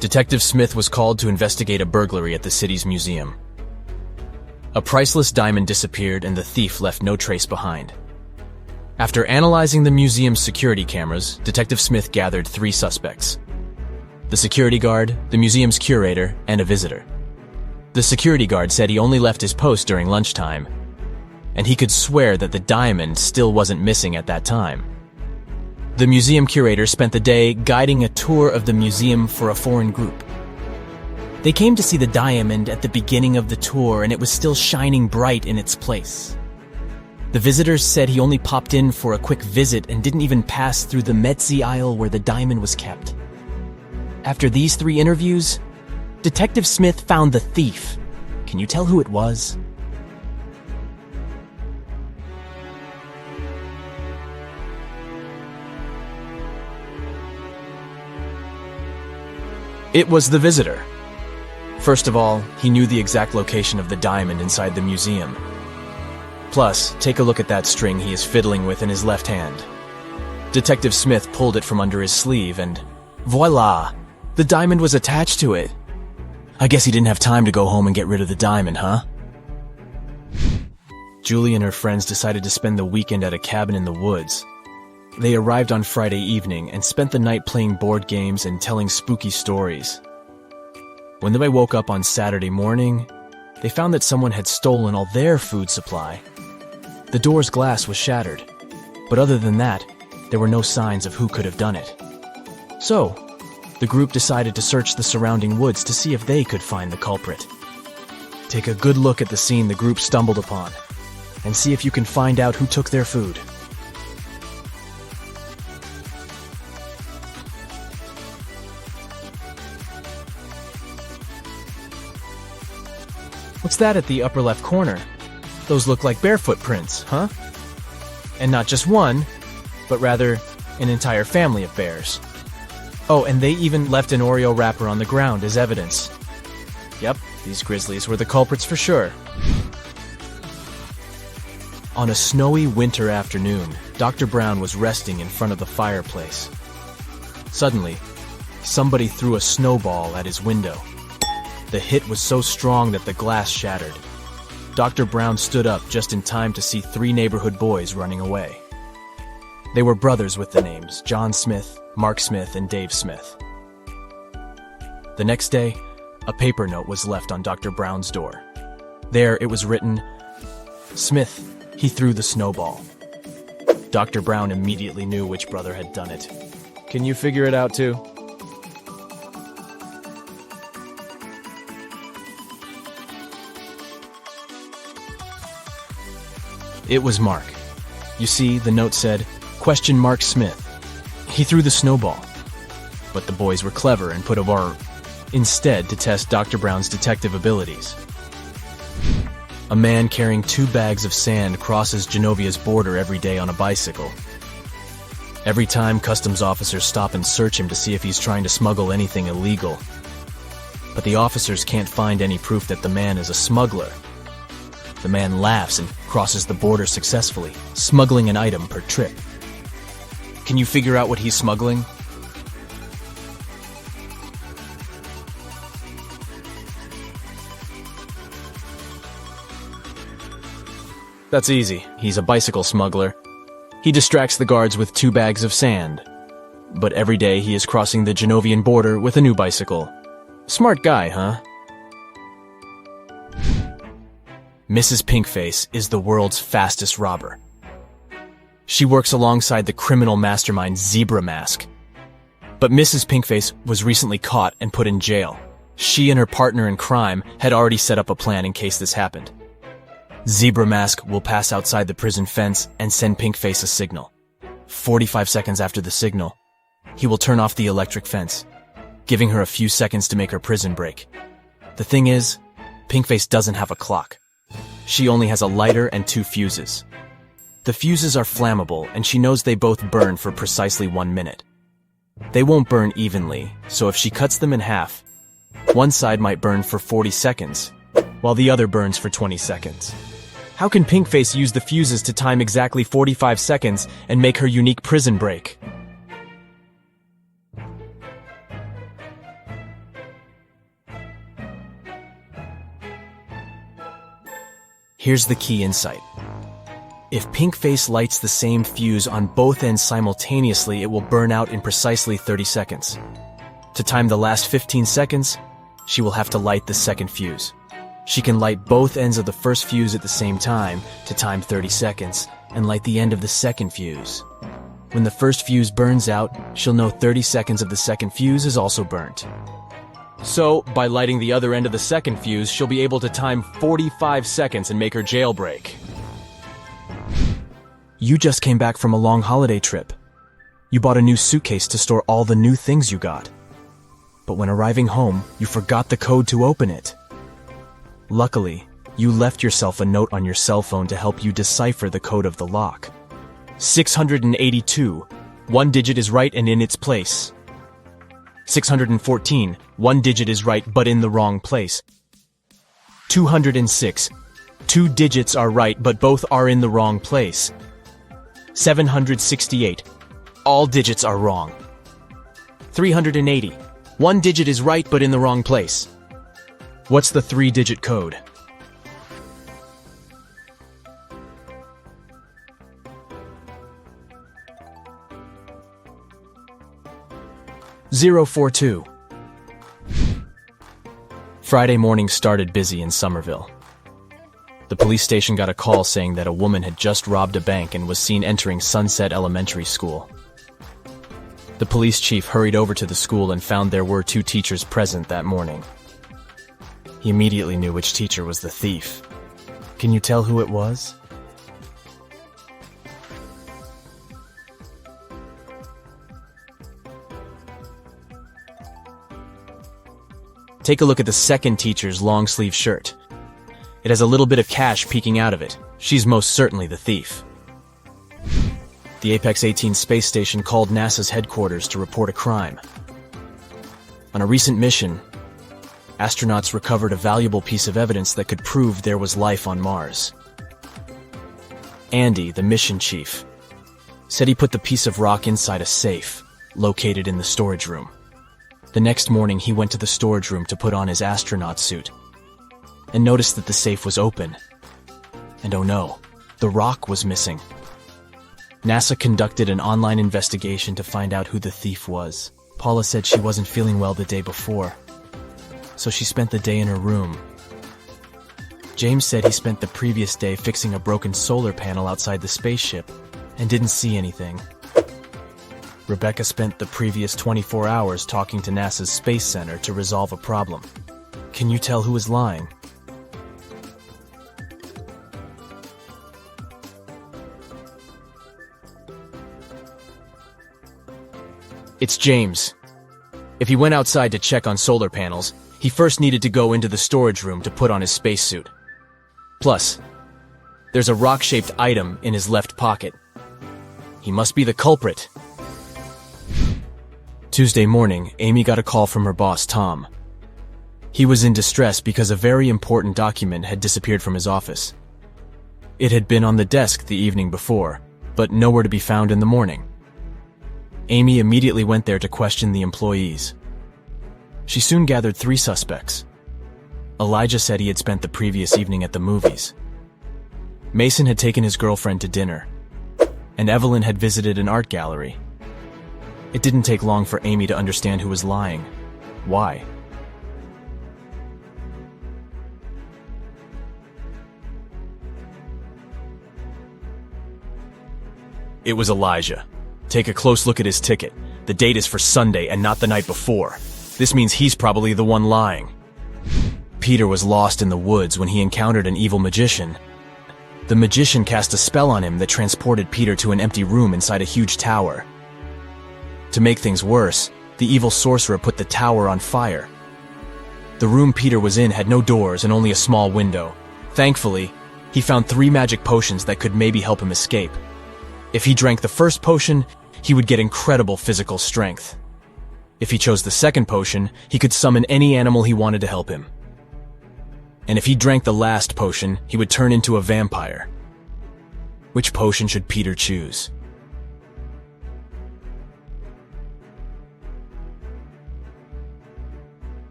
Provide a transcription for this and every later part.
Detective Smith was called to investigate a burglary at the city's museum. A priceless diamond disappeared and the thief left no trace behind. After analyzing the museum's security cameras, Detective Smith gathered 3 suspects: the security guard, the museum's curator, and a visitor. The security guard said he only left his post during lunchtime, and he could swear that the diamond still wasn't missing at that time. The museum curator spent the day guiding a tour of the museum for a foreign group. They came to see the diamond at the beginning of the tour, and it was still shining bright in its place. The visitors said he only popped in for a quick visit and didn't even pass through the Metzi aisle where the diamond was kept. After these 3 interviews, Detective Smith found the thief. Can you tell who it was? It was the visitor. First of all, he knew the exact location of the diamond inside the museum. Plus, take a look at that string he is fiddling with in his left hand. Detective Smith pulled it from under his sleeve and voila! The diamond was attached to it. I guess he didn't have time to go home and get rid of the diamond, huh? Julie and her friends decided to spend the weekend at a cabin in the woods. They arrived on Friday evening and spent the night playing board games and telling spooky stories. When they woke up on Saturday morning, they found that someone had stolen all their food supply. The door's glass was shattered, but other than that, there were no signs of who could have done it. So, the group decided to search the surrounding woods to see if they could find the culprit. Take a good look at the scene the group stumbled upon, and see if you can find out who took their food. What's that at the upper left corner? Those look like bare footprints, huh? And not just one, but rather an entire family of bears. Oh, and they even left an Oreo wrapper on the ground as evidence. Yep, these grizzlies were the culprits for sure. On a snowy winter afternoon, Dr. Brown was resting in front of the fireplace. Suddenly, somebody threw a snowball at his window. The hit was so strong that the glass shattered. Dr. Brown stood up just in time to see 3 neighborhood boys running away. They were brothers with the names John Smith, Mark Smith, and Dave Smith. The next day, a paper note was left on Dr. Brown's door. There it was written, "Smith, he threw the snowball." Dr. Brown immediately knew which brother had done it. Can you figure it out too? It was Mark. You see, the note said, "Question Mark Smith. He threw the snowball." But the boys were clever and put a bar instead to test Dr. Brown's detective abilities. A man carrying 2 bags of sand crosses Genovia's border every day on a bicycle. Every time, customs officers stop and search him to see if he's trying to smuggle anything illegal. But the officers can't find any proof that the man is a smuggler. The man laughs and crosses the border successfully, smuggling an item per trip. Can you figure out what he's smuggling? That's easy. He's a bicycle smuggler. He distracts the guards with 2 bags of sand. But every day he is crossing the Genovian border with a new bicycle. Smart guy, huh? Mrs. Pinkface is the world's fastest robber. She works alongside the criminal mastermind Zebra Mask. But Mrs. Pinkface was recently caught and put in jail. She and her partner in crime had already set up a plan in case this happened. Zebra Mask will pass outside the prison fence and send Pinkface a signal. 45 seconds after the signal, he will turn off the electric fence, giving her a few seconds to make her prison break. The thing is, Pinkface doesn't have a clock. She only has a lighter and 2 fuses. The fuses are flammable, and she knows they both burn for precisely 1 minute. They won't burn evenly, so if she cuts them in half, one side might burn for 40 seconds, while the other burns for 20 seconds. How can Pinkface use the fuses to time exactly 45 seconds and make her unique prison break? Here's the key insight. If Pinkface lights the same fuse on both ends simultaneously, it will burn out in precisely 30 seconds. To time the last 15 seconds, she will have to light the second fuse. She can light both ends of the first fuse at the same time to time 30 seconds and light the end of the second fuse. When the first fuse burns out, she'll know 30 seconds of the second fuse is also burnt. So, by lighting the other end of the second fuse, she'll be able to time 45 seconds and make her jailbreak. You just came back from a long holiday trip. You bought a new suitcase to store all the new things you got. But when arriving home, you forgot the code to open it. Luckily, you left yourself a note on your cell phone to help you decipher the code of the lock. 682. One digit is right and in its place. 614. One digit is right but in the wrong place. 206. Two digits are right but both are in the wrong place. 768. All digits are wrong. 380. One digit is right but in the wrong place. What's the 3-digit code? (042). Friday morning started busy in Somerville. The police station got a call saying that a woman had just robbed a bank and was seen entering Sunset Elementary School. The police chief hurried over to the school and found there were 2 teachers present that morning. He immediately knew which teacher was the thief. Can you tell who it was? Take a look at the second teacher's long-sleeve shirt. It has a little bit of cash peeking out of it. She's most certainly the thief. The Apex 18 space station called NASA's headquarters to report a crime. On a recent mission, astronauts recovered a valuable piece of evidence that could prove there was life on Mars. Andy, the mission chief, said he put the piece of rock inside a safe located in the storage room. The next morning, he went to the storage room to put on his astronaut suit and noticed that the safe was open. And oh no, the rock was missing. NASA conducted an online investigation to find out who the thief was. Paula said she wasn't feeling well the day before, so she spent the day in her room. James said he spent the previous day fixing a broken solar panel outside the spaceship and didn't see anything. Rebecca spent the previous 24 hours talking to NASA's Space Center to resolve a problem. Can you tell who is lying? It's James. If he went outside to check on solar panels, he first needed to go into the storage room to put on his spacesuit. Plus, there's a rock-shaped item in his left pocket. He must be the culprit. Tuesday morning, Amy got a call from her boss, Tom. He was in distress because a very important document had disappeared from his office. It had been on the desk the evening before, but nowhere to be found in the morning. Amy immediately went there to question the employees. She soon gathered 3 suspects. Elijah said he had spent the previous evening at the movies. Mason had taken his girlfriend to dinner, and Evelyn had visited an art gallery. It didn't take long for Amy to understand who was lying. Why? It was Elijah. Take a close look at his ticket. The date is for Sunday and not the night before. This means he's probably the one lying. Peter was lost in the woods when he encountered an evil magician. The magician cast a spell on him that transported Peter to an empty room inside a huge tower. To make things worse, the evil sorcerer put the tower on fire. The room Peter was in had no doors and only a small window. Thankfully, he found 3 magic potions that could maybe help him escape. If he drank the first potion, he would get incredible physical strength. If he chose the second potion, he could summon any animal he wanted to help him. And if he drank the last potion, he would turn into a vampire. Which potion should Peter choose?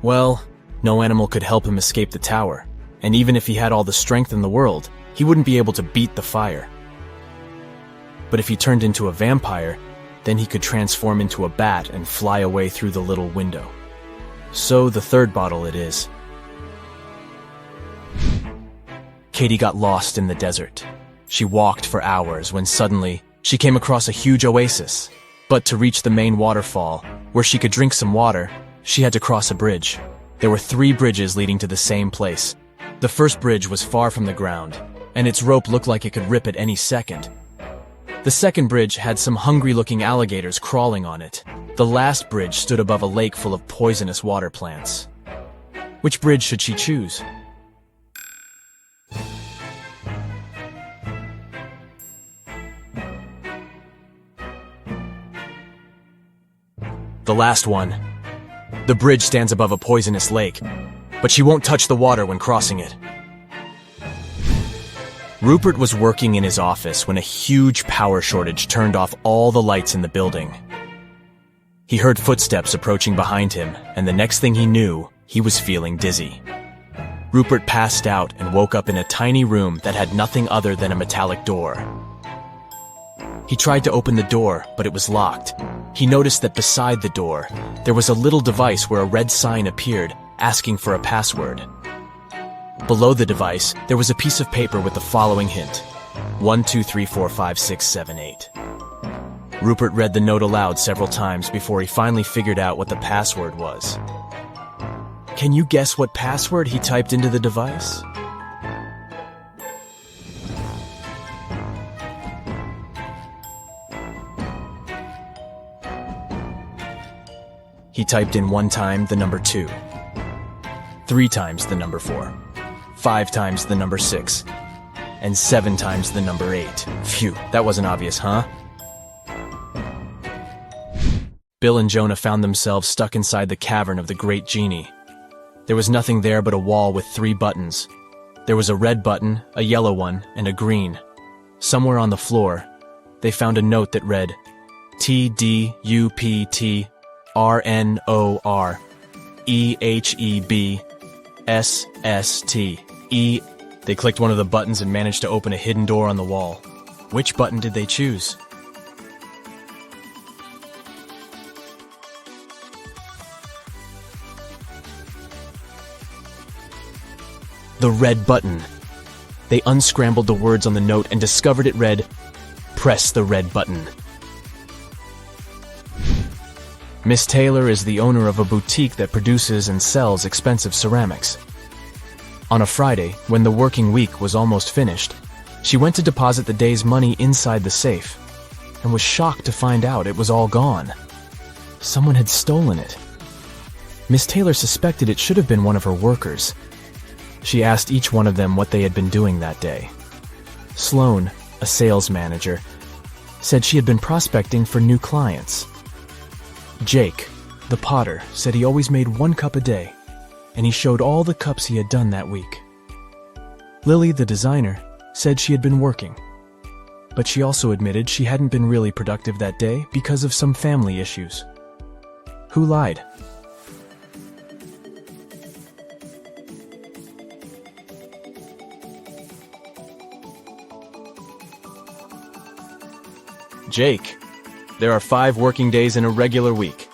Well, No animal could help him escape the tower, and even if he had all the strength in the world, he wouldn't be able to beat the fire. But if he turned into a vampire, then he could transform into a bat and fly away through the little window. So the third bottle it is. Katie got lost in the desert. She walked for hours when suddenly she came across a huge oasis. But to reach the main waterfall, where she could drink some water, she had to cross a bridge. There were 3 bridges leading to the same place. The first bridge was far from the ground, and its rope looked like it could rip at any second. The second bridge had some hungry-looking alligators crawling on it. The last bridge stood above a lake full of poisonous water plants. Which bridge should she choose? The last one. The bridge stands above a poisonous lake, but she won't touch the water when crossing it. Rupert was working in his office when a huge power shortage turned off all the lights in the building. He heard footsteps approaching behind him, and the next thing he knew, he was feeling dizzy. Rupert passed out and woke up in a tiny room that had nothing other than a metallic door. He tried to open the door, but it was locked. He noticed that beside the door, there was a little device where a red sign appeared, asking for a password. Below the device, there was a piece of paper with the following hint: 1, 2, 3, 4, 5, 6, 7, 8. Rupert read the note aloud several times before he finally figured out what the password was. Can you guess what password he typed into the device? He typed in 1 time the number 2, 3 times the number 4, 5 times the number 6, and 7 times the number 8. Phew, that wasn't obvious, huh? Bill and Jonah found themselves stuck inside the cavern of the Great Genie. There was nothing there but a wall with 3 buttons. There was a red button, a yellow one, and a green. Somewhere on the floor, they found a note that read, TDUPT RNOREHEBSSTE. They clicked one of the buttons and managed to open a hidden door on the wall. Which button did they choose? The red button. They unscrambled the words on the note and discovered it read, "Press the red button." Miss Taylor is the owner of a boutique that produces and sells expensive ceramics. On a Friday, when the working week was almost finished, she went to deposit the day's money inside the safe and was shocked to find out it was all gone. Someone had stolen it. Miss Taylor suspected it should have been one of her workers. She asked each one of them what they had been doing that day. Sloan, a sales manager, said she had been prospecting for new clients. Jake, the potter, said he always made 1 cup a day, and he showed all the cups he had done that week. Lily, the designer, said she had been working, but she also admitted she hadn't been really productive that day because of some family issues. Who lied? Jake. There are 5 working days in a regular week.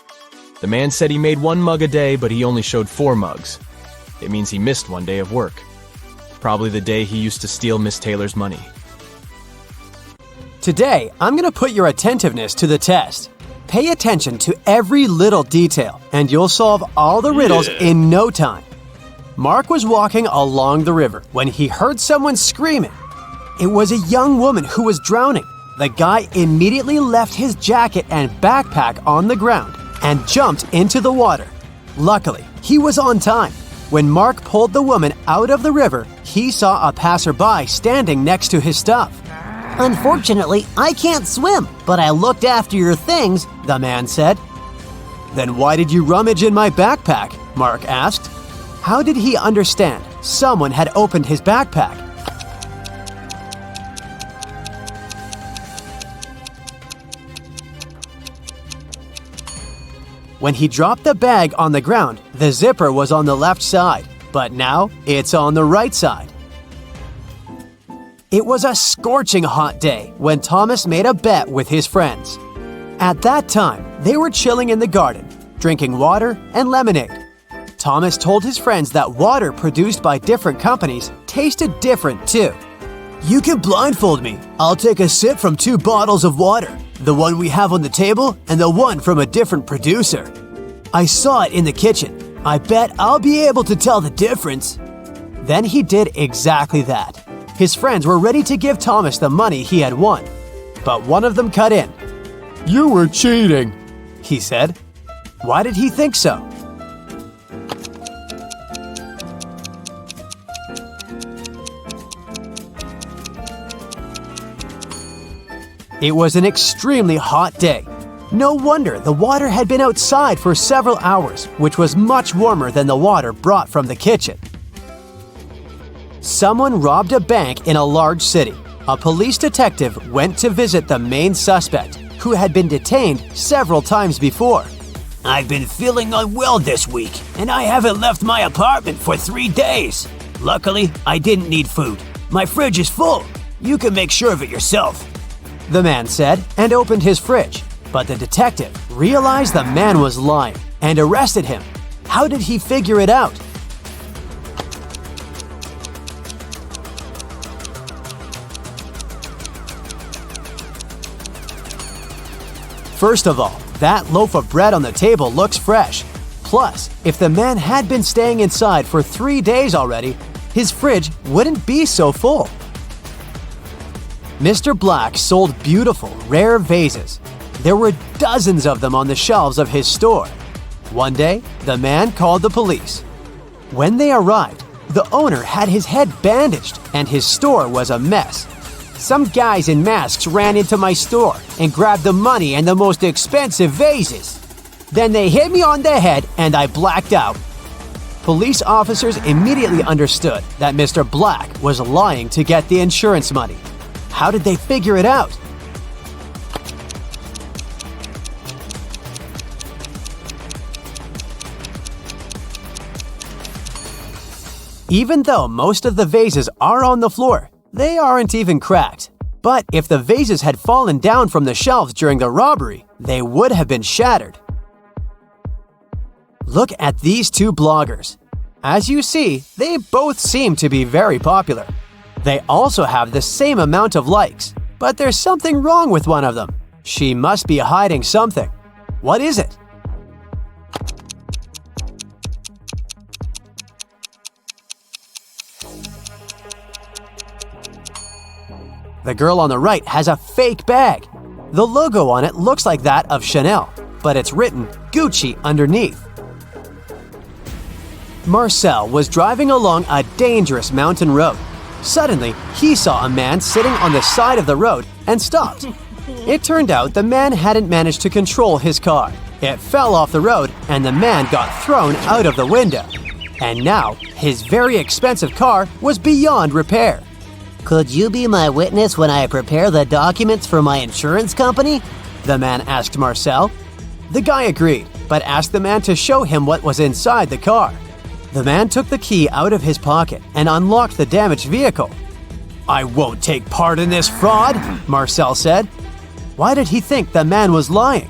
The man said he made 1 mug a day, but he only showed 4 mugs. It means he missed 1 day of work. Probably the day he used to steal Miss Taylor's money. Today, I'm going to put your attentiveness to the test. Pay attention to every little detail, and you'll solve all the riddles in no time. Mark was walking along the river when he heard someone screaming. It was a young woman who was drowning. The guy immediately left his jacket and backpack on the ground and jumped into the water. Luckily, he was on time. When Mark pulled the woman out of the river, he saw a passerby standing next to his stuff. Unfortunately, I can't swim, but I looked after your things, the man said. Then why did you rummage in my backpack? Mark asked. How did he understand someone had opened his backpack? When he dropped the bag on the ground, the zipper was on the left side, but now it's on the right side. It was a scorching hot day when Thomas made a bet with his friends. At that time, they were chilling in the garden, drinking water and lemonade. Thomas told his friends that water produced by different companies tasted different too. "You can blindfold me. I'll take a sip from 2 bottles of water, the one we have on the table and the one from a different producer. I saw it in the kitchen. I bet I'll be able to tell the difference." Then he did exactly that. His friends were ready to give Thomas the money he had won. But one of them cut in. "You were cheating," he said. Why did he think so? It was an extremely hot day. No wonder the water had been outside for several hours, which was much warmer than the water brought from the kitchen. Someone robbed a bank in a large city. A police detective went to visit the main suspect, who had been detained several times before. "I've been feeling unwell this week, and I haven't left my apartment for 3 days. Luckily, I didn't need food. My fridge is full. You can make sure of it yourself," the man said and opened his fridge. But the detective realized the man was lying and arrested him. How did he figure it out? First of all, that loaf of bread on the table looks fresh. Plus, if the man had been staying inside for 3 days already, his fridge wouldn't be so full. Mr. Black sold beautiful, rare vases. There were dozens of them on the shelves of his store. One day, the man called the police. When they arrived, the owner had his head bandaged and his store was a mess. "Some guys in masks ran into my store and grabbed the money and the most expensive vases. Then they hit me on the head and I blacked out." Police officers immediately understood that Mr. Black was lying to get the insurance money. How did they figure it out? Even though most of the vases are on the floor, they aren't even cracked. But if the vases had fallen down from the shelves during the robbery, they would have been shattered. Look at these 2 bloggers. As you see, they both seem to be very popular. They also have the same amount of likes, but there's something wrong with one of them. She must be hiding something. What is it? The girl on the right has a fake bag. The logo on it looks like that of Chanel, but it's written Gucci underneath. Marcel was driving along a dangerous mountain road. Suddenly, he saw a man sitting on the side of the road and stopped. It turned out the man hadn't managed to control his car. It fell off the road and the man got thrown out of the window. And now, his very expensive car was beyond repair. Could you be my witness when I prepare the documents for my insurance company? The man asked Marcel. The guy agreed, but asked the man to show him what was inside the car. The man took the key out of his pocket and unlocked the damaged vehicle. "I won't take part in this fraud," Marcel said. Why did he think the man was lying?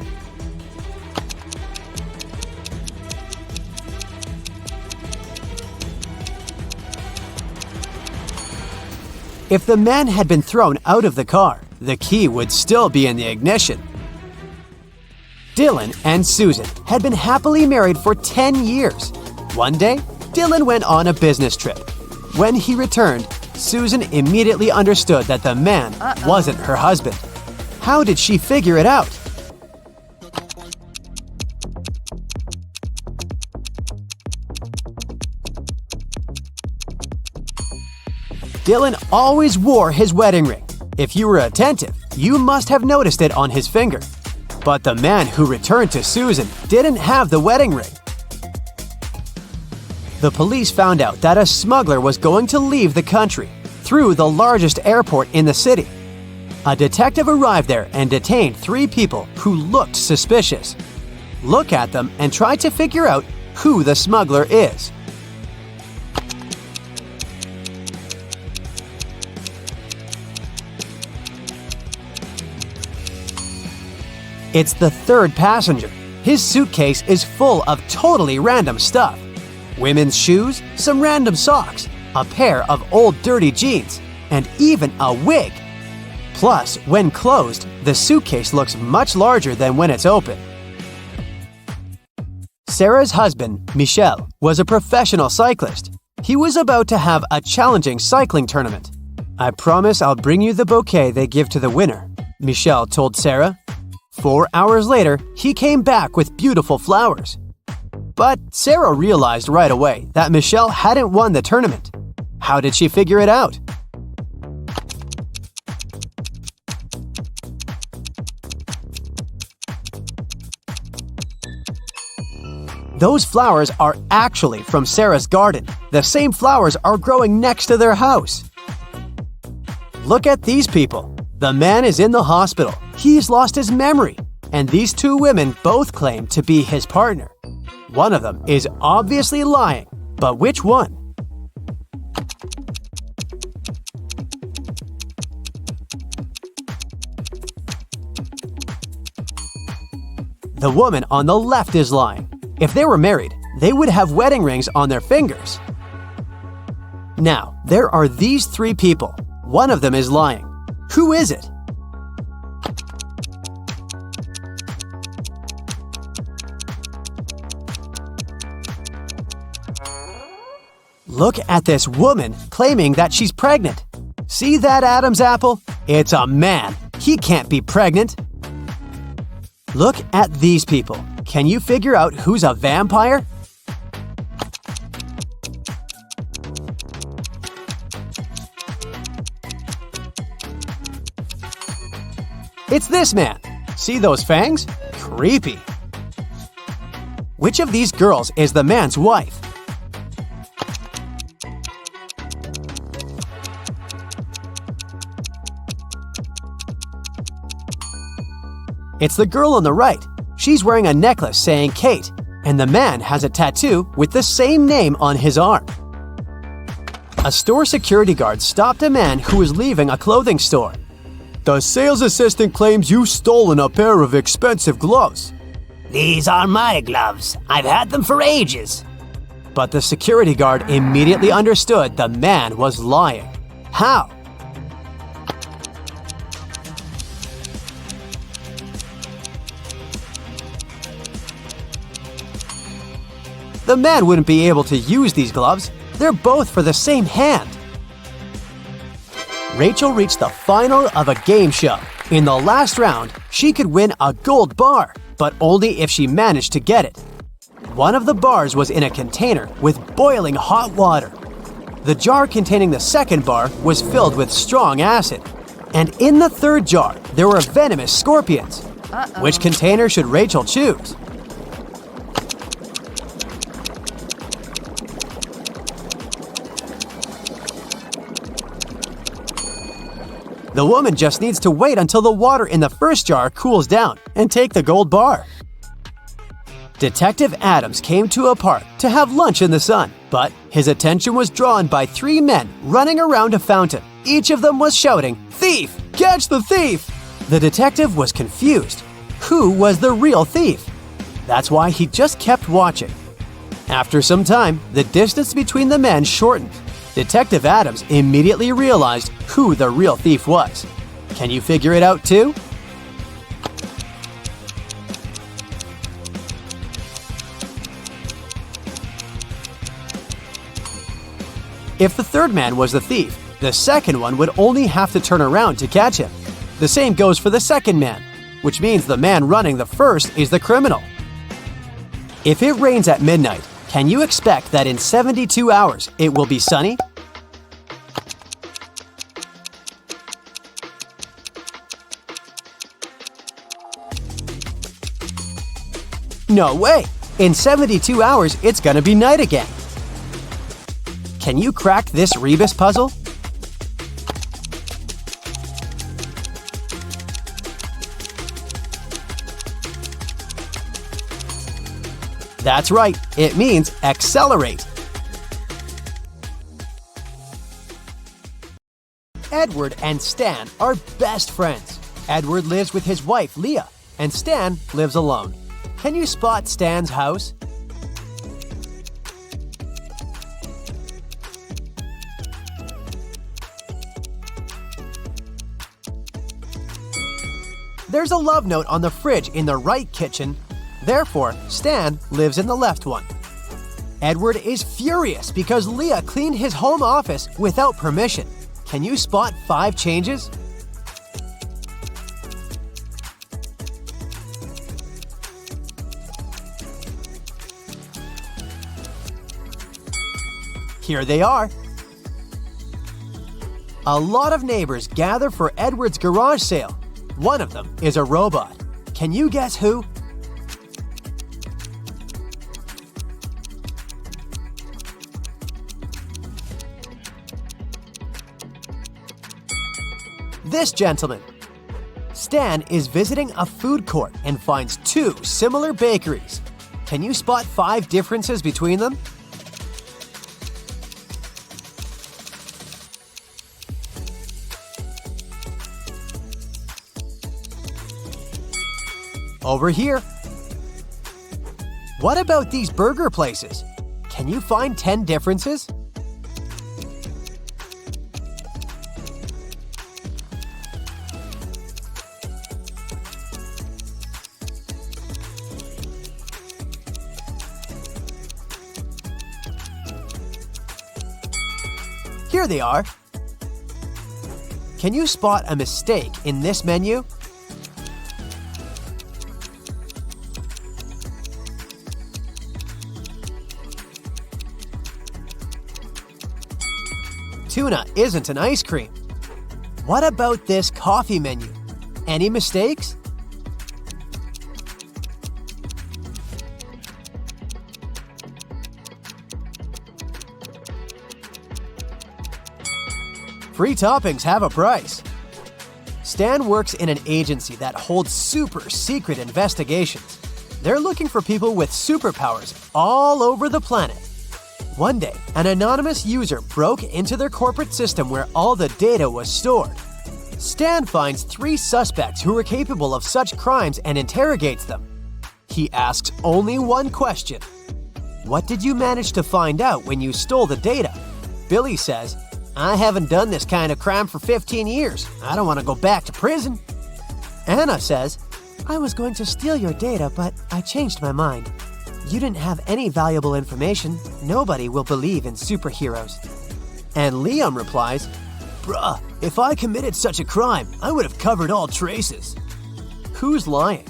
If the man had been thrown out of the car, the key would still be in the ignition. Dylan and Susan had been happily married for 10 years. One day, Dylan went on a business trip. When he returned, Susan immediately understood that the man wasn't her husband. How did she figure it out? Dylan always wore his wedding ring. If you were attentive, you must have noticed it on his finger. But the man who returned to Susan didn't have the wedding ring. The police found out that a smuggler was going to leave the country through the largest airport in the city. A detective arrived there and detained 3 people who looked suspicious. Look at them and try to figure out who the smuggler is. It's the third passenger. His suitcase is full of totally random stuff. Women's shoes, some random socks, a pair of old dirty jeans, and even a wig. Plus, when closed, the suitcase looks much larger than when it's open. Sarah's husband, Michel, was a professional cyclist. He was about to have a challenging cycling tournament. "I promise I'll bring you the bouquet they give to the winner," Michel told Sarah. 4 hours later, he came back with beautiful flowers. But Sarah realized right away that Michel hadn't won the tournament. How did she figure it out? Those flowers are actually from Sarah's garden. The same flowers are growing next to their house. Look at these people. The man is in the hospital. He's lost his memory. And these two women both claim to be his partner. One of them is obviously lying, but which one? The woman on the left is lying. If they were married, they would have wedding rings on their fingers. Now, there are these three people. One of them is lying. Who is it? Look at this woman claiming that she's pregnant. See that Adam's apple? It's a man. He can't be pregnant. Look at these people. Can you figure out who's a vampire? It's this man. See those fangs? Creepy. Which of these girls is the man's wife? It's the girl on the right. She's wearing a necklace saying Kate, and the man has a tattoo with the same name on his arm. A store security guard stopped a man who was leaving a clothing store. "The sales assistant claims you've stolen a pair of expensive gloves." These are my gloves. I've had them for ages. But the security guard immediately understood the man was lying. How? The man wouldn't be able to use these gloves. They're both for the same hand. Rachel reached the final of a game show. In the last round, she could win a gold bar, but only if she managed to get it. One of the bars was in a container with boiling hot water. The jar containing the second bar was filled with strong acid. And in the third jar, there were venomous scorpions. Which container should Rachel choose? The woman just needs to wait until the water in the first jar cools down and take the gold bar. Detective Adams came to a park to have lunch in the sun, but his attention was drawn by three men running around a fountain. Each of them was shouting, "Thief! Catch the thief!" The detective was confused. Who was the real thief? That's why he just kept watching. After some time, the distance between the men shortened. Detective Adams immediately realized who the real thief was. Can you figure it out too? If the third man was the thief, the second one would only have to turn around to catch him. The same goes for the second man, which means the man running the first is the criminal. If it rains at midnight, can you expect that in 72 hours it will be sunny? No way! In 72 hours, it's gonna be night again. Can you crack this rebus puzzle? That's right, it means accelerate. Edward and Stan are best friends. Edward lives with his wife, Leah, and Stan lives alone. Can you spot Stan's house? There's a love note on the fridge in the right kitchen. Therefore, Stan lives in the left one. Edward is furious because Leah cleaned his home office without permission. Can you spot 5 changes? Here they are. A lot of neighbors gather for Edward's garage sale. One of them is a robot. Can you guess who? This gentleman. Stan is visiting a food court and finds 2 similar bakeries. Can you spot 5 differences between them? Over here. What about these burger places? Can you find 10 differences? Here they are. Can you spot a mistake in this menu? Tuna isn't an ice cream. What about this coffee menu? Any mistakes? Free toppings have a price. Stan works in an agency that holds super secret investigations. They're looking for people with superpowers all over the planet. One day, an anonymous user broke into their corporate system where all the data was stored. Stan finds 3 suspects who are capable of such crimes and interrogates them. He asks only one question. What did you manage to find out when you stole the data? Billy says, I haven't done this kind of crime for 15 years. I don't want to go back to prison. Anna says, I was going to steal your data, but I changed my mind. You didn't have any valuable information. Nobody will believe in superheroes. And Liam replies, Bruh, if I committed such a crime, I would have covered all traces. Who's lying?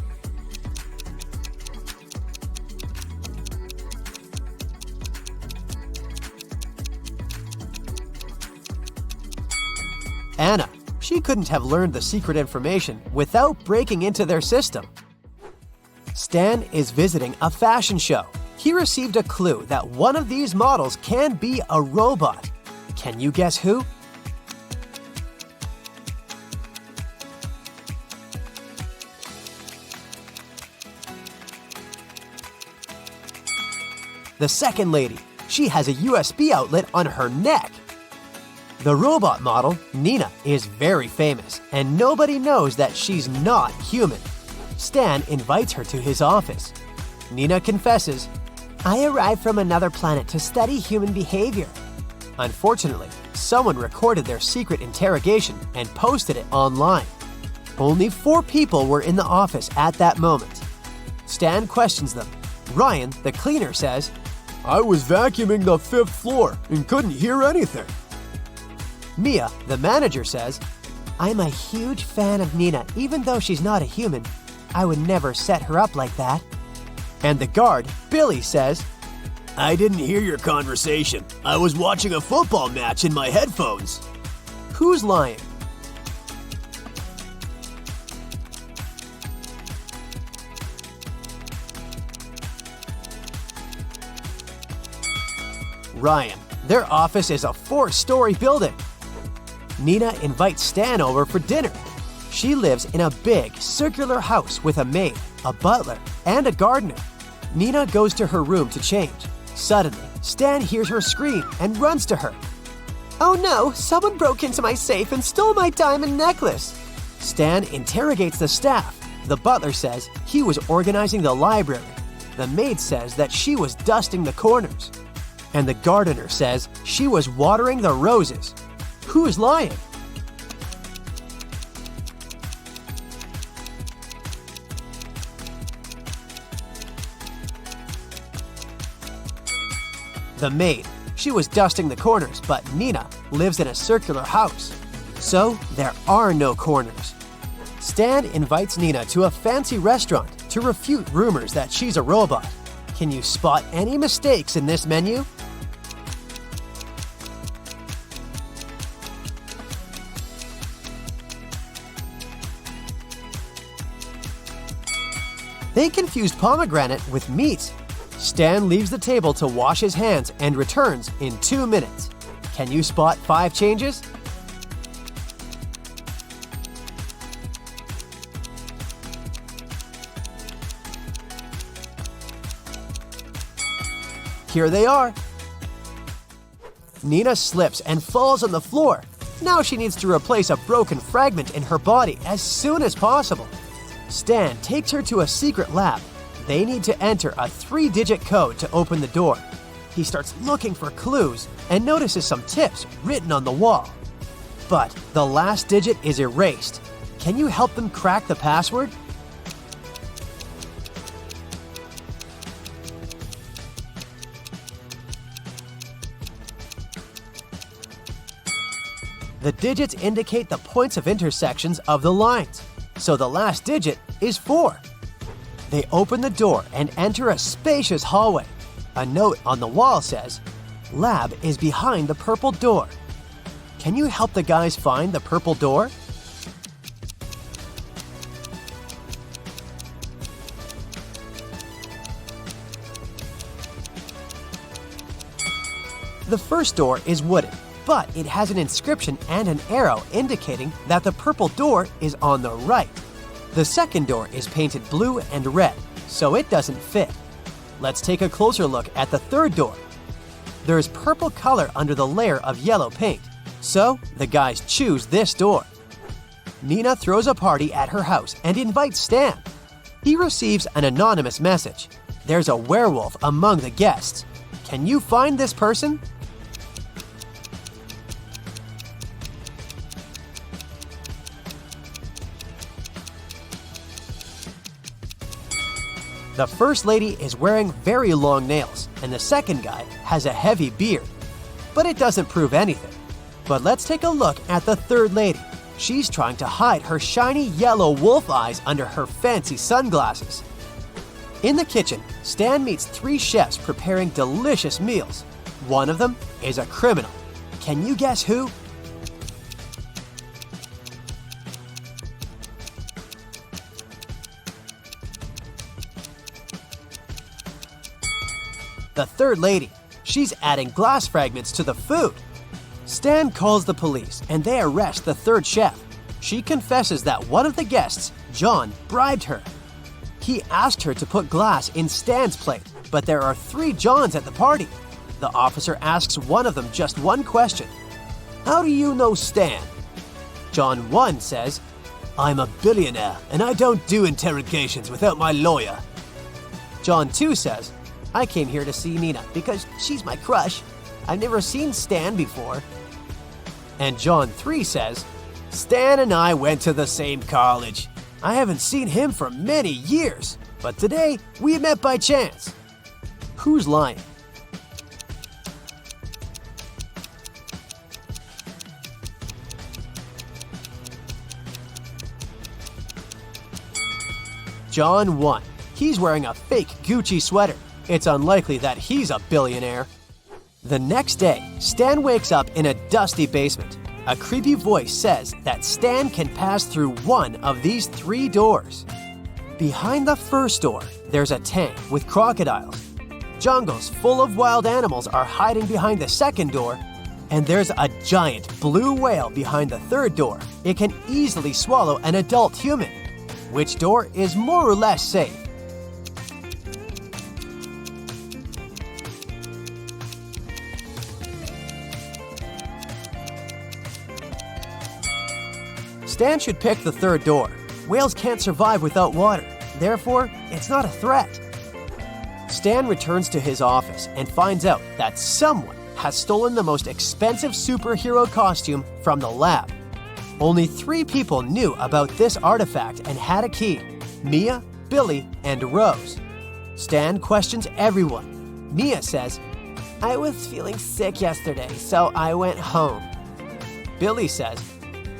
Anna. She couldn't have learned the secret information without breaking into their system. Stan is visiting a fashion show. He received a clue that one of these models can be a robot. Can you guess who? The second lady. She has a USB outlet on her neck. The robot model, Nina, is very famous, and nobody knows that she's not human. Stan invites her to his office. Nina confesses, I arrived from another planet to study human behavior. Unfortunately, someone recorded their secret interrogation and posted it online. Only 4 people were in the office at that moment. Stan questions them. Ryan, the cleaner, says, I was vacuuming the 5th floor and couldn't hear anything. Mia, the manager, says, I'm a huge fan of Nina, even though she's not a human. I would never set her up like that. And the guard, Billy, says, I didn't hear your conversation. I was watching a football match in my headphones. Who's lying? Ryan. Their office is a 4-story building. Nina invites Stan over for dinner. She lives in a big, circular house with a maid, a butler, and a gardener. Nina goes to her room to change. Suddenly, Stan hears her scream and runs to her. Oh no, someone broke into my safe and stole my diamond necklace. Stan interrogates the staff. The butler says he was organizing the library. The maid says that she was dusting the corners. And the gardener says she was watering the roses. Who's lying? The maid. She was dusting the corners, but Nina lives in a circular house. So there are no corners. Stan invites Nina to a fancy restaurant to refute rumors that she's a robot. Can you spot any mistakes in this menu? They confused pomegranate with meat. Stan leaves the table to wash his hands and returns in 2 minutes. Can you spot 5 changes? Here they are. Nina slips and falls on the floor. Now she needs to replace a broken fragment in her body as soon as possible. Stan takes her to a secret lab. They need to enter a 3-digit code to open the door. He starts looking for clues and notices some tips written on the wall. But the last digit is erased. Can you help them crack the password? The digits indicate the points of intersections of the lines, so the last digit is 4. They open the door and enter a spacious hallway. A note on the wall says, "Lab is behind the purple door." Can you help the guys find the purple door? The first door is wooden, but it has an inscription and an arrow indicating that the purple door is on the right. The second door is painted blue and red, so it doesn't fit. Let's take a closer look at the third door. There is purple color under the layer of yellow paint, so the guys choose this door. Nina throws a party at her house and invites Stan. He receives an anonymous message. There's a werewolf among the guests. Can you find this person? The first lady is wearing very long nails, and the second guy has a heavy beard. But it doesn't prove anything. But let's take a look at the third lady. She's trying to hide her shiny yellow wolf eyes under her fancy sunglasses. In the kitchen, Stan meets 3 chefs preparing delicious meals. One of them is a criminal. Can you guess who? The third lady. She's adding glass fragments to the food. Stan calls the police and they arrest the third chef. She confesses that one of the guests, John, bribed her. He asked her to put glass in Stan's plate, but there are 3 Johns at the party. The officer asks one of them just one question. "How do you know Stan?" John 1 says, "I'm a billionaire and I don't do interrogations without my lawyer." John 2 says, "I came here to see Nina because she's my crush. I've never seen Stan before." And John 3 says, "Stan and I went to the same college. I haven't seen him for many years, but today we met by chance." Who's lying? John 1. He's wearing a fake Gucci sweater. It's unlikely that he's a billionaire. The next day, Stan wakes up in a dusty basement. A creepy voice says that Stan can pass through one of these 3 doors. Behind the first door, there's a tank with crocodiles. Jungles full of wild animals are hiding behind the second door. And there's a giant blue whale behind the third door. It can easily swallow an adult human. Which door is more or less safe? Stan should pick the third door. Whales can't survive without water. Therefore, it's not a threat. Stan returns to his office and finds out that someone has stolen the most expensive superhero costume from the lab. Only 3 people knew about this artifact and had a key: Mia, Billy, and Rose. Stan questions everyone. Mia says, I was feeling sick yesterday, so I went home. Billy says,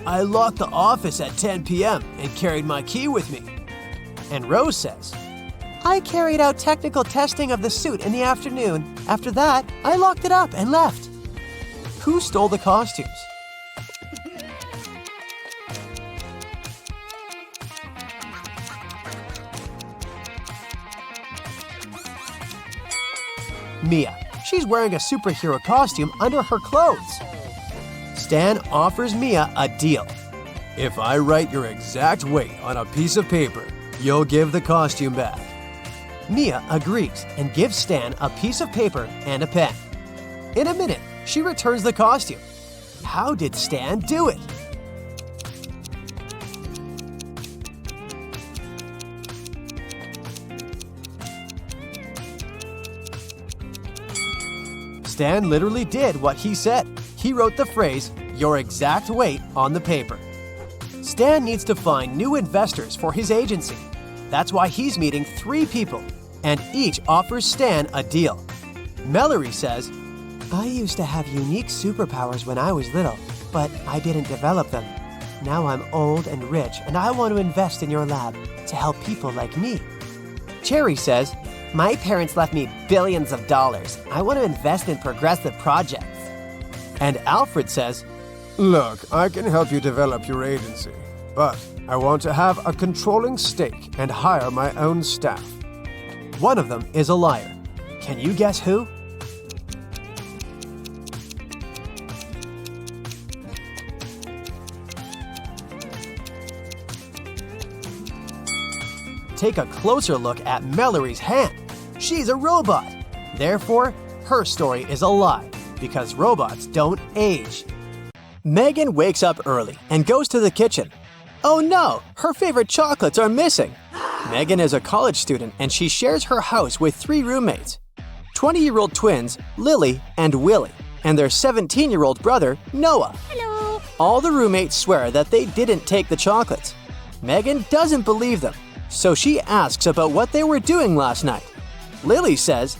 I locked the office at 10 p.m. and carried my key with me. And Rose says, I carried out technical testing of the suit in the afternoon. After that, I locked it up and left. Who stole the costumes? Mia. She's wearing a superhero costume under her clothes. Stan offers Mia a deal. If I write your exact weight on a piece of paper, you'll give the costume back. Mia agrees and gives Stan a piece of paper and a pen. In a minute, she returns the costume. How did Stan do it? Stan literally did what he said. He wrote the phrase, your exact weight, on the paper. Stan needs to find new investors for his agency. That's why he's meeting 3 people, and each offers Stan a deal. Mallory says, I used to have unique superpowers when I was little, but I didn't develop them. Now I'm old and rich, and I want to invest in your lab to help people like me. Cherry says, my parents left me billions of dollars. I want to invest in progressive projects. And Alfred says, Look, I can help you develop your agency, but I want to have a controlling stake and hire my own staff. One of them is a liar. Can you guess who? Take a closer look at Mallory's hand. She's a robot. Therefore, her story is a lie, because robots don't age. Megan wakes up early and goes to the kitchen. Oh no, her favorite chocolates are missing. Megan is a college student and she shares her house with 3 roommates. 20-year-old twins, Lily and Willie, and their 17-year-old brother, Noah. Hello. All the roommates swear that they didn't take the chocolates. Megan doesn't believe them, so she asks about what they were doing last night. Lily says,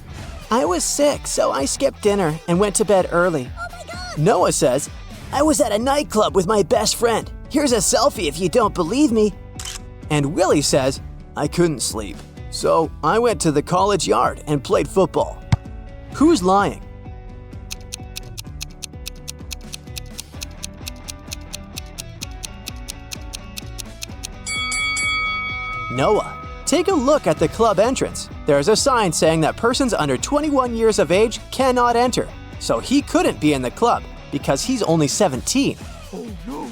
I was sick, so I skipped dinner and went to bed early. Oh my god. Noah says, I was at a nightclub with my best friend. Here's a selfie if you don't believe me. And Willie says, I couldn't sleep, so I went to the college yard and played football. Who's lying? Noah. Take a look at the club entrance. There's a sign saying that persons under 21 years of age cannot enter, so he couldn't be in the club because he's only 17. Oh no.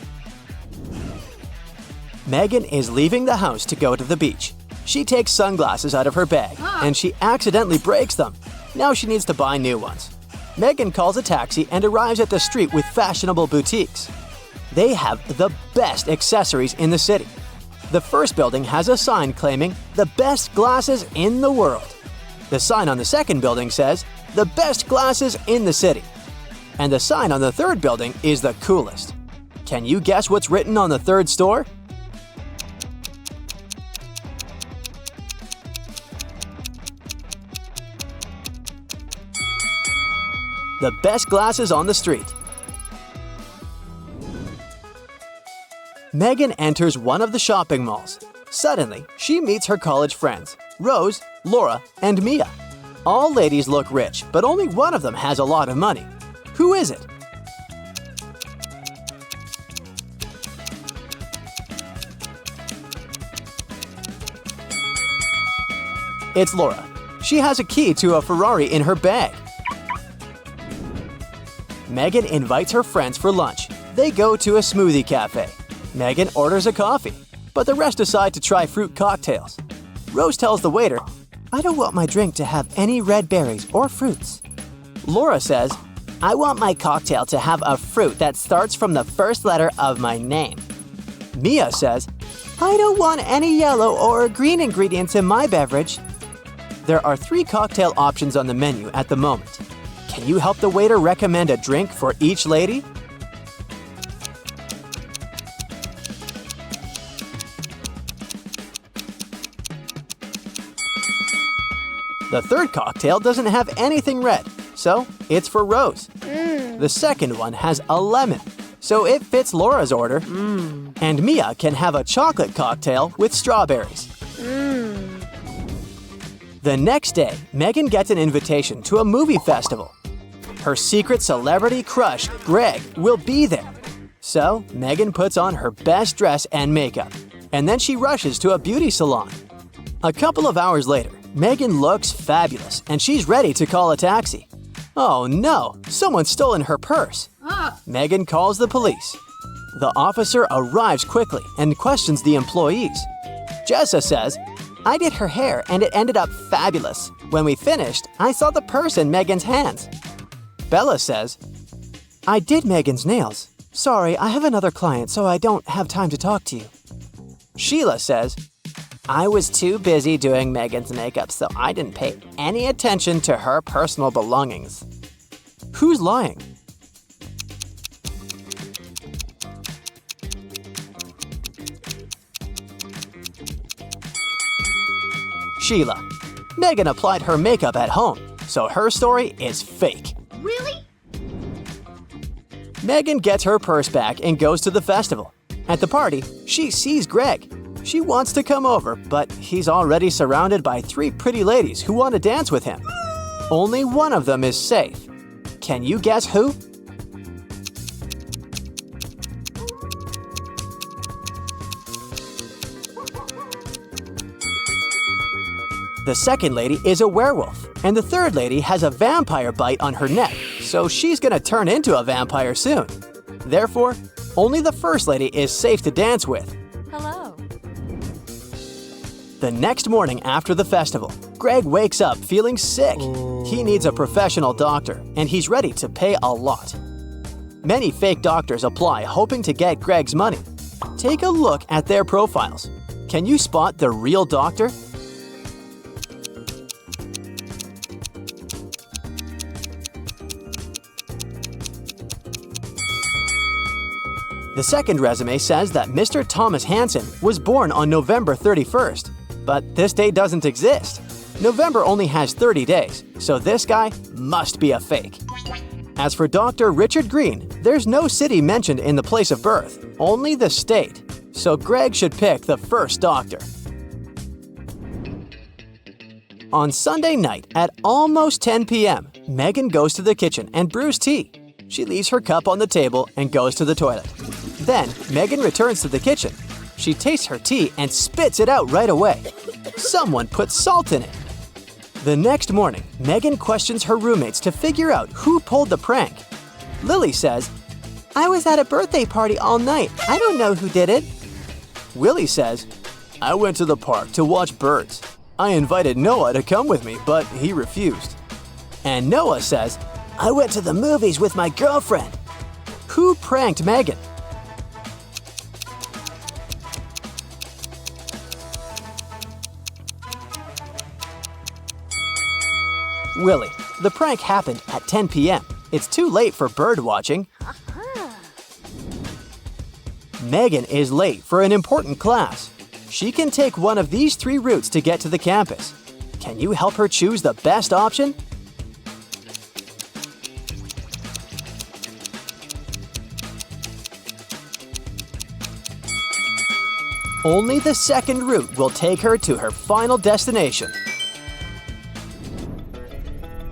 Megan is leaving the house to go to the beach. She takes sunglasses out of her bag and she accidentally breaks them. Now she needs to buy new ones. Megan calls a taxi and arrives at the street with fashionable boutiques. They have the best accessories in the city. The first building has a sign claiming the best glasses in the world. The sign on the second building says the best glasses in the city. And the sign on the third building is the coolest. Can you guess what's written on the third store? The best glasses on the street. Megan enters one of the shopping malls. Suddenly, she meets her college friends, Rose, Laura, and Mia. All ladies look rich, but only one of them has a lot of money. Who is it? It's Laura. She has a key to a Ferrari in her bag. Megan invites her friends for lunch. They go to a smoothie cafe. Megan orders a coffee, but the rest decide to try fruit cocktails. Rose tells the waiter, I don't want my drink to have any red berries or fruits. Laura says, I want my cocktail to have a fruit that starts from the first letter of my name. Mia says, "I don't want any yellow or green ingredients in my beverage." There are 3 cocktail options on the menu at the moment. Can you help the waiter recommend a drink for each lady? The third cocktail doesn't have anything red, so it's for Rose. The second one has a lemon, so it fits Laura's order. And Mia can have a chocolate cocktail with strawberries. The next day, Megan gets an invitation to a movie festival. Her secret celebrity crush, Greg, will be there. So, Megan puts on her best dress and makeup, and then she rushes to a beauty salon. A couple of hours later, Megan looks fabulous, and she's ready to call a taxi. Oh no, someone's stolen her purse. Megan calls the police. The officer arrives quickly and questions the employees. Jessa says, "I did her hair and it ended up fabulous. When we finished, I saw the purse in Megan's hands." Bella says, "I did Megan's nails. Sorry, I have another client, so I don't have time to talk to you." Sheila says, "I was too busy doing Megan's makeup, so I didn't pay any attention to her personal belongings." Who's lying? Sheila. Megan applied her makeup at home, so her story is fake. Really? Megan gets her purse back and goes to the festival. At the party, she sees Greg. She wants to come over, but he's already surrounded by 3 pretty ladies who want to dance with him. Only one of them is safe. Can you guess who? The second lady is a werewolf, and the third lady has a vampire bite on her neck, so she's gonna turn into a vampire soon. Therefore, only the first lady is safe to dance with. Hello. The next morning after the festival, Greg wakes up feeling sick. He needs a professional doctor, and he's ready to pay a lot. Many fake doctors apply hoping to get Greg's money. Take a look at their profiles. Can you spot the real doctor? The second resume says that Mr. Thomas Hansen was born on November 31st, but this date doesn't exist. November only has 30 days, so this guy must be a fake. As for Dr. Richard Green, there's no city mentioned in the place of birth, only the state, so Greg should pick the first doctor. On Sunday night at almost 10 p.m., Megan goes to the kitchen and brews tea. She leaves her cup on the table and goes to the toilet. Then, Megan returns to the kitchen. She tastes her tea and spits it out right away. Someone put salt in it. The next morning, Megan questions her roommates to figure out who pulled the prank. Lily says, "I was at a birthday party all night. I don't know who did it." Willie says, "I went to the park to watch birds. I invited Noah to come with me, but he refused." And Noah says, "I went to the movies with my girlfriend." Who pranked Megan? Willie. The prank happened at 10 p.m. It's too late for bird watching. Megan is late for an important class. She can take one of these 3 routes to get to the campus. Can you help her choose the best option? Only the second route will take her to her final destination.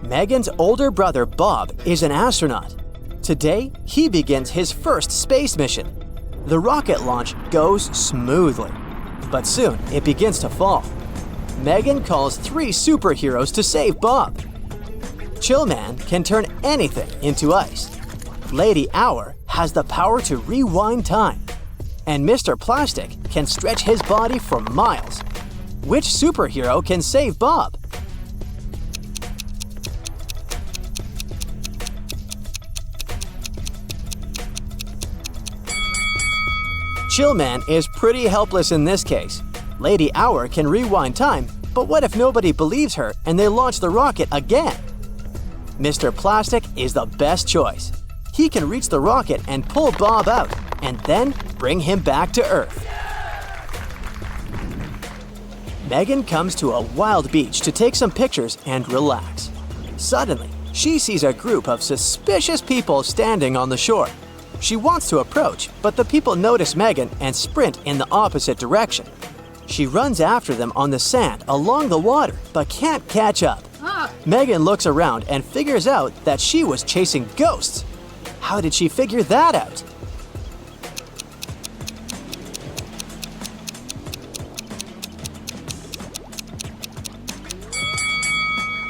Megan's older brother Bob is an astronaut. Today, he begins his first space mission. The rocket launch goes smoothly, but soon it begins to fall. Megan calls 3 superheroes to save Bob. Chillman can turn anything into ice. Lady Hour has the power to rewind time. And Mr. Plastic can stretch his body for miles. Which superhero can save Bob? Chill Man is pretty helpless in this case. Lady Hour can rewind time, but what if nobody believes her and they launch the rocket again? Mr. Plastic is the best choice. He can reach the rocket and pull Bob out, and then bring him back to Earth. Megan comes to a wild beach to take some pictures and relax. Suddenly, she sees a group of suspicious people standing on the shore. She wants to approach, but the people notice Megan and sprint in the opposite direction. She runs after them on the sand along the water, but can't catch up. Megan looks around and figures out that she was chasing ghosts. How did she figure that out?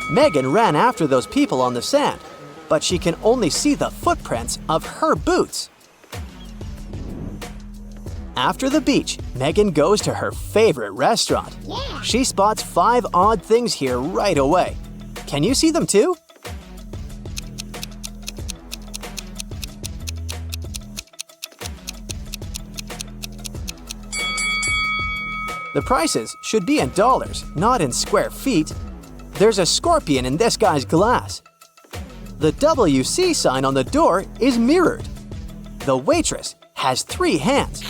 Megan ran after those people on the sand, but she can only see the footprints of her boots. After the beach, Megan goes to her favorite restaurant. She spots 5 odd things here right away. Can you see them too? The prices should be in dollars, not in square feet. There's a scorpion in this guy's glass. The WC sign on the door is mirrored. The waitress has 3 hands,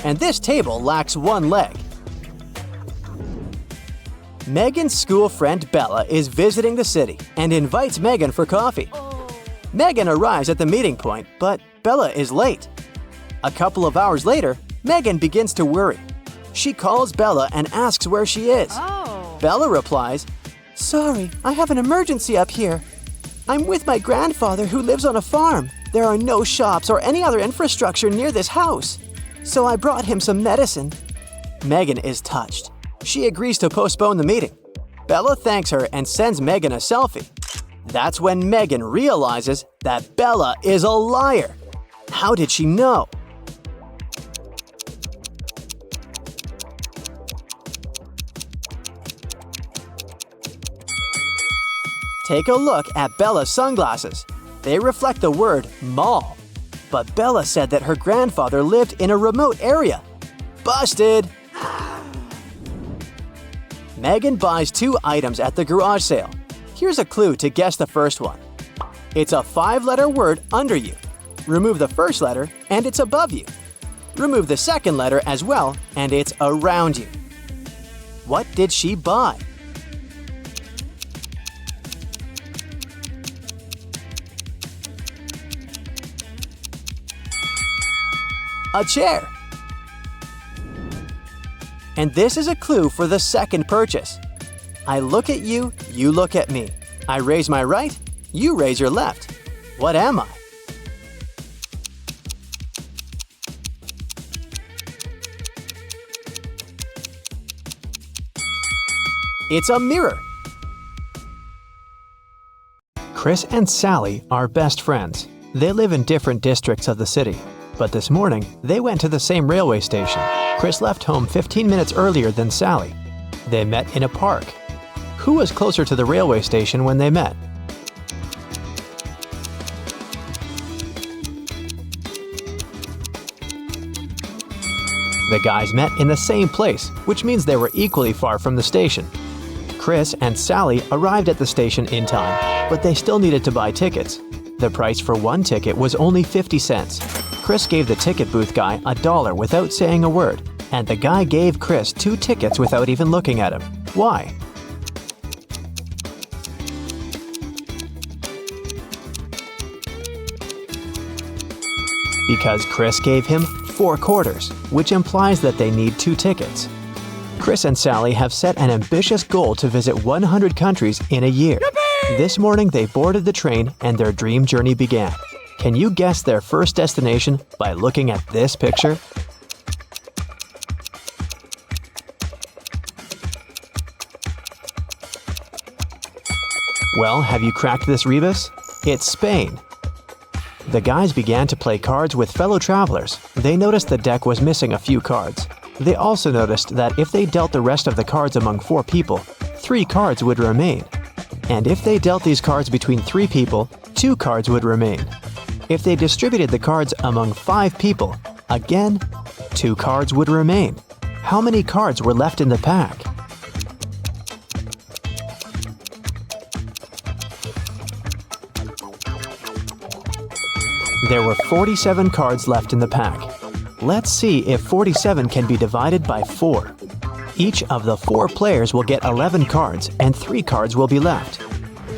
and this table lacks 1 leg. Megan's school friend Bella is visiting the city and invites Megan for coffee. Megan arrives at the meeting point, but Bella is late. A couple of hours later, Megan begins to worry. She calls Bella and asks where she is. Bella replies, "Sorry, I have an emergency up here. I'm with my grandfather who lives on a farm. There are no shops or any other infrastructure near this house. So I brought him some medicine." Megan is touched. She agrees to postpone the meeting. Bella thanks her and sends Megan a selfie. That's when Megan realizes that Bella is a liar. How did she know? Take a look at Bella's sunglasses. They reflect the word mall. But Bella said that her grandfather lived in a remote area. Busted! Megan buys 2 items at the garage sale. Here's a clue to guess the first one. It's a 5-letter word under you. Remove the first letter and it's above you. Remove the second letter as well and it's around you. What did she buy? A chair. And this is a clue for the second purchase. I look at you, you look at me. I raise my right, you raise your left. What am I? It's a mirror. Chris and Sally are best friends. They live in different districts of the city. But this morning, they went to the same railway station. Chris left home 15 minutes earlier than Sally. They met in a park. Who was closer to the railway station when they met? The guys met in the same place, which means they were equally far from the station. Chris and Sally arrived at the station in time, but they still needed to buy tickets. The price for one ticket was only 50 cents. Chris gave the ticket booth guy $1 without saying a word, and the guy gave Chris 2 tickets without even looking at him. Why? Because Chris gave him 4 quarters, which implies that they need 2 tickets. Chris and Sally have set an ambitious goal to visit 100 countries in a year. Yippee! This morning they boarded the train and their dream journey began. Can you guess their first destination by looking at this picture? Well, have you cracked this rebus? It's Spain. The guys began to play cards with fellow travelers. They noticed the deck was missing a few cards. They also noticed that if they dealt the rest of the cards among 4 people, 3 cards would remain. And if they dealt these cards between 3 people, 2 cards would remain. If they distributed the cards among 5 people, again, 2 cards would remain. How many cards were left in the pack? There were 47 cards left in the pack. Let's see if 47 can be divided by 4. Each of the 4 players will get 11 cards and 3 cards will be left.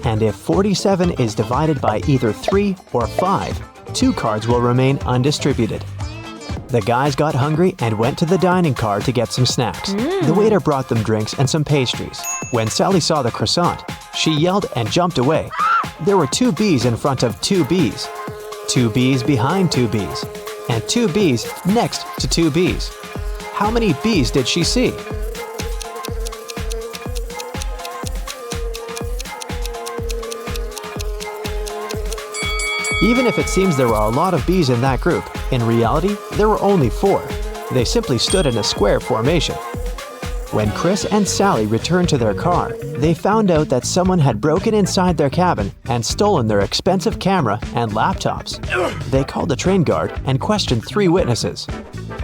And if 47 is divided by either 3 or 5, 2 cards will remain undistributed. The guys got hungry and went to the dining car to get some snacks. The waiter brought them drinks and some pastries. When Sally saw the croissant, she yelled and jumped away. There were 2 bees in front of 2 bees, 2 bees behind 2 bees, and 2 bees next to 2 bees. How many bees did she see? Even if it seems there were a lot of bees in that group, in reality, there were only 4. They simply stood in a square formation. When Chris and Sally returned to their car, they found out that someone had broken inside their cabin and stolen their expensive camera and laptops. They called the train guard and questioned 3 witnesses.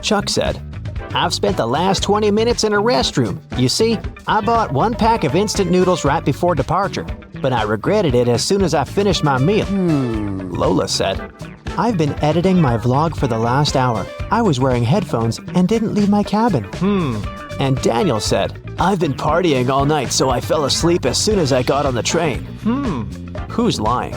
Chuck said, "I've spent the last 20 minutes in a restroom. You see, I bought 1 pack of instant noodles right before departure, but I regretted it as soon as I finished my meal." Lola said, "I've been editing my vlog for the last hour. I was wearing headphones and didn't leave my cabin." And Daniel said, "I've been partying all night, so I fell asleep as soon as I got on the train." Who's lying?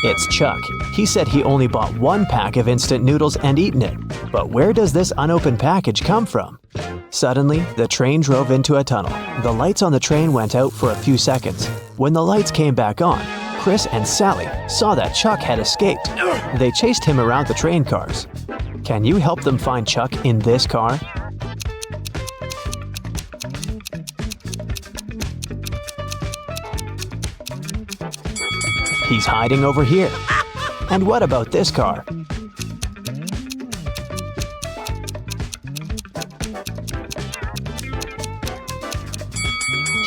It's Chuck. He said he only bought 1 pack of instant noodles and eaten it. But where does this unopened package come from? Suddenly, the train drove into a tunnel. The lights on the train went out for a few seconds. When the lights came back on, Chris and Sally saw that Chuck had escaped. They chased him around the train cars. Can you help them find Chuck in this car? He's hiding over here. And what about this car?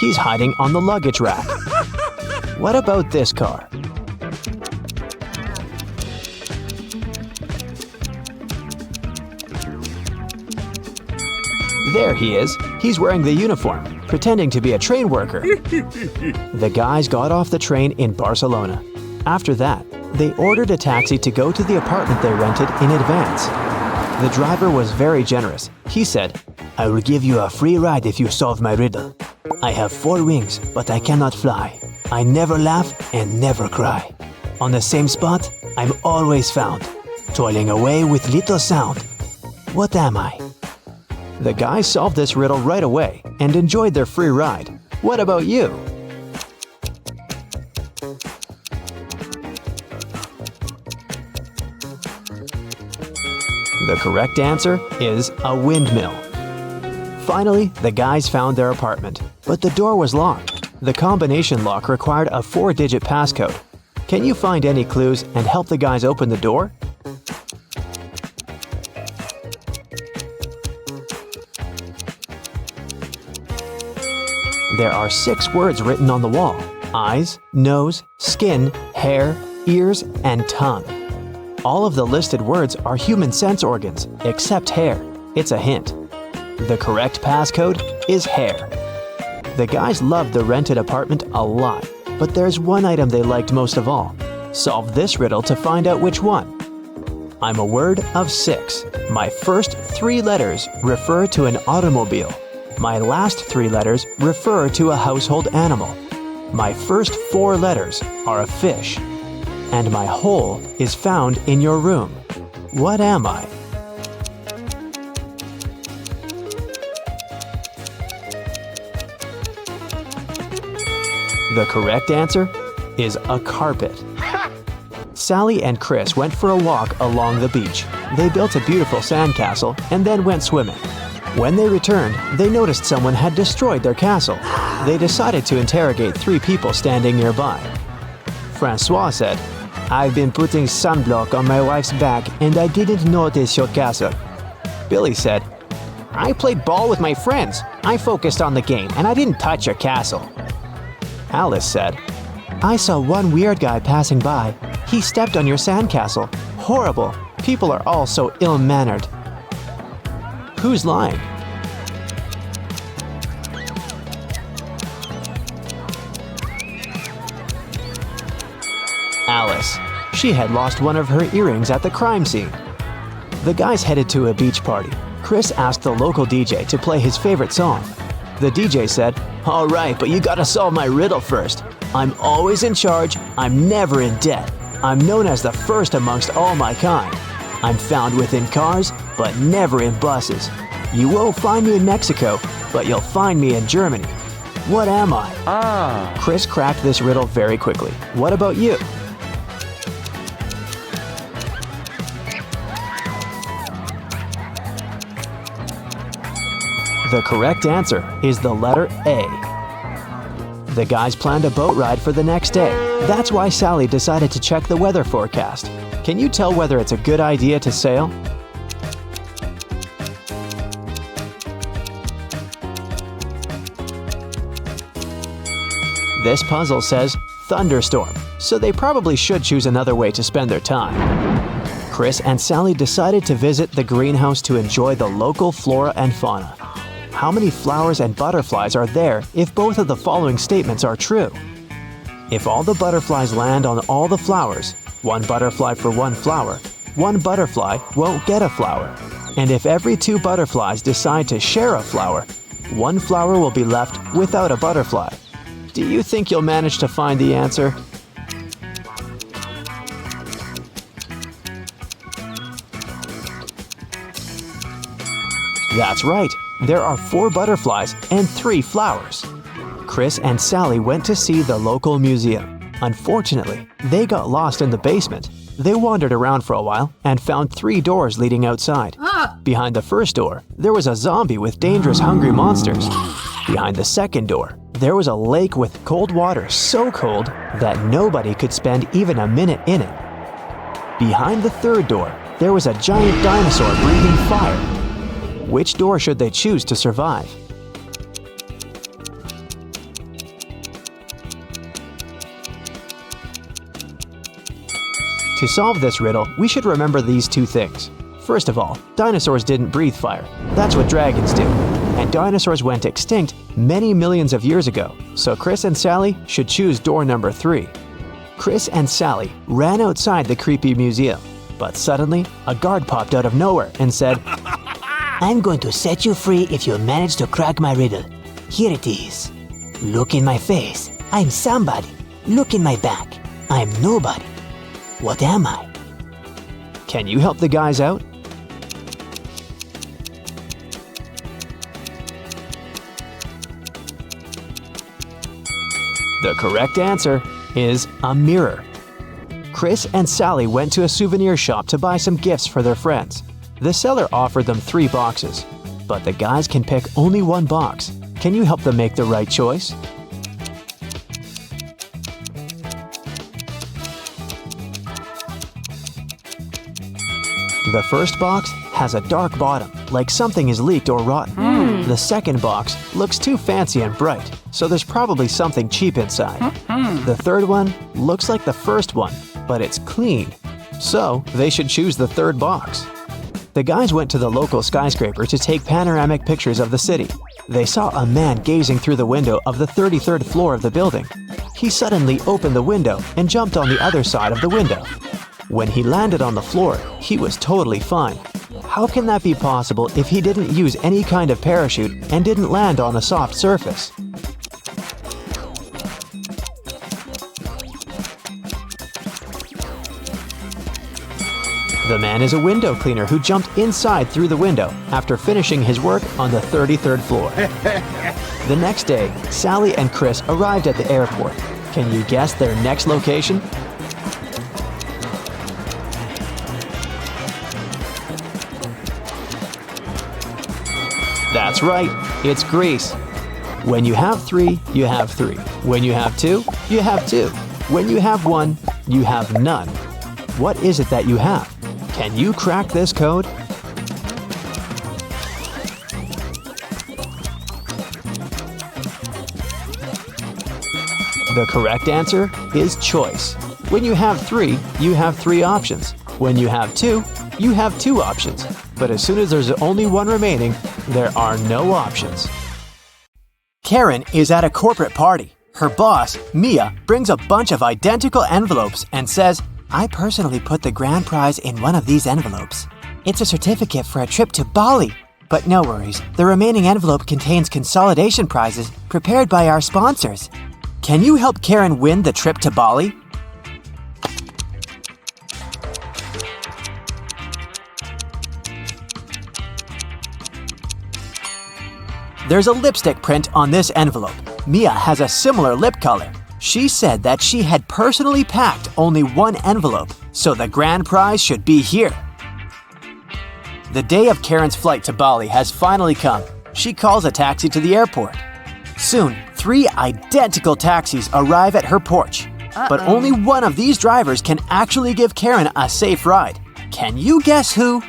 He's hiding on the luggage rack. What about this car? There he is. He's wearing the uniform, pretending to be a train worker. The guys got off the train in Barcelona. After that, they ordered a taxi to go to the apartment they rented in advance. The driver was very generous. He said, "I will give you a free ride if you solve my riddle. I have 4 wings, but I cannot fly. I never laugh and never cry. On the same spot, I'm always found, toiling away with little sound. What am I?" The guys solved this riddle right away and enjoyed their free ride. What about you? The correct answer is a windmill. Finally, the guys found their apartment, but the door was locked. The combination lock required a 4-digit passcode. Can you find any clues and help the guys open the door? There are 6 words written on the wall: eyes, nose, skin, hair, ears, and tongue. All of the listed words are human sense organs, except hair. It's a hint. The correct passcode is hair. The guys loved the rented apartment a lot, but there's one item they liked most of all. Solve this riddle to find out which one. I'm a word of 6. My first 3 letters refer to an automobile. My last 3 letters refer to a household animal. My first 4 letters are a fish. And my whole is found in your room. What am I? The correct answer is a carpet. Sally and Chris went for a walk along the beach. They built a beautiful sandcastle and then went swimming. When they returned, they noticed someone had destroyed their castle. They decided to interrogate 3 people standing nearby. Francois said, "I've been putting sunblock on my wife's back and I didn't notice your castle." Billy said, "I played ball with my friends. I focused on the game and I didn't touch your castle." Alice said, I saw one weird guy passing by. He stepped on your sandcastle. Horrible. People are all so ill-mannered. Who's lying? Alice. She had lost one of her earrings at the crime scene. The guys headed to a beach party. Chris asked the local DJ to play his favorite song. The DJ said, "All right, but you gotta solve my riddle first. I'm always in charge, I'm never in debt. I'm known as the first amongst all my kind. I'm found within cars, but never in buses. You won't find me in Mexico, but you'll find me in Germany. What am I?" Chris cracked this riddle very quickly. What about you? The correct answer is the letter A. The guys planned a boat ride for the next day. That's why Sally decided to check the weather forecast. Can you tell whether it's a good idea to sail? This puzzle says thunderstorm, so they probably should choose another way to spend their time. Chris and Sally decided to visit the greenhouse to enjoy the local flora and fauna. How many flowers and butterflies are there if both of the following statements are true? If all the butterflies land on all the flowers, one butterfly for one flower, one butterfly won't get a flower. And if every two butterflies decide to share a flower, one flower will be left without a butterfly. Do you think you'll manage to find the answer? That's right. There are 4 butterflies and 3 flowers. Chris and Sally went to see the local museum. Unfortunately, they got lost in the basement. They wandered around for a while and found 3 doors leading outside. Behind the first door, there was a zombie with dangerous hungry monsters. Behind the second door, there was a lake with cold water so cold that nobody could spend even a minute in it. Behind the third door, there was a giant dinosaur breathing fire. Which door should they choose to survive? To solve this riddle, we should remember these 2 things. First of all, dinosaurs didn't breathe fire. That's what dragons do. And dinosaurs went extinct many millions of years ago, so Chris and Sally should choose door number 3. Chris and Sally ran outside the creepy museum, but suddenly a guard popped out of nowhere and said, I'm going to set you free if you manage to crack my riddle. Here it is. Look in my face. I'm somebody. Look in my back. I'm nobody. What am I? "Can you help the guys out?" The correct answer is a mirror. Chris and Sally went to a souvenir shop to buy some gifts for their friends. The seller offered them 3 boxes, but the guys can pick only 1 box. Can you help them make the right choice? The first box has a dark bottom, like something is leaked or rotten. The second box looks too fancy and bright, so there's probably something cheap inside. The third one looks like the first one, but it's clean, so they should choose the third box. The guys went to the local skyscraper to take panoramic pictures of the city. They saw a man gazing through the window of the 33rd floor of the building. He suddenly opened the window and jumped on the other side of the window. When he landed on the floor, he was totally fine. How can that be possible if he didn't use any kind of parachute and didn't land on a soft surface? The man is a window cleaner who jumped inside through the window after finishing his work on the 33rd floor. The next day, Sally and Chris arrived at the airport. Can you guess their next location? That's right, it's Greece. When you have 3, you have 3. When you have 2, you have 2. When you have 1, you have none. What is it that you have? Can you crack this code? The correct answer is choice. When you have three, you have three options. When you have two, you have two options. But as soon as there's only one remaining, there are no options. Karen is at a corporate party. Her boss, Mia, brings a bunch of identical envelopes and says, "I personally put the grand prize in one of these envelopes. It's a certificate for a trip to Bali. But no worries, the remaining envelope contains consolidation prizes prepared by our sponsors. Can you help Karen win the trip to Bali?" There's a lipstick print on this envelope. Mia has a similar lip color. She said that she had personally packed only one envelope, so the grand prize should be here. The day of Karen's flight to Bali has finally come. She calls a taxi to the airport. Soon, 3 identical taxis arrive at her porch. But only one of these drivers can actually give Karen a safe ride. Can you guess who?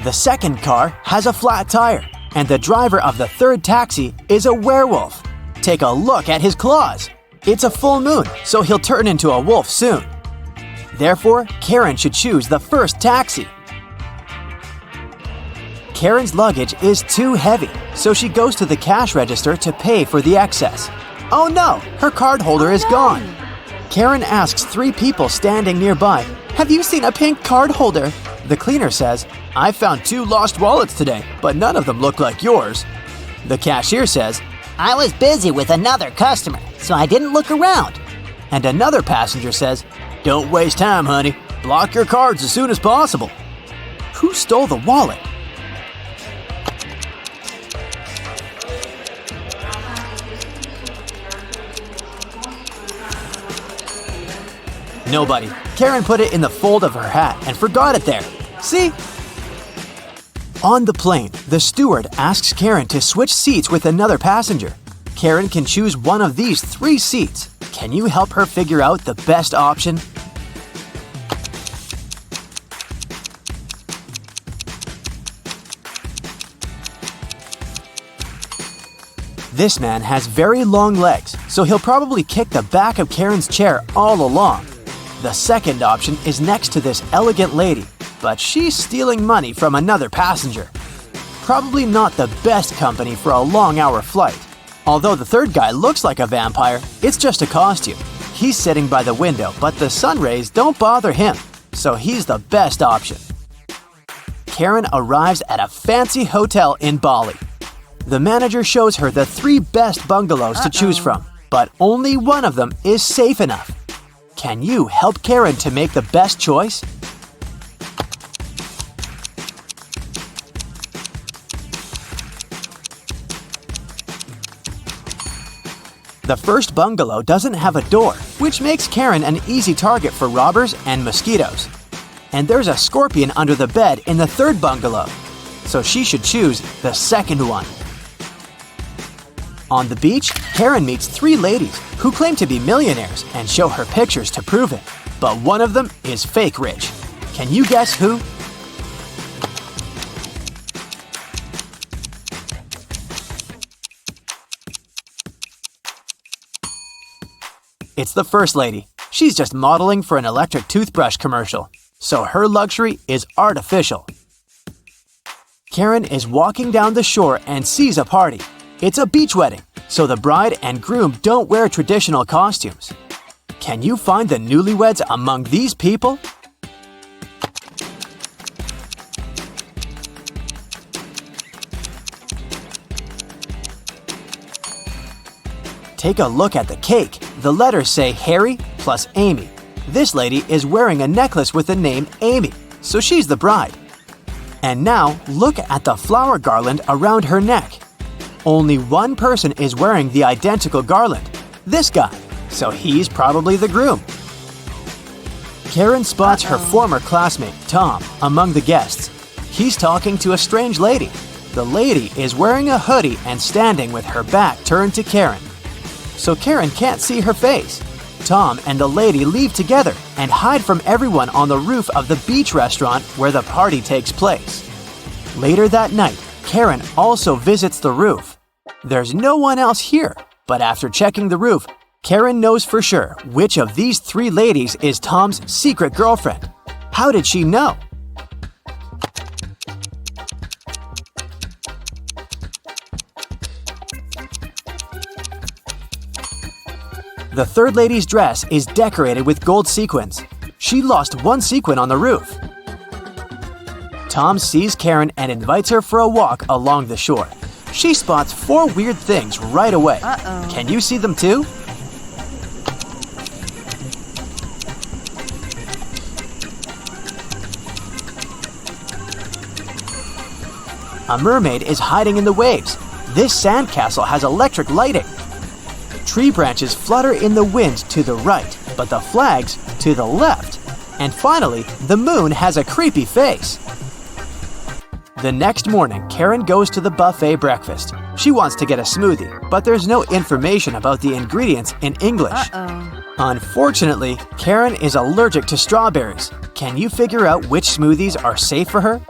The second car has a flat tire, and the driver of the third taxi is a werewolf. Take a look at his claws. It's a full moon, so he'll turn into a wolf soon. Therefore, Karen should choose the first taxi. Karen's luggage is too heavy, so she goes to the cash register to pay for the excess. Oh no, her card holder is gone. Karen asks 3 people standing nearby, "Have you seen a pink card holder?" The cleaner says, "I found 2 lost wallets today, but none of them look like yours." The cashier says, I was busy with another customer, so I didn't look around. and another passenger says, "Don't waste time, honey. Block your cards as soon as possible." Who stole the wallet? Nobody. Karen put it in the fold of her hat and forgot it there. See? On the plane, the steward asks Karen to switch seats with another passenger. Karen can choose one of these 3 seats. Can you help her figure out the best option? This man has very long legs, so he'll probably kick the back of Karen's chair all along. The second option is next to this elegant lady, but she's stealing money from another passenger. Probably not the best company for a long-hour flight. Although the third guy looks like a vampire, it's just a costume. He's sitting by the window, but the sun rays don't bother him, so he's the best option. Karen arrives at a fancy hotel in Bali. The manager shows her the 3 best bungalows to choose from, but only one of them is safe enough. Can you help Karen to make the best choice? The first bungalow doesn't have a door, which makes Karen an easy target for robbers and mosquitoes. And there's a scorpion under the bed in the third bungalow, so she should choose the second one. On the beach, Karen meets 3 ladies who claim to be millionaires and show her pictures to prove it. But one of them is fake rich. Can you guess who? It's the first lady. She's just modeling for an electric toothbrush commercial, so her luxury is artificial. Karen is walking down the shore and sees a party. It's a beach wedding, so the bride and groom don't wear traditional costumes. Can you find the newlyweds among these people? Take a look at the cake. The letters say Harry plus Amy. This lady is wearing a necklace with the name Amy, so she's the bride. And now, look at the flower garland around her neck. Only one person is wearing the identical garland, this guy, so he's probably the groom. Karen spots her former classmate, Tom, among the guests. He's talking to a strange lady. The lady is wearing a hoodie and standing with her back turned to Karen, so Karen can't see her face. Tom and the lady leave together and hide from everyone on the roof of the beach restaurant where the party takes place. Later that night, Karen also visits the roof. There's no one else here, but after checking the roof, Karen knows for sure which of these three ladies is Tom's secret girlfriend. How did she know? The third lady's dress is decorated with gold sequins. She lost one sequin on the roof. Tom sees Karen and invites her for a walk along the shore. She spots four weird things right away. Can you see them too? A mermaid is hiding in the waves. This sandcastle has electric lighting. Tree branches flutter in the wind to the right, but the flags to the left. And finally, the moon has a creepy face. The next morning, Karen goes to the buffet breakfast. She wants to get a smoothie, but there's no information about the ingredients in English. Unfortunately, Karen is allergic to strawberries. Can you figure out which smoothies are safe for her?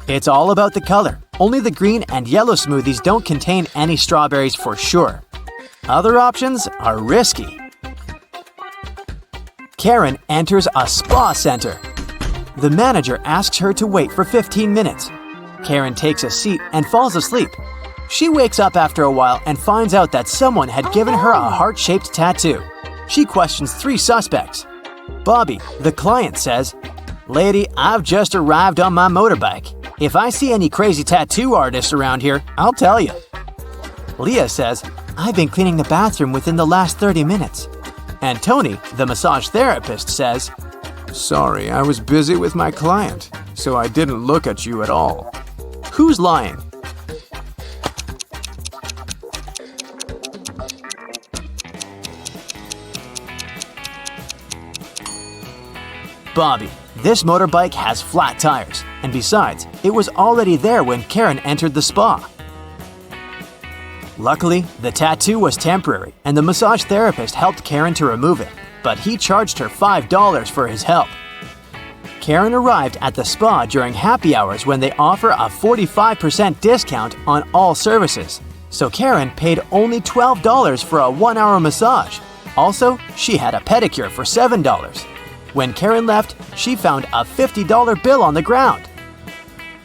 It's all about the color. Only the green and yellow smoothies don't contain any strawberries for sure. Other options are risky. Karen enters a spa center. The manager asks her to wait for 15 minutes. Karen takes a seat and falls asleep. She wakes up after a while and finds out that someone had given her a heart-shaped tattoo. She questions three suspects. Bobby, the client, says, "Lady, I've just arrived on my motorbike. If I see any crazy tattoo artists around here, I'll tell you." Leah says, "I've been cleaning the bathroom within the last 30 minutes. And Tony, the massage therapist, says, Sorry, I was busy with my client, so I didn't look at you at all. Who's lying? Bobby. This motorbike has flat tires, and besides, it was already there when Karen entered the spa. Luckily, the tattoo was temporary, and the massage therapist helped Karen to remove it, but he charged her $5 for his help. Karen arrived at the spa during happy hours when they offer a 45% discount on all services, so Karen paid only $12 for a 1-hour massage. Also, she had a pedicure for $7. When Karen left, she found a $50 bill on the ground.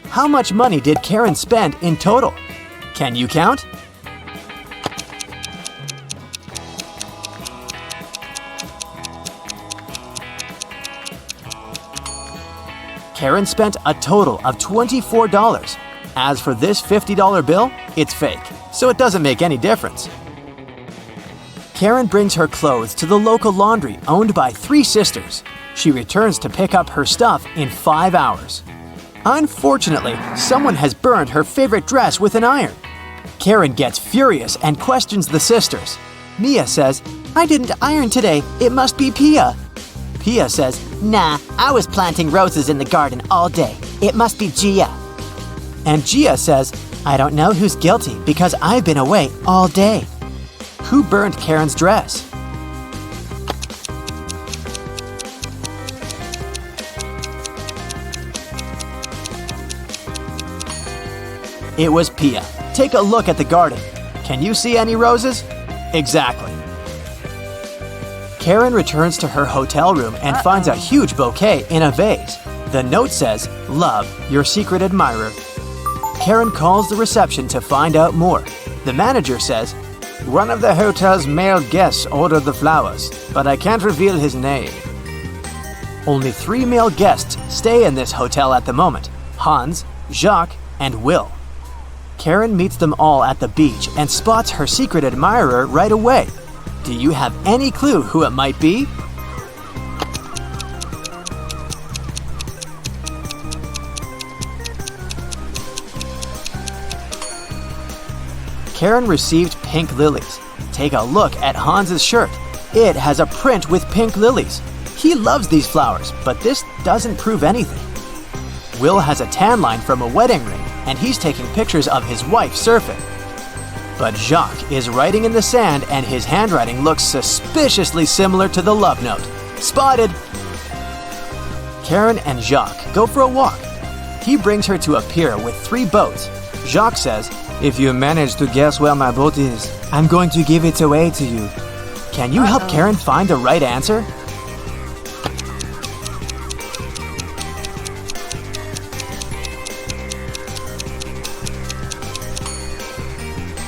How much money did Karen spend in total? Can you count? Karen spent a total of $24. As for this $50 bill, it's fake, so it doesn't make any difference. Karen brings her clothes to the local laundry owned by three sisters. She returns to pick up her stuff in 5 hours. Unfortunately, someone has burned her favorite dress with an iron. Karen gets furious and questions the sisters. Mia says, "I didn't iron today. It must be Pia." Pia says, "Nah, I was planting roses in the garden all day. It must be Gia." And Gia says, "I don't know who's guilty because I've been away all day." Who burned Karen's dress? It was Pia. Take a look at the garden. Can you see any roses? Exactly. Karen returns to her hotel room and finds a huge bouquet in a vase. The note says, "Love, your secret admirer." Karen calls the reception to find out more. The manager says, "One of the hotel's male guests ordered the flowers, but I can't reveal his name." Only 3 male guests stay in this hotel at the moment: Hans, Jacques, and Will. Karen meets them all at the beach and spots her secret admirer right away. Do you have any clue who it might be? Karen received pink lilies. Take a look at Hans's shirt. It has a print with pink lilies. He loves these flowers, but this doesn't prove anything. Will has a tan line from a wedding ring, and he's taking pictures of his wife surfing. But Jacques is writing in the sand, and his handwriting looks suspiciously similar to the love note. Spotted! Karen and Jacques go for a walk. He brings her to a pier with 3 boats. Jacques says, "If you manage to guess where my boat is, I'm going to give it away to you. Can you help Karen find the right answer?"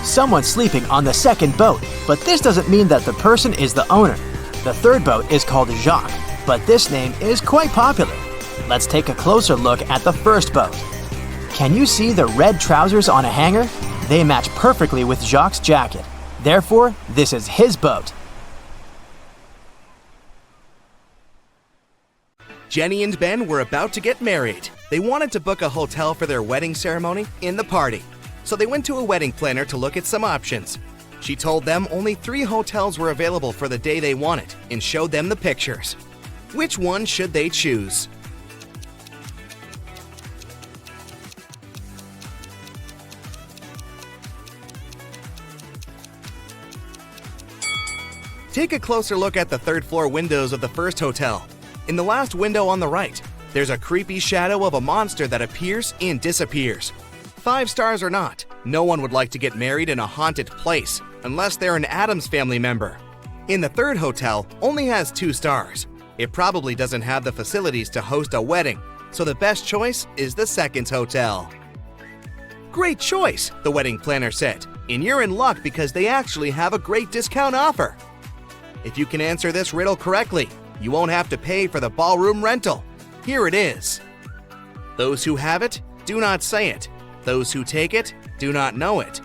Someone's sleeping on the second boat, but this doesn't mean that the person is the owner. The third boat is called Jacques, but this name is quite popular. Let's take a closer look at the first boat. Can you see the red trousers on a hanger? They match perfectly with Jacques' jacket. Therefore, this is his boat. Jenny and Ben were about to get married. They wanted to book a hotel for their wedding ceremony in the party. So they went to a wedding planner to look at some options. She told them only 3 hotels were available for the day they wanted and showed them the pictures. Which one should they choose? Take a closer look at the 3rd floor windows of the first hotel. In the last window on the right, there's a creepy shadow of a monster that appears and disappears. 5 stars or not, no one would like to get married in a haunted place unless they're an Addams Family member. In the 3rd hotel, only has 2 stars. It probably doesn't have the facilities to host a wedding, so the best choice is the 2nd hotel. Great choice, the wedding planner said, and you're in luck because they actually have a great discount offer. If you can answer this riddle correctly, you won't have to pay for the ballroom rental. Here it is. Those who have it, do not say it. Those who take it, do not know it.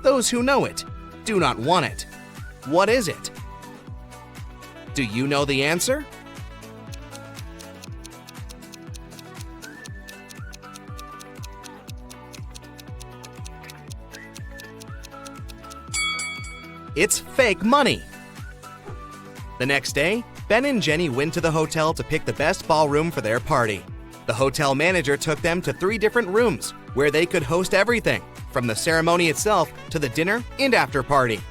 Those who know it, do not want it. What is it? Do you know the answer? It's fake money. The next day, Ben and Jenny went to the hotel to pick the best ballroom for their party. The hotel manager took them to 3 different rooms where they could host everything, from the ceremony itself to the dinner and after party.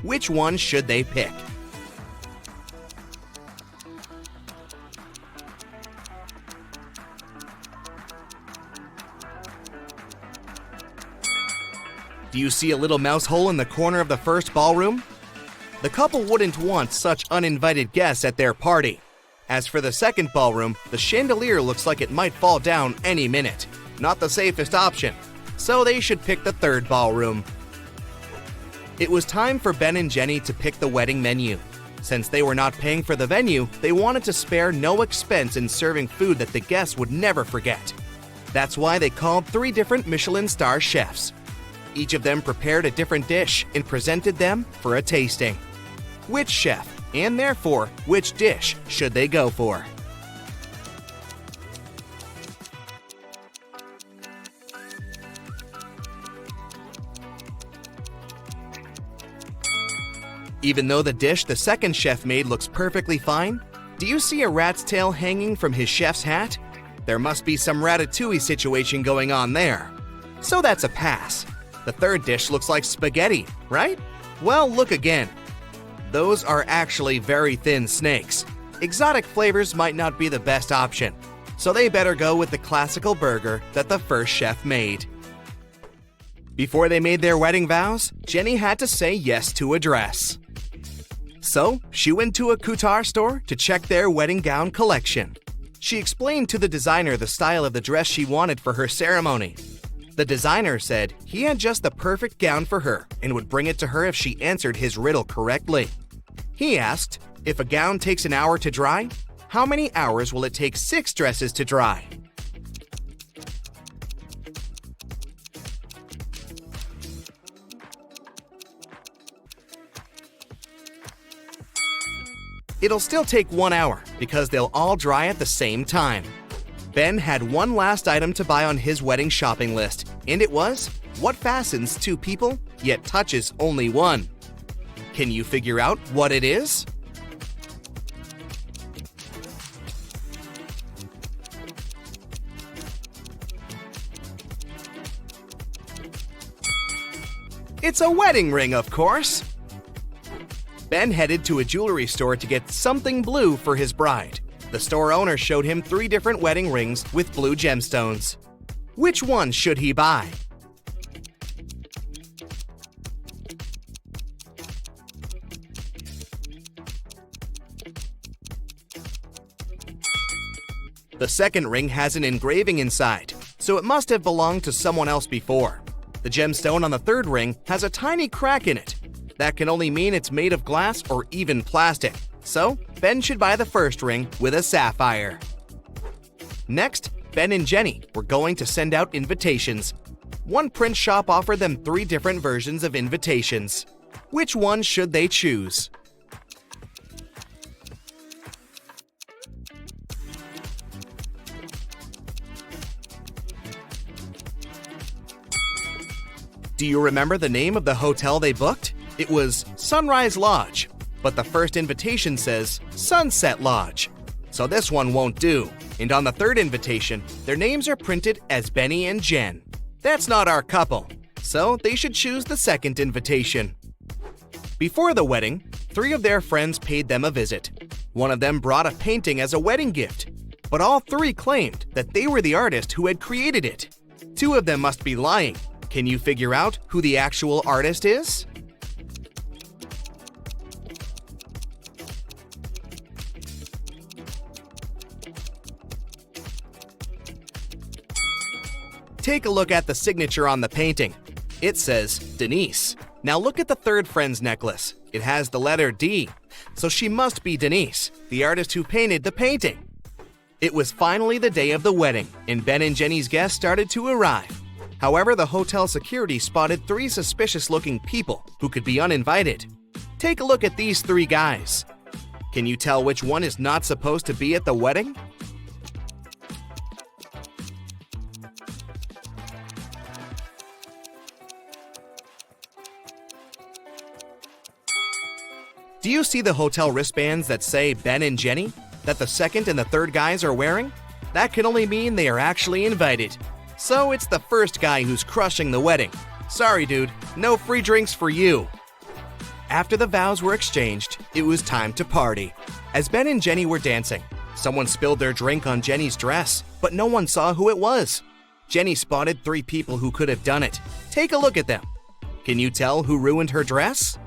Which one should they pick? Do you see a little mouse hole in the corner of the first ballroom? The couple wouldn't want such uninvited guests at their party. As for the second ballroom, the chandelier looks like it might fall down any minute. Not the safest option, so they should pick the 3rd ballroom. It was time for Ben and Jenny to pick the wedding menu. Since they were not paying for the venue, they wanted to spare no expense in serving food that the guests would never forget. That's why they called 3 different Michelin star chefs. Each of them prepared a different dish and presented them for a tasting. Which chef, and therefore which dish, should they go for? Even though the dish the second chef made looks perfectly fine, do you see a rat's tail hanging from his chef's hat? There must be some ratatouille situation going on there. So that's a pass. The 3rd dish looks like spaghetti, right? Well, look again. Those are actually very thin snakes. Exotic flavors might not be the best option, so they better go with the classical burger that the first chef made. Before they made their wedding vows, Jenny had to say yes to a dress. So, she went to a couture store to check their wedding gown collection. She explained to the designer the style of the dress she wanted for her ceremony. The designer said he had just the perfect gown for her and would bring it to her if she answered his riddle correctly. He asked, if a gown takes an hour to dry, how many hours will it take 6 dresses to dry? It'll still take 1 hour because they'll all dry at the same time. Ben had one last item to buy on his wedding shopping list, and it was what fastens 2 people yet touches only 1. Can you figure out what it is? It's a wedding ring, of course. Ben headed to a jewelry store to get something blue for his bride. The store owner showed him 3 different wedding rings with blue gemstones. Which one should he buy? The second ring has an engraving inside, so it must have belonged to someone else before. The gemstone on the third ring has a tiny crack in it. That can only mean it's made of glass or even plastic. So, Ben should buy the first ring with a sapphire. Next, Ben and Jenny were going to send out invitations. One print shop offered them 3 different versions of invitations. Which one should they choose? Do you remember the name of the hotel they booked? It was Sunrise Lodge, but the first invitation says Sunset Lodge. So this one won't do. And on the third invitation, their names are printed as Benny and Jen. That's not our couple, so they should choose the second invitation. Before the wedding, 3 of their friends paid them a visit. One of them brought a painting as a wedding gift, but all 3 claimed that they were the artist who had created it. 2 of them must be lying. Can you figure out who the actual artist is? Take a look at the signature on the painting. It says Denise. Now look at the third friend's necklace. It has the letter D, so she must be Denise, the artist who painted the painting. It was finally the day of the wedding, and Ben and Jenny's guests started to arrive. However, the hotel security spotted 3 suspicious-looking people who could be uninvited. Take a look at these 3 guys. Can you tell which one is not supposed to be at the wedding? Do you see the hotel wristbands that say Ben and Jenny that the second and the third guys are wearing? That can only mean they are actually invited. So it's the first guy who's crushing the wedding. Sorry, dude, no free drinks for you. After the vows were exchanged, it was time to party. As Ben and Jenny were dancing, someone spilled their drink on Jenny's dress, but no one saw who it was. Jenny spotted 3 people who could have done it. Take a look at them. Can you tell who ruined her dress?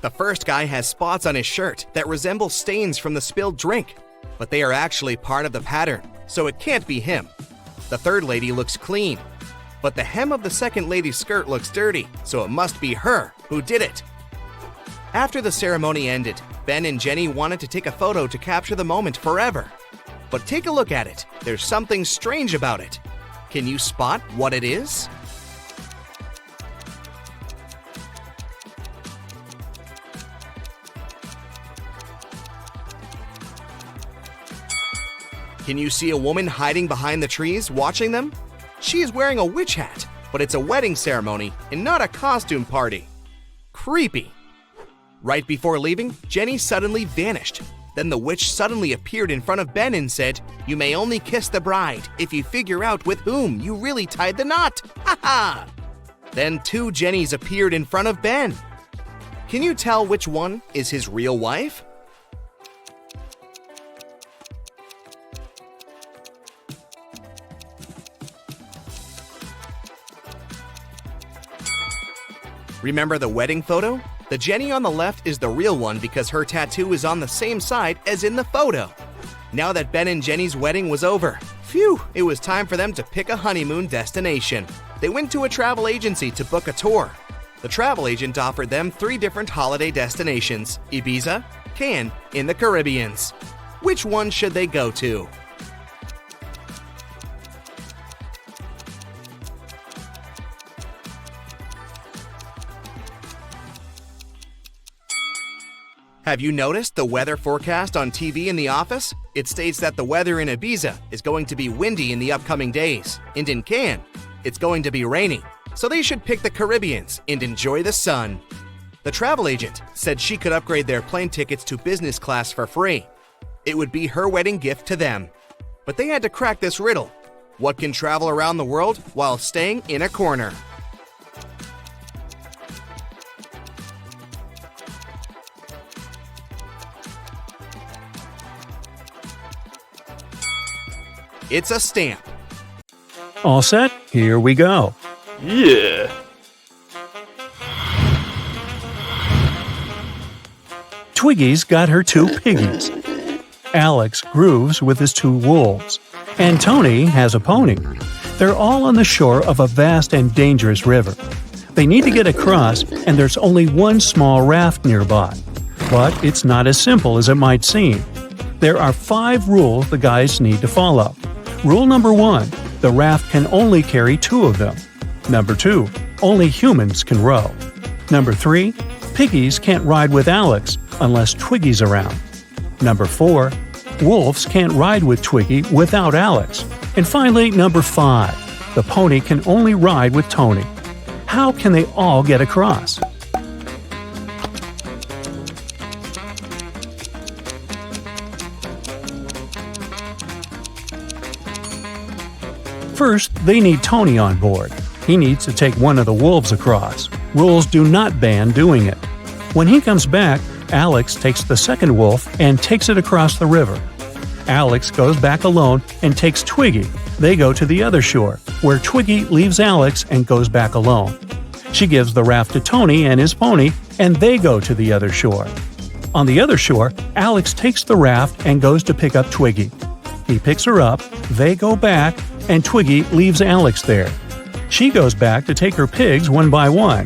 The first guy has spots on his shirt that resemble stains from the spilled drink, but they are actually part of the pattern, so it can't be him. The third lady looks clean, but the hem of the second lady's skirt looks dirty, so it must be her who did it. After the ceremony ended, Ben and Jenny wanted to take a photo to capture the moment forever. But take a look at it. There's something strange about it. Can you spot what it is? Can you see a woman hiding behind the trees watching them? She is wearing a witch hat, but it's a wedding ceremony and not a costume party. Creepy. Right before leaving, Jenny suddenly vanished. Then the witch suddenly appeared in front of Ben and said, "You may only kiss the bride if you figure out with whom you really tied the knot. Ha ha!" Then 2 Jennys appeared in front of Ben. Can you tell which one is his real wife? Remember the wedding photo? The Jenny on the left is the real one because her tattoo is on the same side as in the photo. Now that Ben and Jenny's wedding was over, phew, it was time for them to pick a honeymoon destination. They went to a travel agency to book a tour. The travel agent offered them 3 different holiday destinations: Ibiza, Cannes, and the Caribbeans. Which one should they go to? Have you noticed the weather forecast on TV in the office? It states that the weather in Ibiza is going to be windy in the upcoming days, and in Cannes, it's going to be rainy. So they should pick the Caribbeans and enjoy the sun. The travel agent said she could upgrade their plane tickets to business class for free. It would be her wedding gift to them. But they had to crack this riddle. What can travel around the world while staying in a corner? It's a stamp. All set? Here we go. Yeah. Twiggy's got her 2 piggies. Alex grooves with his 2 wolves. And Tony has a pony. They're all on the shore of a vast and dangerous river. They need to get across, and there's only one small raft nearby. But it's not as simple as it might seem. There are 5 rules the guys need to follow. Rule number 1, the raft can only carry 2 of them. Number 2, only humans can row. Number 3, piggies can't ride with Alex unless Twiggy's around. Number 4, wolves can't ride with Twiggy without Alex. And finally, number 5, the pony can only ride with Tony. How can they all get across? First, they need Tony on board. He needs to take one of the wolves across. Rules do not ban doing it. When he comes back, Alex takes the second wolf and takes it across the river. Alex goes back alone and takes Twiggy. They go to the other shore, where Twiggy leaves Alex and goes back alone. She gives the raft to Tony and his pony, and they go to the other shore. On the other shore, Alex takes the raft and goes to pick up Twiggy. He picks her up, they go back, and Twiggy leaves Alex there. She goes back to take her pigs one by one.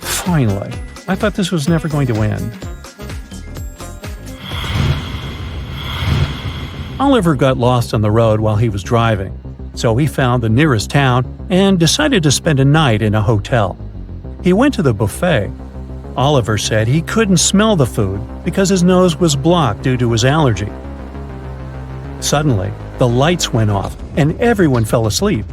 Finally, I thought this was never going to end. Oliver got lost on the road while he was driving, so he found the nearest town and decided to spend a night in a hotel. He went to the buffet. Oliver said he couldn't smell the food because his nose was blocked due to his allergy. Suddenly, the lights went off and everyone fell asleep.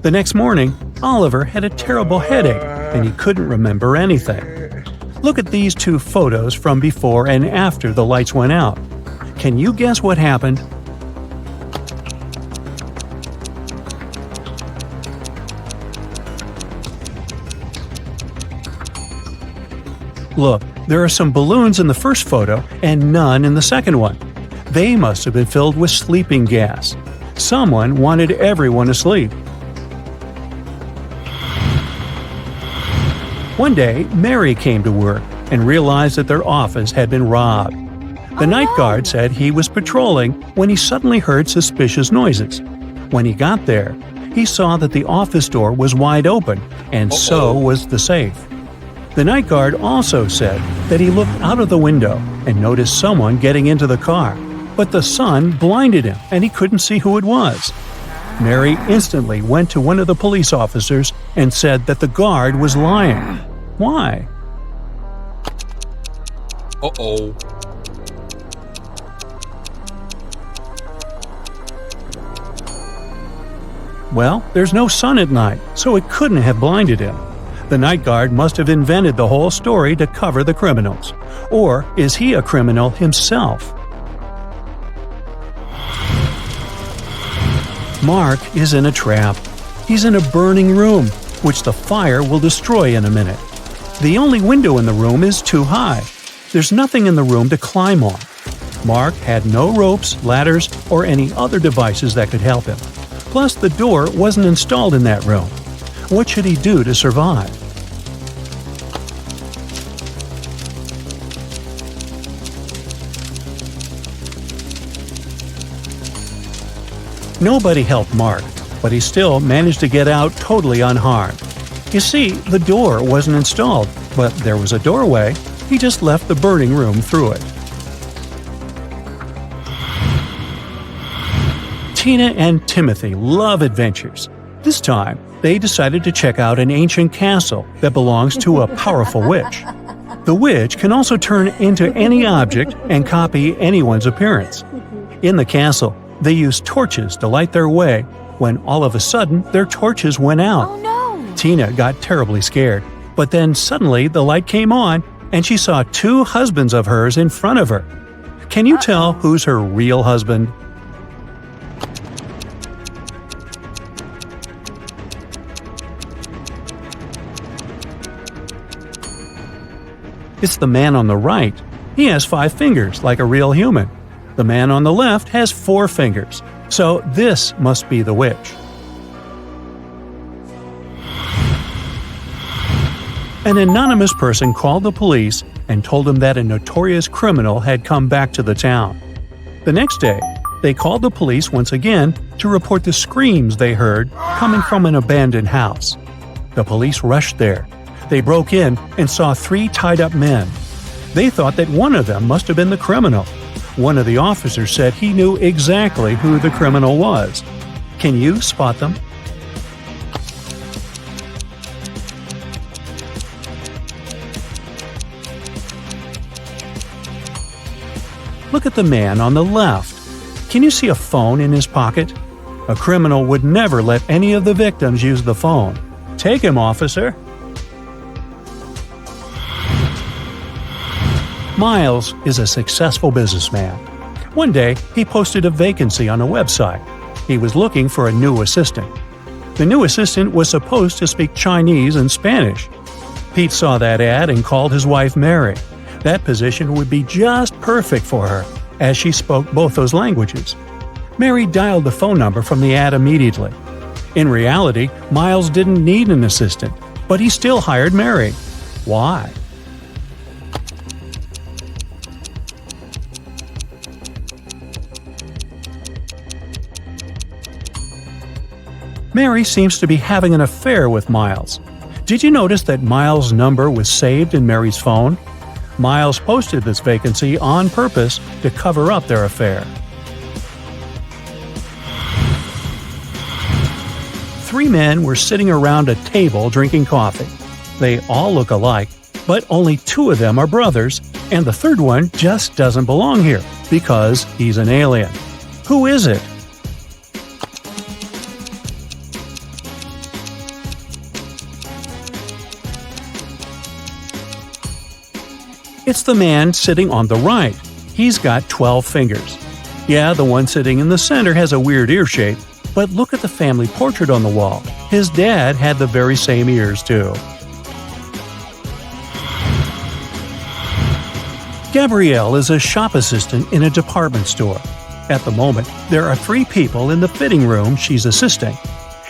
The next morning, Oliver had a terrible headache and he couldn't remember anything. Look at these 2 photos from before and after the lights went out. Can you guess what happened? Look, there are some balloons in the first photo and none in the second one. They must have been filled with sleeping gas. Someone wanted everyone asleep. One day, Mary came to work and realized that their office had been robbed. The night guard said he was patrolling when he suddenly heard suspicious noises. When he got there, he saw that the office door was wide open, and so was the safe. The night guard also said that he looked out of the window and noticed someone getting into the car, but the sun blinded him and he couldn't see who it was. Mary instantly went to one of the police officers and said that the guard was lying. Why? Uh-oh. Well, there's no sun at night, so it couldn't have blinded him. The night guard must have invented the whole story to cover the criminals. Or is he a criminal himself? Mark is in a trap. He's in a burning room, which the fire will destroy in a minute. The only window in the room is too high. There's nothing in the room to climb on. Mark had no ropes, ladders, or any other devices that could help him. Plus, the door wasn't installed in that room. What should he do to survive? Nobody helped Mark, but he still managed to get out totally unharmed. You see, the door wasn't installed, but there was a doorway. He just left the burning room through it. Tina and Timothy love adventures. This time, they decided to check out an ancient castle that belongs to a powerful witch. The witch can also turn into any object and copy anyone's appearance. In the castle, they used torches to light their way when all of a sudden their torches went out. Oh no! Tina got terribly scared, but then suddenly the light came on and she saw 2 husbands of hers in front of her. Can you tell who's her real husband? It's the man on the right. He has 5 fingers, like a real human. The man on the left has 4 fingers, so this must be the witch. An anonymous person called the police and told them that a notorious criminal had come back to the town. The next day, they called the police once again to report the screams they heard coming from an abandoned house. The police rushed there. They broke in and saw 3 tied-up men. They thought that one of them must have been the criminal. One of the officers said he knew exactly who the criminal was. Can you spot them? Look at the man on the left. Can you see a phone in his pocket? A criminal would never let any of the victims use the phone. Take him, officer. Miles is a successful businessman. One day, he posted a vacancy on a website. He was looking for a new assistant. The new assistant was supposed to speak Chinese and Spanish. Pete saw that ad and called his wife Mary. That position would be just perfect for her, as she spoke both those languages. Mary dialed the phone number from the ad immediately. In reality, Miles didn't need an assistant, but he still hired Mary. Why? Mary seems to be having an affair with Miles. Did you notice that Miles' number was saved in Mary's phone? Miles posted this vacancy on purpose to cover up their affair. 3 men were sitting around a table drinking coffee. They all look alike, but only 2 of them are brothers, and the third one just doesn't belong here because he's an alien. Who is it? It's the man sitting on the right. He's got 12 fingers. Yeah, the one sitting in the center has a weird ear shape, but look at the family portrait on the wall. His dad had the very same ears, too. Gabrielle is a shop assistant in a department store. At the moment, there are 3 people in the fitting room she's assisting.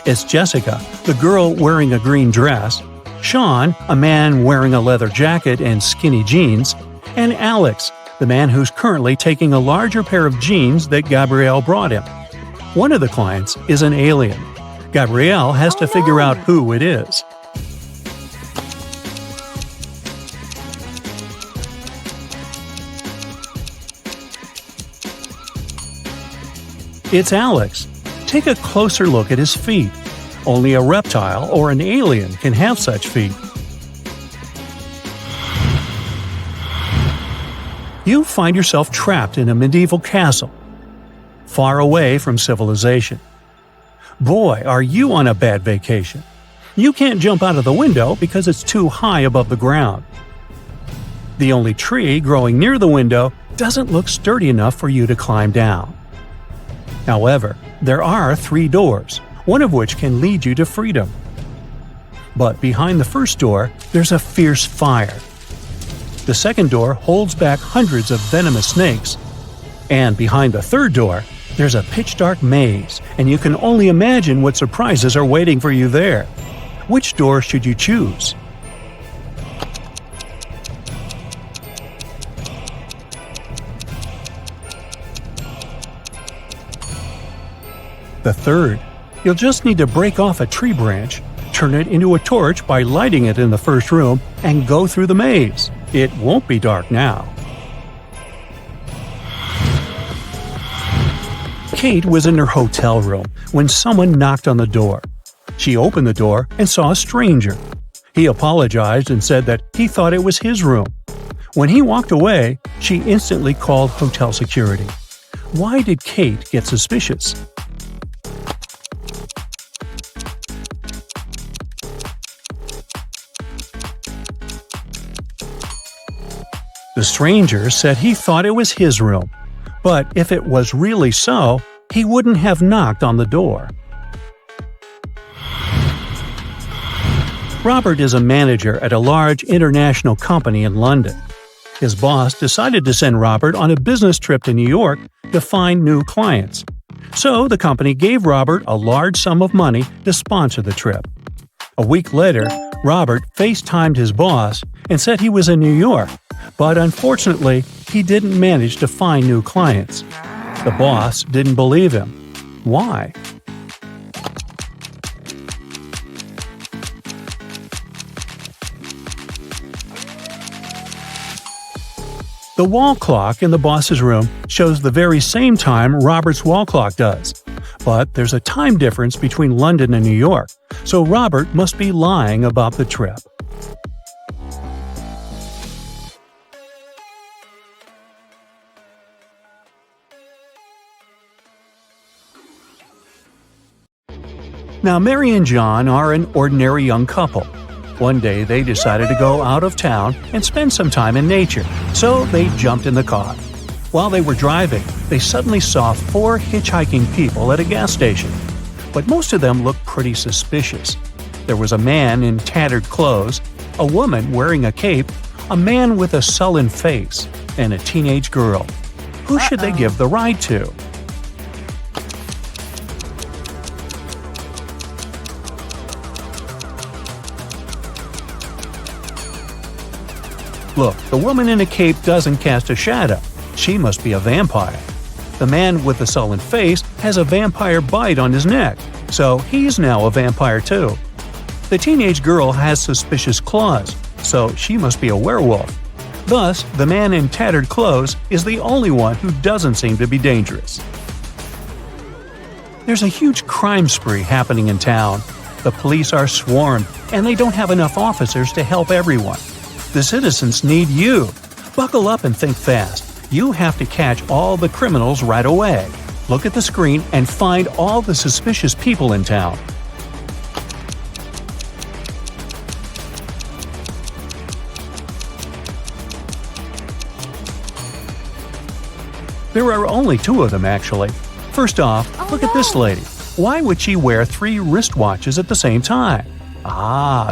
It's Jessica, the girl wearing a green dress, Sean, a man wearing a leather jacket and skinny jeans, and Alex, the man who's currently taking a larger pair of jeans that Gabrielle brought him. One of the clients is an alien. Gabrielle has to figure out who it is. It's Alex. Take a closer look at his feet. Only a reptile or an alien can have such feet. You find yourself trapped in a medieval castle, far away from civilization. Boy, are you on a bad vacation. You can't jump out of the window because it's too high above the ground. The only tree growing near the window doesn't look sturdy enough for you to climb down. However, there are 3 doors, one of which can lead you to freedom. But behind the first door, there's a fierce fire. The second door holds back hundreds of venomous snakes. And behind the third door, there's a pitch-dark maze, and you can only imagine what surprises are waiting for you there. Which door should you choose? The third. You'll just need to break off a tree branch, turn it into a torch by lighting it in the first room, and go through the maze. It won't be dark now. Kate was in her hotel room when someone knocked on the door. She opened the door and saw a stranger. He apologized and said that he thought it was his room. When he walked away, she instantly called hotel security. Why did Kate get suspicious? The stranger said he thought it was his room, but if it was really so, he wouldn't have knocked on the door. Robert is a manager at a large international company in London. His boss decided to send Robert on a business trip to New York to find new clients. So the company gave Robert a large sum of money to sponsor the trip. A week later, Robert FaceTimed his boss and said he was in New York, but unfortunately, he didn't manage to find new clients. The boss didn't believe him. Why? The wall clock in the boss's room shows the very same time Robert's wall clock does. But there's a time difference between London and New York, so Robert must be lying about the trip. Now, Mary and John are an ordinary young couple. One day they decided to go out of town and spend some time in nature, so they jumped in the car. While they were driving, they suddenly saw 4 hitchhiking people at a gas station. But most of them looked pretty suspicious. There was a man in tattered clothes, a woman wearing a cape, a man with a sullen face, and a teenage girl. Who should they give the ride to? Look, the woman in a cape doesn't cast a shadow. She must be a vampire. The man with the sullen face has a vampire bite on his neck, so he's now a vampire too. The teenage girl has suspicious claws, so she must be a werewolf. Thus, the man in tattered clothes is the only one who doesn't seem to be dangerous. There's a huge crime spree happening in town. The police are swarmed, and they don't have enough officers to help everyone. The citizens need you. Buckle up and think fast. You have to catch all the criminals right away. Look at the screen and find all the suspicious people in town. There are only 2 of them, actually. First off, look at this lady. Why would she wear 3 wristwatches at the same time?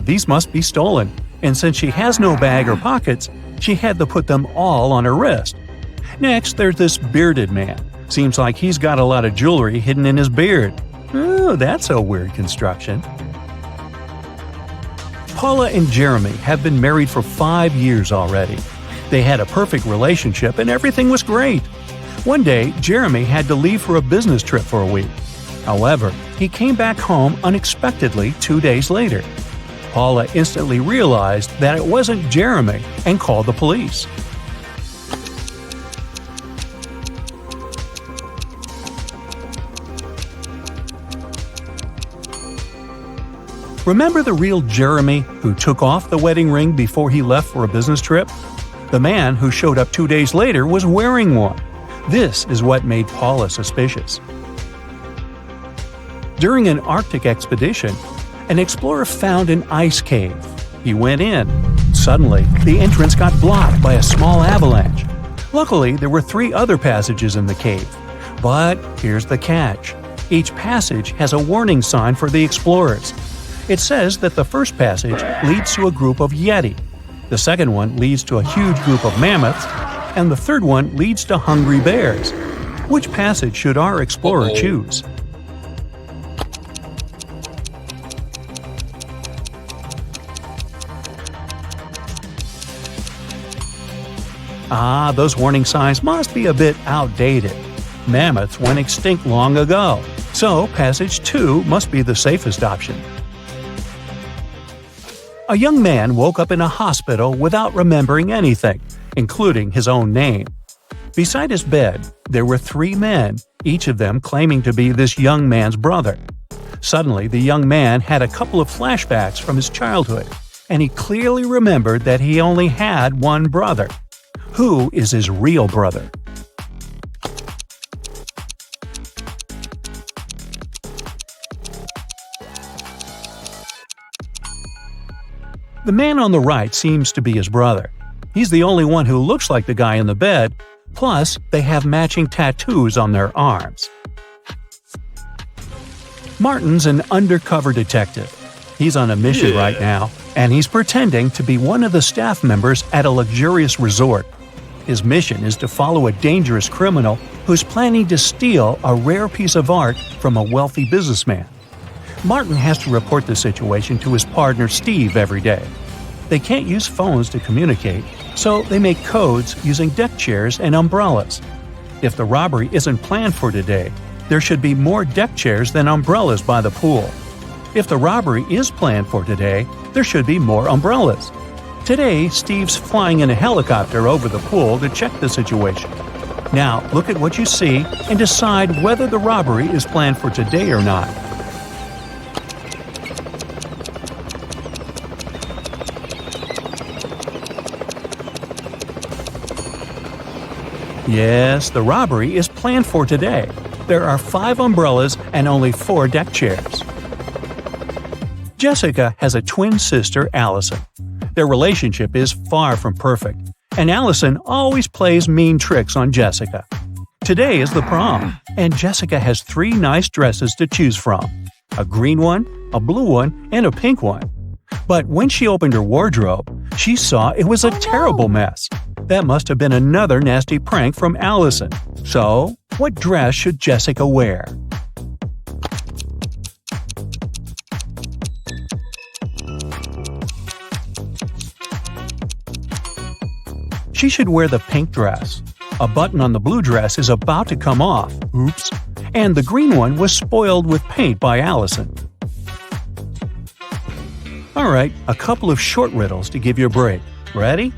These must be stolen. And since she has no bag or pockets, she had to put them all on her wrist. Next, there's this bearded man. Seems like he's got a lot of jewelry hidden in his beard. Oh, that's a weird construction. Paula and Jeremy have been married for 5 years already. They had a perfect relationship and everything was great. One day, Jeremy had to leave for a business trip for a week. However, he came back home unexpectedly 2 days later. Paula instantly realized that it wasn't Jeremy and called the police. Remember the real Jeremy who took off the wedding ring before he left for a business trip? The man who showed up 2 days later was wearing one. This is what made Paula suspicious. During an Arctic expedition, an explorer found an ice cave. He went in. Suddenly, the entrance got blocked by a small avalanche. Luckily, there were 3 other passages in the cave. But here's the catch. Each passage has a warning sign for the explorers. It says that the first passage leads to a group of Yeti, the second one leads to a huge group of mammoths, and the third one leads to hungry bears. Which passage should our explorer choose? Those warning signs must be a bit outdated. Mammoths went extinct long ago, so passage 2 must be the safest option. A young man woke up in a hospital without remembering anything, including his own name. Beside his bed, there were 3 men, each of them claiming to be this young man's brother. Suddenly, the young man had a couple of flashbacks from his childhood, and he clearly remembered that he only had one brother. Who is his real brother? The man on the right seems to be his brother. He's the only one who looks like the guy in the bed, plus they have matching tattoos on their arms. Martin's an undercover detective. He's on a mission right now, and he's pretending to be one of the staff members at a luxurious resort. His mission is to follow a dangerous criminal who's planning to steal a rare piece of art from a wealthy businessman. Martin has to report the situation to his partner Steve every day. They can't use phones to communicate, so they make codes using deck chairs and umbrellas. If the robbery isn't planned for today, there should be more deck chairs than umbrellas by the pool. If the robbery is planned for today, there should be more umbrellas. Today, Steve's flying in a helicopter over the pool to check the situation. Now, look at what you see and decide whether the robbery is planned for today or not. Yes, the robbery is planned for today. There are 5 umbrellas and only 4 deck chairs. Jessica has a twin sister, Allison. Their relationship is far from perfect, and Allison always plays mean tricks on Jessica. Today is the prom, and Jessica has 3 nice dresses to choose from: a green one, a blue one, and a pink one. But when she opened her wardrobe, she saw it was a terrible mess. That must have been another nasty prank from Allison. So, what dress should Jessica wear? She should wear the pink dress. A button on the blue dress is about to come off. Oops. And the green one was spoiled with paint by Allison. Alright, a couple of short riddles to give you a break. Ready?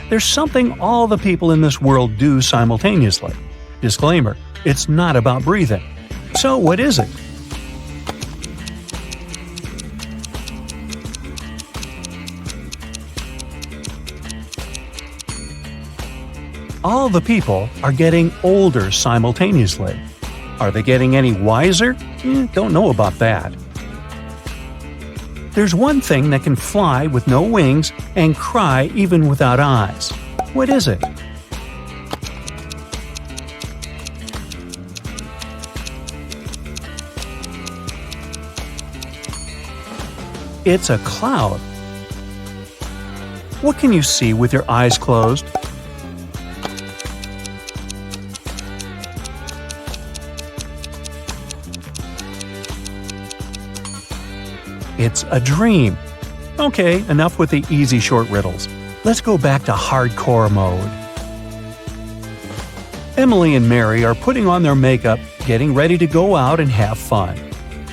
There's something all the people in this world do simultaneously. Disclaimer, it's not about breathing. So what is it? All the people are getting older simultaneously. Are they getting any wiser? Don't know about that. There's one thing that can fly with no wings and cry even without eyes. What is it? It's a cloud. What can you see with your eyes closed? It's a dream. Okay, enough with the easy short riddles. Let's go back to hardcore mode. Emily and Mary are putting on their makeup, getting ready to go out and have fun.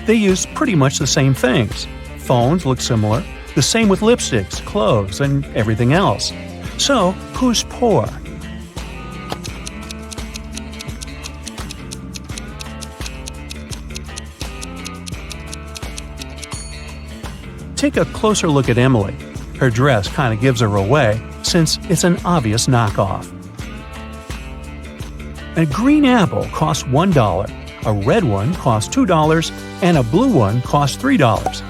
They use pretty much the same things. Phones look similar, the same with lipsticks, clothes, and everything else. So, who's poor? Take a closer look at Emily. Her dress kind of gives her away, since it's an obvious knockoff. A green apple costs $1, a red one costs $2, and a blue one costs $3.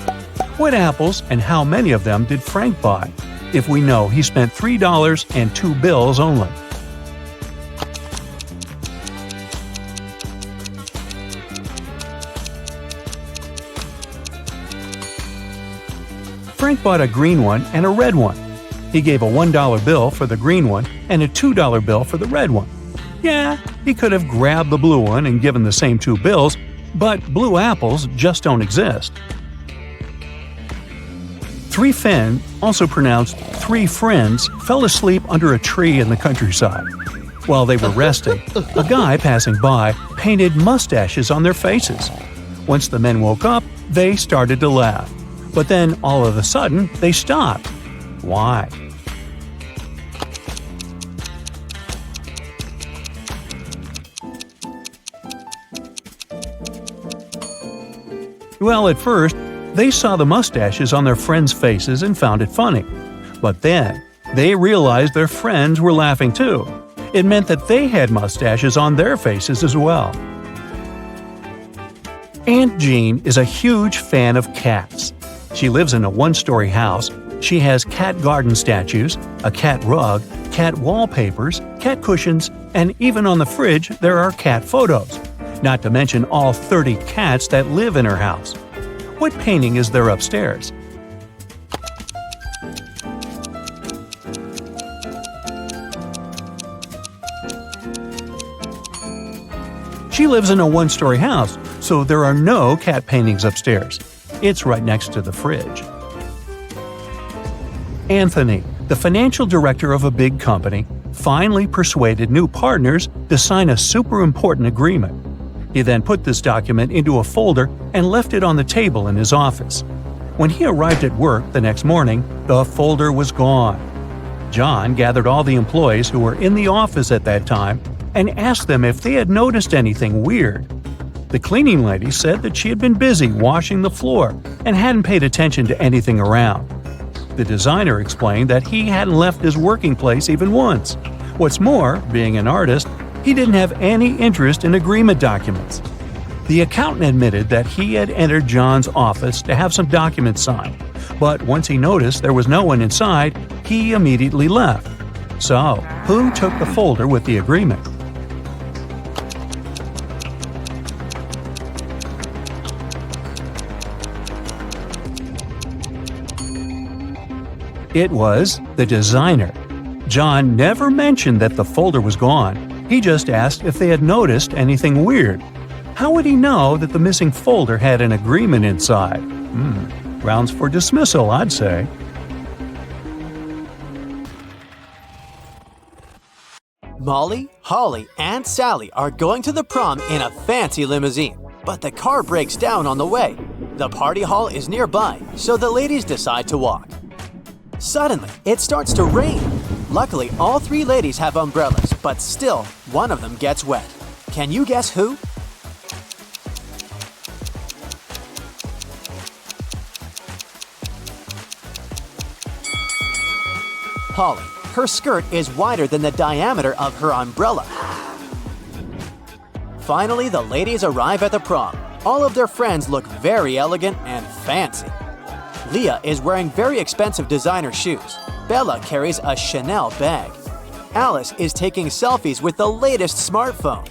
What apples and how many of them did Frank buy, if we know he spent $3 and 2 bills only? Frank bought a green one and a red one. He gave a $1 bill for the green one and a $2 bill for the red one. Yeah, he could have grabbed the blue one and given the same 2 bills, but blue apples just don't exist. 3 Finn, also pronounced 3 friends, fell asleep under a tree in the countryside. While they were resting, a guy passing by painted mustaches on their faces. Once the men woke up, they started to laugh. But then, all of a sudden, they stopped. Why? Well, at first, they saw the mustaches on their friends' faces and found it funny. But then, they realized their friends were laughing too. It meant that they had mustaches on their faces as well. Aunt Jean is a huge fan of cats. She lives in a 1-story house, She has cat garden statues, a cat rug, cat wallpapers, cat cushions, and even on the fridge there are cat photos. Not to mention all 30 cats that live in her house. What painting is there upstairs? She lives in a one-story house, so there are no cat paintings upstairs. It's right next to the fridge. Anthony, the financial director of a big company, finally persuaded new partners to sign a super important agreement. He then put this document into a folder and left it on the table in his office. When he arrived at work the next morning, the folder was gone. John gathered all the employees who were in the office at that time and asked them if they had noticed anything weird. The cleaning lady said that she had been busy washing the floor and hadn't paid attention to anything around. The designer explained that he hadn't left his working place even once. What's more, being an artist, he didn't have any interest in agreement documents. The accountant admitted that he had entered John's office to have some documents signed, but once he noticed there was no one inside, he immediately left. So, who took the folder with the agreement? It was the designer. John never mentioned that the folder was gone. He just asked if they had noticed anything weird. How would he know that the missing folder had an agreement inside? Grounds for dismissal, I'd say. Molly, Holly, and Sally are going to the prom in a fancy limousine, but the car breaks down on the way. The party hall is nearby, so the ladies decide to walk. Suddenly, it starts to rain. Luckily, all three ladies have umbrellas, but still, one of them gets wet. Can you guess who? Holly. Her skirt is wider than the diameter of her umbrella. Finally, the ladies arrive at the prom. All of their friends look very elegant and fancy. Leah is wearing very expensive designer shoes. Bella carries a Chanel bag. Alice is taking selfies with the latest smartphone.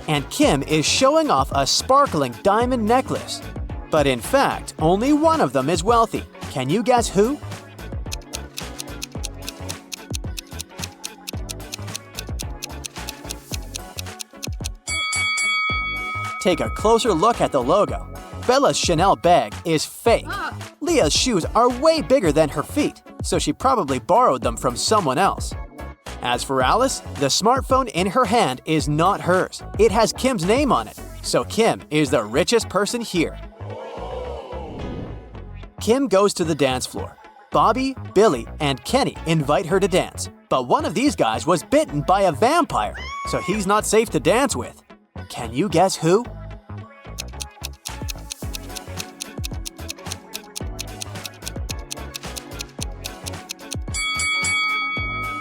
And Kim is showing off a sparkling diamond necklace. But in fact, only one of them is wealthy. Can you guess who? Take a closer look at the logo. Bella's Chanel bag is fake. Leah's shoes are way bigger than her feet, so she probably borrowed them from someone else. As for Alice, the smartphone in her hand is not hers. It has Kim's name on it, so Kim is the richest person here. Kim goes to the dance floor. Bobby, Billy, and Kenny invite her to dance, but one of these guys was bitten by a vampire, so he's not safe to dance with. Can you guess who?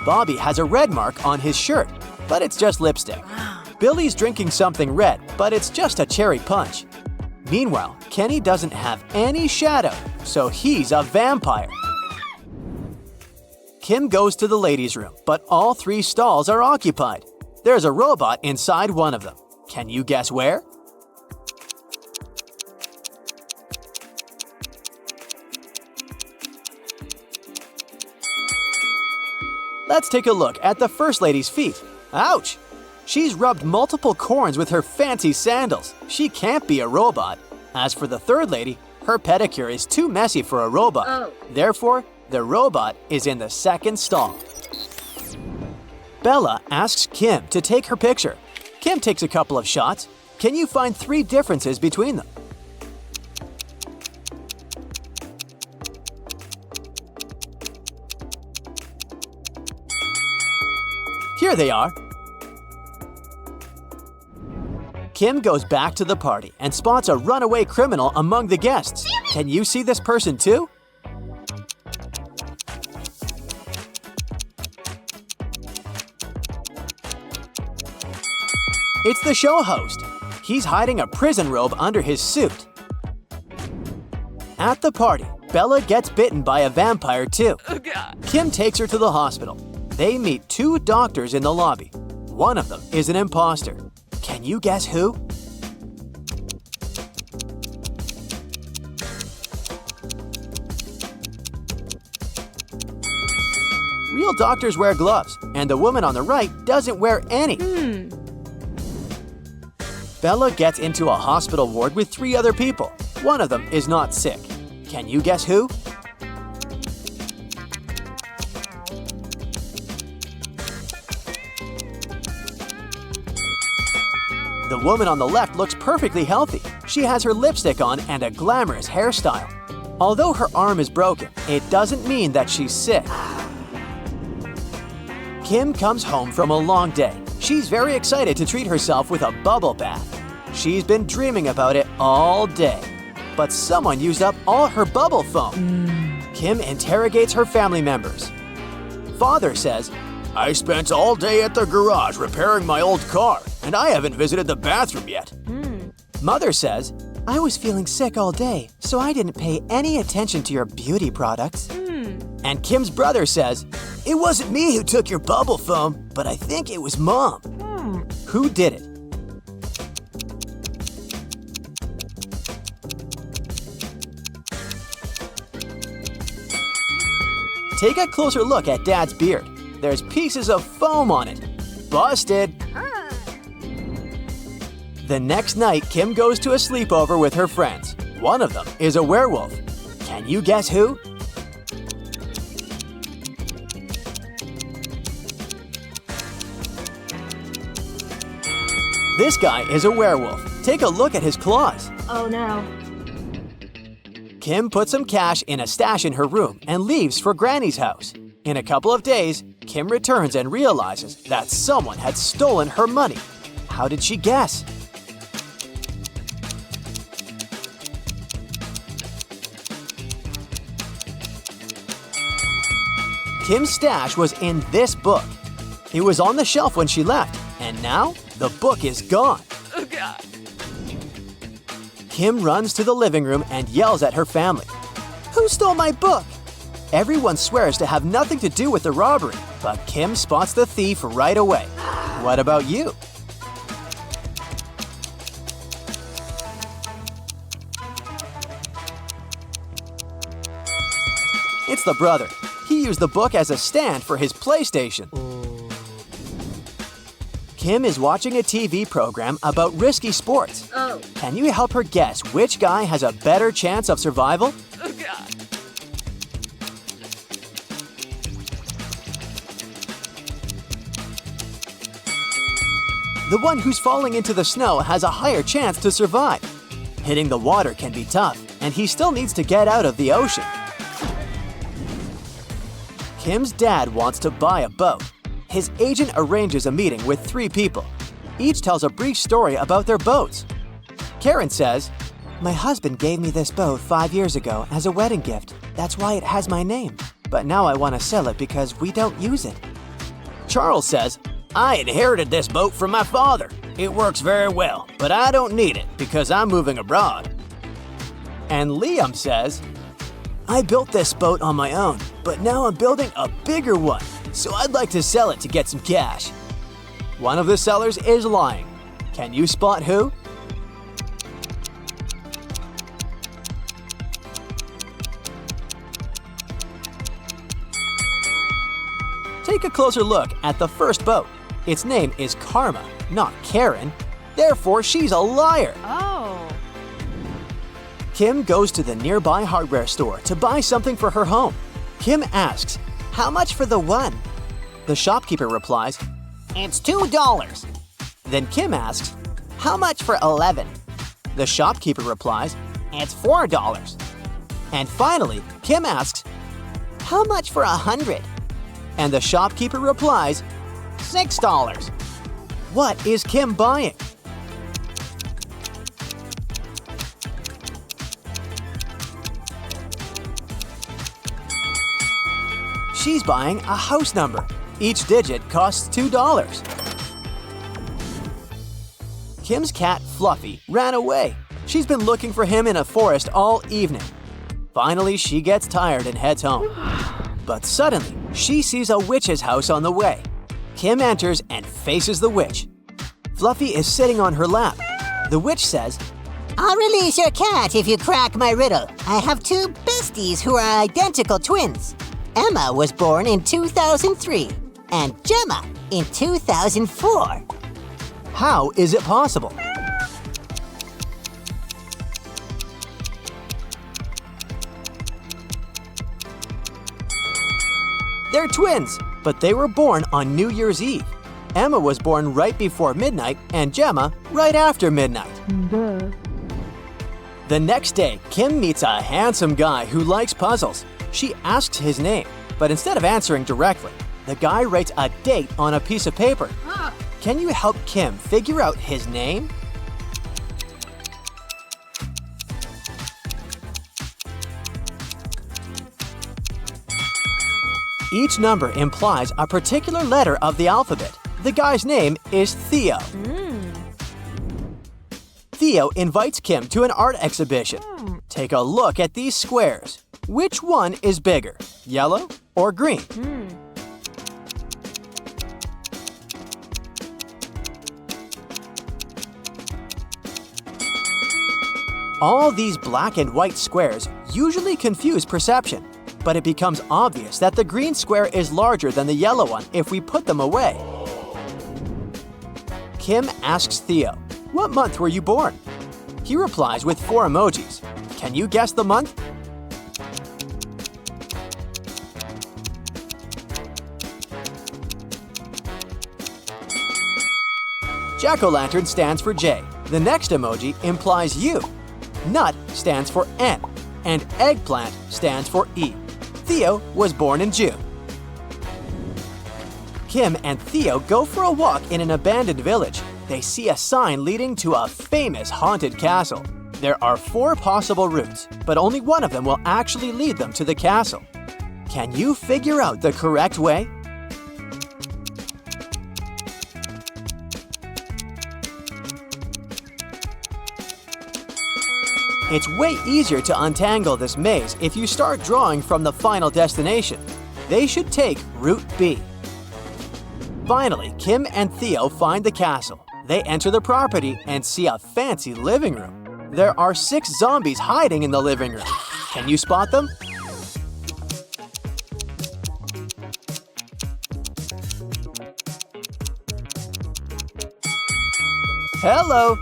Bobby has a red mark on his shirt, but it's just lipstick. Billy's drinking something red, but it's just a cherry punch. Meanwhile, Kenny doesn't have any shadow, so he's a vampire. Kim goes to the ladies' room, but all three stalls are occupied. There's a robot inside one of them. Can you guess where? Let's take a look at the first lady's feet. Ouch! She's rubbed multiple corns with her fancy sandals. She can't be a robot. As for the third lady, her pedicure is too messy for a robot. Therefore, the robot is in the second stall. Bella asks Kim to take her picture. Kim takes a couple of shots. Can you find 3 differences between them? Here they are. Kim goes back to the party and spots a runaway criminal among the guests. Can you see this person too? It's the show host. He's hiding a prison robe under his suit. At the party, Bella gets bitten by a vampire too. Kim takes her to the hospital. They meet two doctors in the lobby. One of them is an imposter. Can you guess who? Real doctors wear gloves, and the woman on the right doesn't wear any. Bella gets into a hospital ward with 3 other people. One of them is not sick. Can you guess who? The woman on the left looks perfectly healthy. She has her lipstick on and a glamorous hairstyle. Although her arm is broken, it doesn't mean that she's sick. Kim comes home from a long day. She's very excited to treat herself with a bubble bath. She's been dreaming about it all day. But someone used up all her bubble foam. Kim interrogates her family members. Father says, I spent all day at the garage repairing my old car, and I haven't visited the bathroom yet. Mother says, I was feeling sick all day, so I didn't pay any attention to your beauty products. And Kim's brother says, It wasn't me who took your bubble foam, but I think it was Mom. who did it? Take a closer look at Dad's beard. There's pieces of foam on it. Busted! The next night, Kim goes to a sleepover with her friends. One of them is a werewolf. Can you guess who? This guy is a werewolf. Take a look at his claws. Oh no. Kim puts some cash in a stash in her room and leaves for Granny's house. In a couple of days, Kim returns and realizes that someone had stolen her money. How did she guess? Kim's stash was in this book. It was on the shelf when she left, and now the book is gone. Kim runs to the living room and yells at her family. Who stole my book? Everyone swears to have nothing to do with the robbery, but Kim spots the thief right away. What about you? It's the brother. He used the book as a stand for his PlayStation. Kim is watching a TV program about risky sports. Oh. Can you help her guess which guy has a better chance of survival? Oh god. The one who's falling into the snow has a higher chance to survive. Hitting the water can be tough, and he still needs to get out of the ocean. Kim's dad wants to buy a boat. His agent arranges a meeting with 3 people. Each tells a brief story about their boats. Karen says, My husband gave me this boat 5 years ago as a wedding gift. That's why it has my name. But now I want to sell it because we don't use it. Charles says, I inherited this boat from my father. It works very well, but I don't need it because I'm moving abroad. And Liam says, I built this boat on my own, but now I'm building a bigger one, so I'd like to sell it to get some cash. One of the sellers is lying. Can you spot who? Take a closer look at the first boat. Its name is Karma, not Karen. Therefore, she's a liar. Oh. Kim goes to the nearby hardware store to buy something for her home. Kim asks, How much for the one? The shopkeeper replies, It's $2. Then Kim asks, How much for 11? The shopkeeper replies, It's $4. And finally, Kim asks, How much for 100? And the shopkeeper replies, $6. What is Kim buying? She's buying a house number. Each digit costs $2. Kim's cat, Fluffy, ran away. She's been looking for him in a forest all evening. Finally, she gets tired and heads home. But suddenly, she sees a witch's house on the way. Kim enters and faces the witch. Fluffy is sitting on her lap. The witch says, I'll release your cat if you crack my riddle. I have two besties who are identical twins. Emma was born in 2003 and Gemma in 2004. how is it possible? They're twins, but they were born on New Year's Eve. Emma was born right before midnight and Gemma right after midnight. The next day, Kim meets a handsome guy who likes puzzles. She asks his name, but instead of answering directly, the guy writes a date on a piece of paper. Can you help Kim figure out his name? Each number implies a particular letter of the alphabet. The guy's name is Theo. Theo invites Kim to an art exhibition. Take a look at these squares. Which one is bigger, yellow or green? All these black and white squares usually confuse perception, but it becomes obvious that the green square is larger than the yellow one if we put them away. Kim asks Theo, "What month were you born?" He replies with 4 emojis. Can you guess the month? Jack-o'-lantern stands for J. The next emoji implies U. Nut stands for N, and eggplant stands for E. Theo was born in June. Kim and Theo go for a walk in an abandoned village. They see a sign leading to a famous haunted castle. There are 4 possible routes, but only one of them will actually lead them to the castle. Can you figure out the correct way? It's way easier to untangle this maze if you start drawing from the final destination. They should take Route B. Finally, Kim and Theo find the castle. They enter the property and see a fancy living room. There are 6 zombies hiding in the living room. Can you spot them? Hello!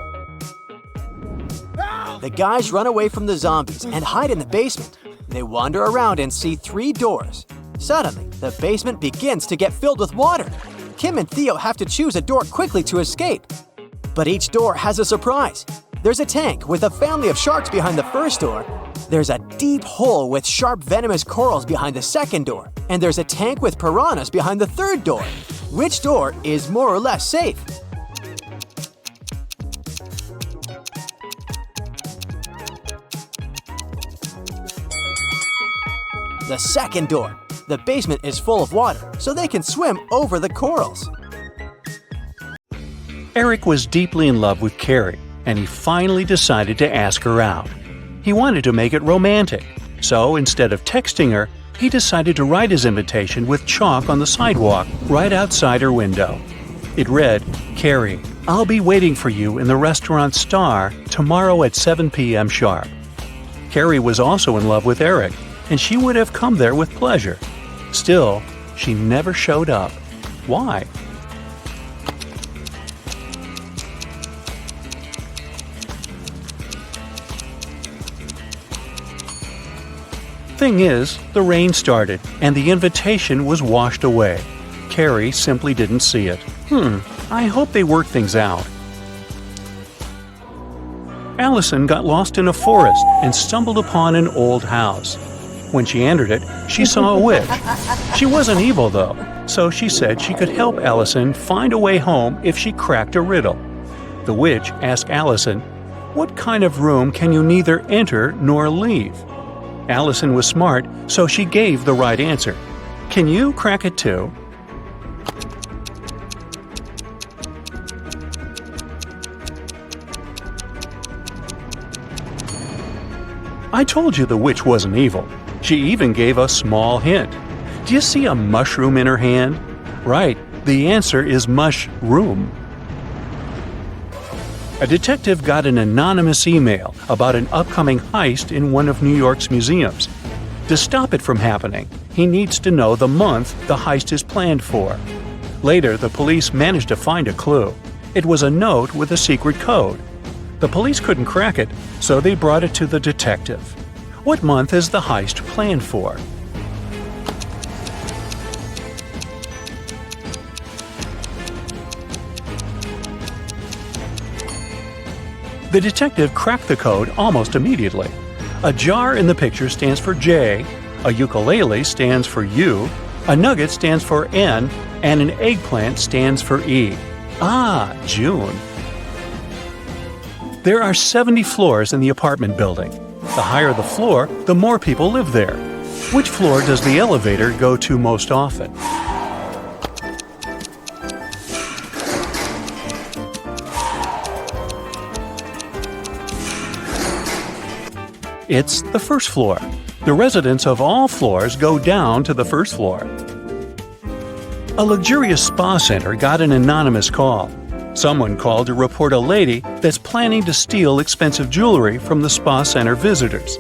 The guys run away from the zombies and hide in the basement. They wander around and see 3 doors. Suddenly, the basement begins to get filled with water. Kim and Theo have to choose a door quickly to escape. But each door has a surprise. There's a tank with a family of sharks behind the first door. There's a deep hole with sharp venomous corals behind the second door. And there's a tank with piranhas behind the third door. Which door is more or less safe? The second door. The basement is full of water, so they can swim over the corals. Eric was deeply in love with Carrie, and he finally decided to ask her out. He wanted to make it romantic, so instead of texting her, he decided to write his invitation with chalk on the sidewalk right outside her window. It read, "Carrie, I'll be waiting for you in the restaurant Star tomorrow at 7 p.m. sharp." Carrie was also in love with Eric, and she would have come there with pleasure. Still, she never showed up. Why? Thing is, the rain started, and the invitation was washed away. Carrie simply didn't see it. I hope they work things out. Allison got lost in a forest and stumbled upon an old house. When she entered it, she saw a witch. She wasn't evil, though, so she said she could help Allison find a way home if she cracked a riddle. The witch asked Allison, "What kind of room can you neither enter nor leave?" Allison was smart, so she gave the right answer. Can you crack it too? I told you the witch wasn't evil. She even gave a small hint. Do you see a mushroom in her hand? Right, the answer is mushroom. A detective got an anonymous email about an upcoming heist in one of New York's museums. To stop it from happening, he needs to know the month the heist is planned for. Later, the police managed to find a clue. It was a note with a secret code. The police couldn't crack it, so they brought it to the detective. What month is the heist planned for? The detective cracked the code almost immediately. A jar in the picture stands for J, a ukulele stands for U, a nugget stands for N, and an eggplant stands for E. Ah, June. There are 70 floors in the apartment building. The higher the floor, the more people live there. Which floor does the elevator go to most often? It's the first floor. The residents of all floors go down to the first floor. A luxurious spa center got an anonymous call. Someone called to report a lady that's planning to steal expensive jewelry from the spa center visitors.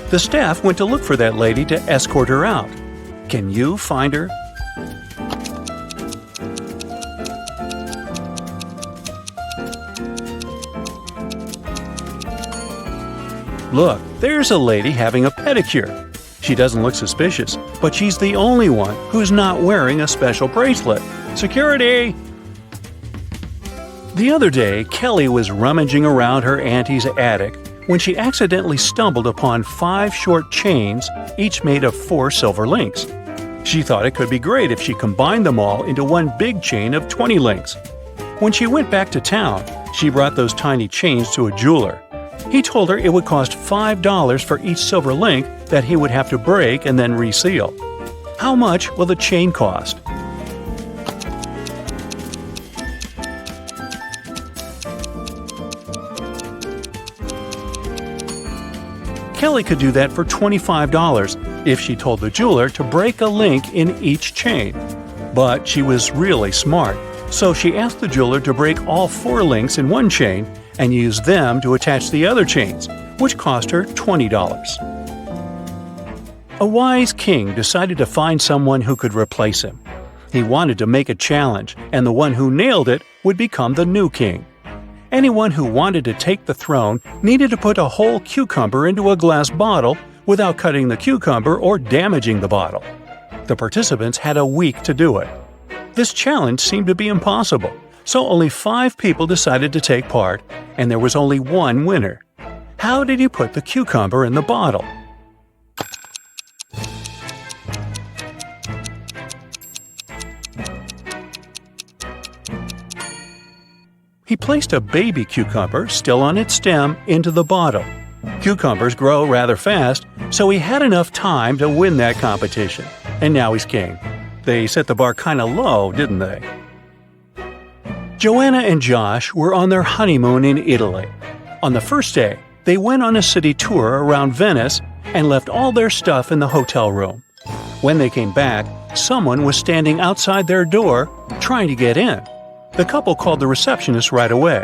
The staff went to look for that lady to escort her out. Can you find her? Look, there's a lady having a pedicure. She doesn't look suspicious, but she's the only one who's not wearing a special bracelet. Security! The other day, Kelly was rummaging around her auntie's attic when she accidentally stumbled upon 5 short chains, each made of 4 silver links. She thought it could be great if she combined them all into one big chain of 20 links. When she went back to town, she brought those tiny chains to a jeweler. He told her it would cost $5 for each silver link that he would have to break and then reseal. How much will the chain cost? Kelly could do that for $25 if she told the jeweler to break a link in each chain. But she was really smart, so she asked the jeweler to break all 4 links in one chain and use them to attach the other chains, which cost her $20. A wise king decided to find someone who could replace him. He wanted to make a challenge, and the one who nailed it would become the new king. Anyone who wanted to take the throne needed to put a whole cucumber into a glass bottle without cutting the cucumber or damaging the bottle. The participants had a week to do it. This challenge seemed to be impossible, so only 5 people decided to take part, and there was only one winner. How did he put the cucumber in the bottle? He placed a baby cucumber, still on its stem, into the bottle. Cucumbers grow rather fast, so he had enough time to win that competition. And now he's king. They set the bar kinda low, didn't they? Joanna and Josh were on their honeymoon in Italy. On the first day, they went on a city tour around Venice and left all their stuff in the hotel room. When they came back, someone was standing outside their door trying to get in. The couple called the receptionist right away,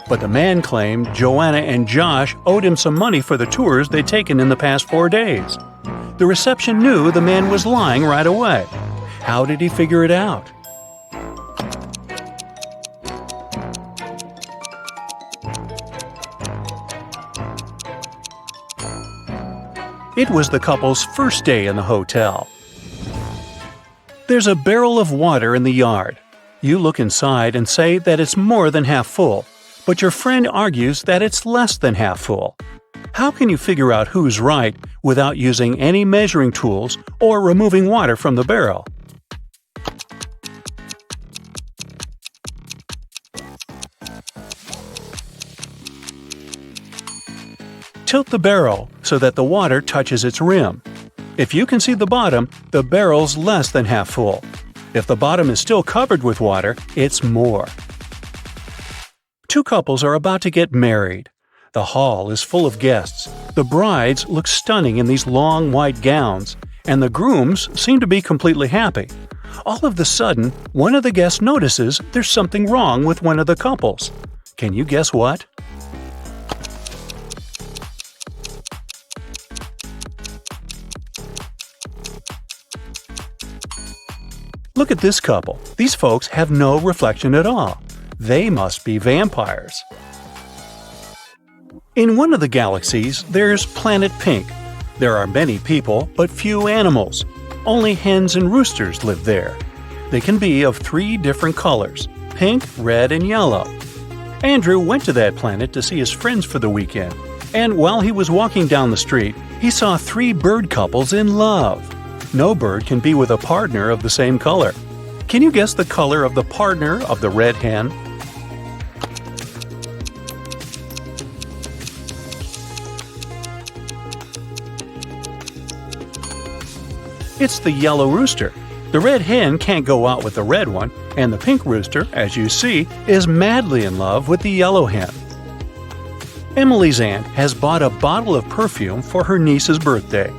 but the man claimed Joanna and Josh owed him some money for the tours they'd taken in the past 4 days. The reception knew the man was lying right away. How did he figure it out? It was the couple's first day in the hotel. There's a barrel of water in the yard. You look inside and say that it's more than half full, but your friend argues that it's less than half full. How can you figure out who's right without using any measuring tools or removing water from the barrel? Tilt the barrel so that the water touches its rim. If you can see the bottom, the barrel's less than half full. If the bottom is still covered with water, it's more. 2 couples are about to get married. The hall is full of guests. The brides look stunning in these long white gowns, and the grooms seem to be completely happy. All of a sudden, one of the guests notices there's something wrong with one of the couples. Can you guess what? Look at this couple. These folks have no reflection at all. They must be vampires. In one of the galaxies, there's Planet Pink. There are many people, but few animals. Only hens and roosters live there. They can be of 3 different colors: pink, red, and yellow. Andrew went to that planet to see his friends for the weekend, and while he was walking down the street, he saw 3 bird couples in love. No bird can be with a partner of the same color. Can you guess the color of the partner of the red hen? It's the yellow rooster. The red hen can't go out with the red one, and the pink rooster, as you see, is madly in love with the yellow hen. Emily's aunt has bought a bottle of perfume for her niece's birthday.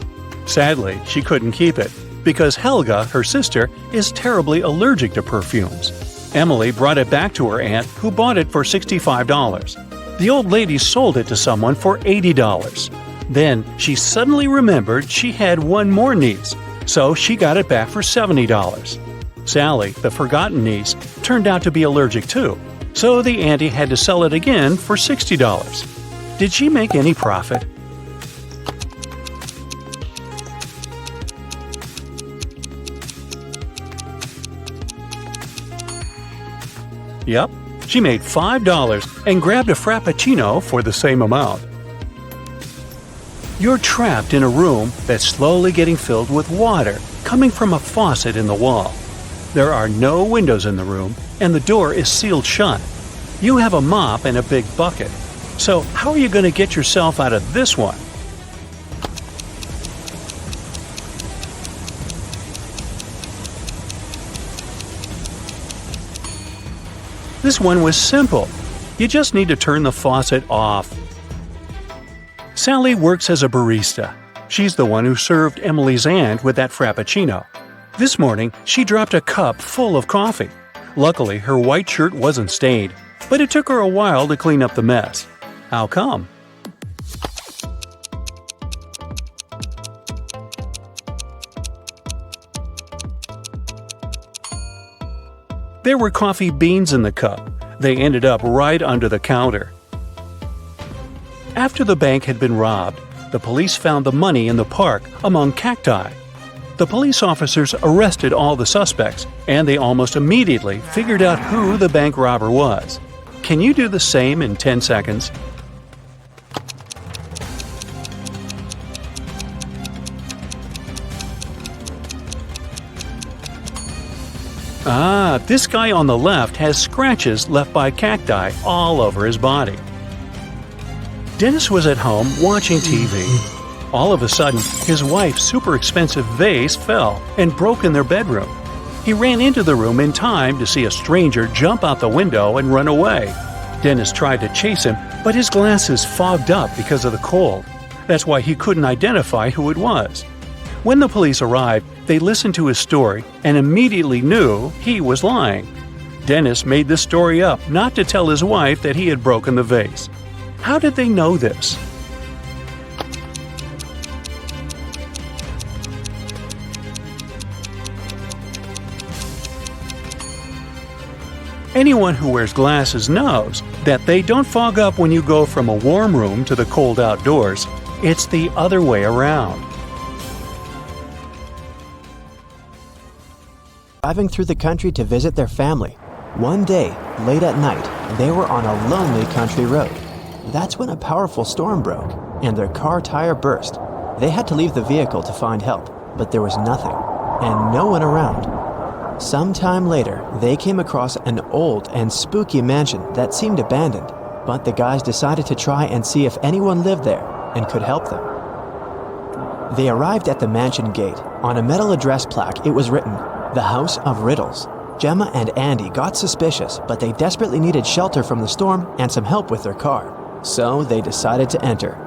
Sadly, she couldn't keep it, because Helga, her sister, is terribly allergic to perfumes. Emily brought it back to her aunt, who bought it for $65. The old lady sold it to someone for $80. Then she suddenly remembered she had one more niece, so she got it back for $70. Sally, the forgotten niece, turned out to be allergic too, so the auntie had to sell it again for $60. Did she make any profit? Yep, she made $5 and grabbed a Frappuccino for the same amount. You're trapped in a room that's slowly getting filled with water coming from a faucet in the wall. There are no windows in the room, and the door is sealed shut. You have a mop and a big bucket. So how are you going to get yourself out of this one? This one was simple. You just need to turn the faucet off. Sally works as a barista. She's the one who served Emily's aunt with that Frappuccino. This morning, she dropped a cup full of coffee. Luckily, her white shirt wasn't stained, but it took her a while to clean up the mess. How come? There were coffee beans in the cup. They ended up right under the counter. After the bank had been robbed, the police found the money in the park among cacti. The police officers arrested all the suspects, and they almost immediately figured out who the bank robber was. Can you do the same in 10 seconds? This guy on the left has scratches left by cacti all over his body. Dennis was at home watching TV. All of a sudden, his wife's super expensive vase fell and broke in their bedroom. He ran into the room in time to see a stranger jump out the window and run away. Dennis tried to chase him, but his glasses fogged up because of the cold. That's why he couldn't identify who it was. When the police arrived, they listened to his story and immediately knew he was lying. Dennis made this story up not to tell his wife that he had broken the vase. How did they know this? Anyone who wears glasses knows that they don't fog up when you go from a warm room to the cold outdoors. It's the other way around. Driving through the country to visit their family. One day, late at night, they were on a lonely country road. That's when a powerful storm broke, and their car tire burst. They had to leave the vehicle to find help, but there was nothing, and no one around. Sometime later, they came across an old and spooky mansion that seemed abandoned, but the guys decided to try and see if anyone lived there and could help them. They arrived at the mansion gate. On a metal address plaque, it was written, "The House of Riddles." Gemma and Andy got suspicious, but they desperately needed shelter from the storm and some help with their car. So they decided to enter.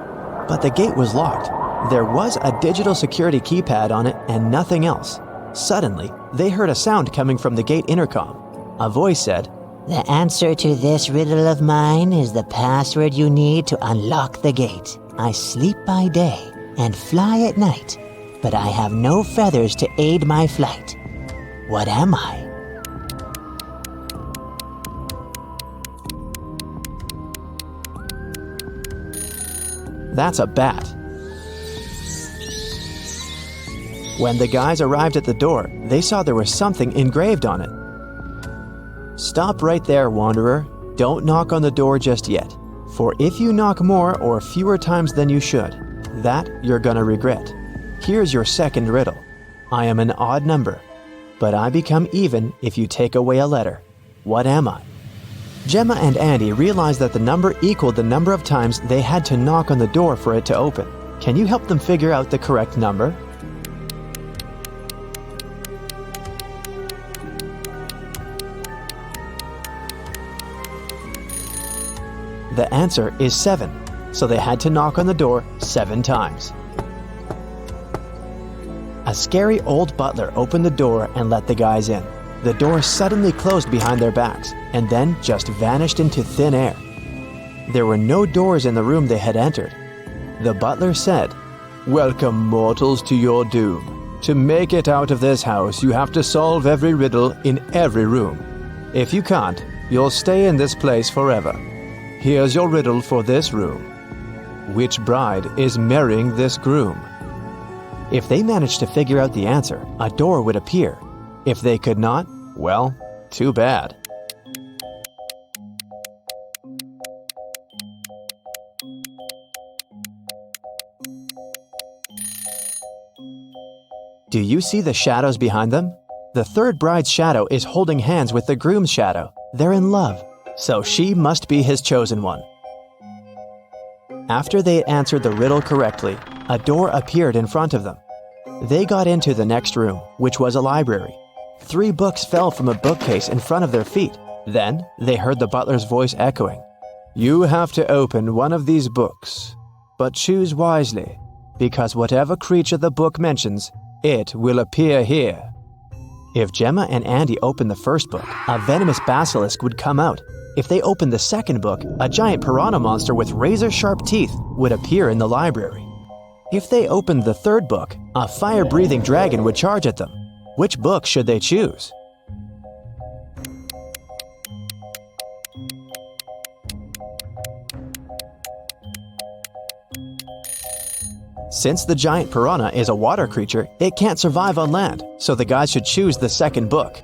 But the gate was locked. There was a digital security keypad on it and nothing else. Suddenly, they heard a sound coming from the gate intercom. A voice said, The answer to this riddle of mine is the password you need to unlock the gate. I sleep by day and fly at night, but I have no feathers to aid my flight. What am I? That's a bat. When the guys arrived at the door, they saw there was something engraved on it. Stop right there, wanderer. Don't knock on the door just yet. For if you knock more or fewer times than you should, that you're gonna regret. Here's your second riddle. I am an odd number, but I become even if you take away a letter. What am I? Gemma and Andy realized that the number equaled the number of times they had to knock on the door for it to open. Can you help them figure out the correct number? The answer is 7, so they had to knock on the door 7 times. A scary old butler opened the door and let the guys in. The door suddenly closed behind their backs and then just vanished into thin air. There were no doors in the room they had entered. The butler said, "Welcome, mortals, to your doom. To make it out of this house, you have to solve every riddle in every room. If you can't, you'll stay in this place forever. Here's your riddle for this room. Which bride is marrying this groom?" If they managed to figure out the answer, a door would appear. If they could not, well, too bad. Do you see the shadows behind them? The third bride's shadow is holding hands with the groom's shadow. They're in love, so she must be his chosen one. After they answered the riddle correctly, a door appeared in front of them. They got into the next room, which was a library. 3 books fell from a bookcase in front of their feet. Then they heard the butler's voice echoing. "You have to open one of these books, but choose wisely, because whatever creature the book mentions, it will appear here." If Gemma and Andy opened the first book, a venomous basilisk would come out. If they opened the second book, a giant piranha monster with razor-sharp teeth would appear in the library. If they opened the third book, a fire-breathing dragon would charge at them. Which book should they choose? Since the giant piranha is a water creature, it can't survive on land, so the guys should choose the second book.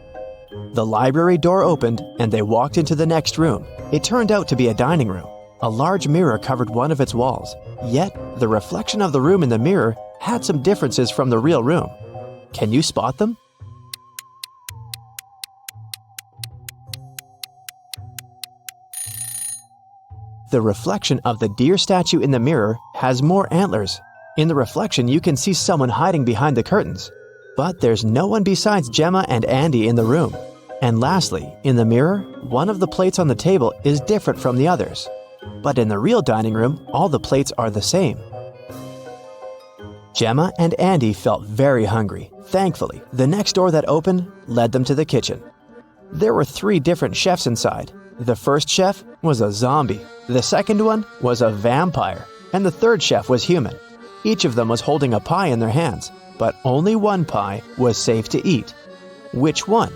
The library door opened, and they walked into the next room. It turned out to be a dining room. A large mirror covered one of its walls. Yet, the reflection of the room in the mirror had some differences from the real room. Can you spot them? The reflection of the deer statue in the mirror has more antlers. In the reflection, you can see someone hiding behind the curtains. But there's no one besides Gemma and Andy in the room. And lastly, in the mirror, one of the plates on the table is different from the others. But in the real dining room, all the plates are the same. Gemma and Andy felt very hungry. Thankfully, the next door that opened led them to the kitchen. There were 3 different chefs inside. The first chef was a zombie, the second one was a vampire, and the third chef was human. Each of them was holding a pie in their hands, but only one pie was safe to eat. Which one?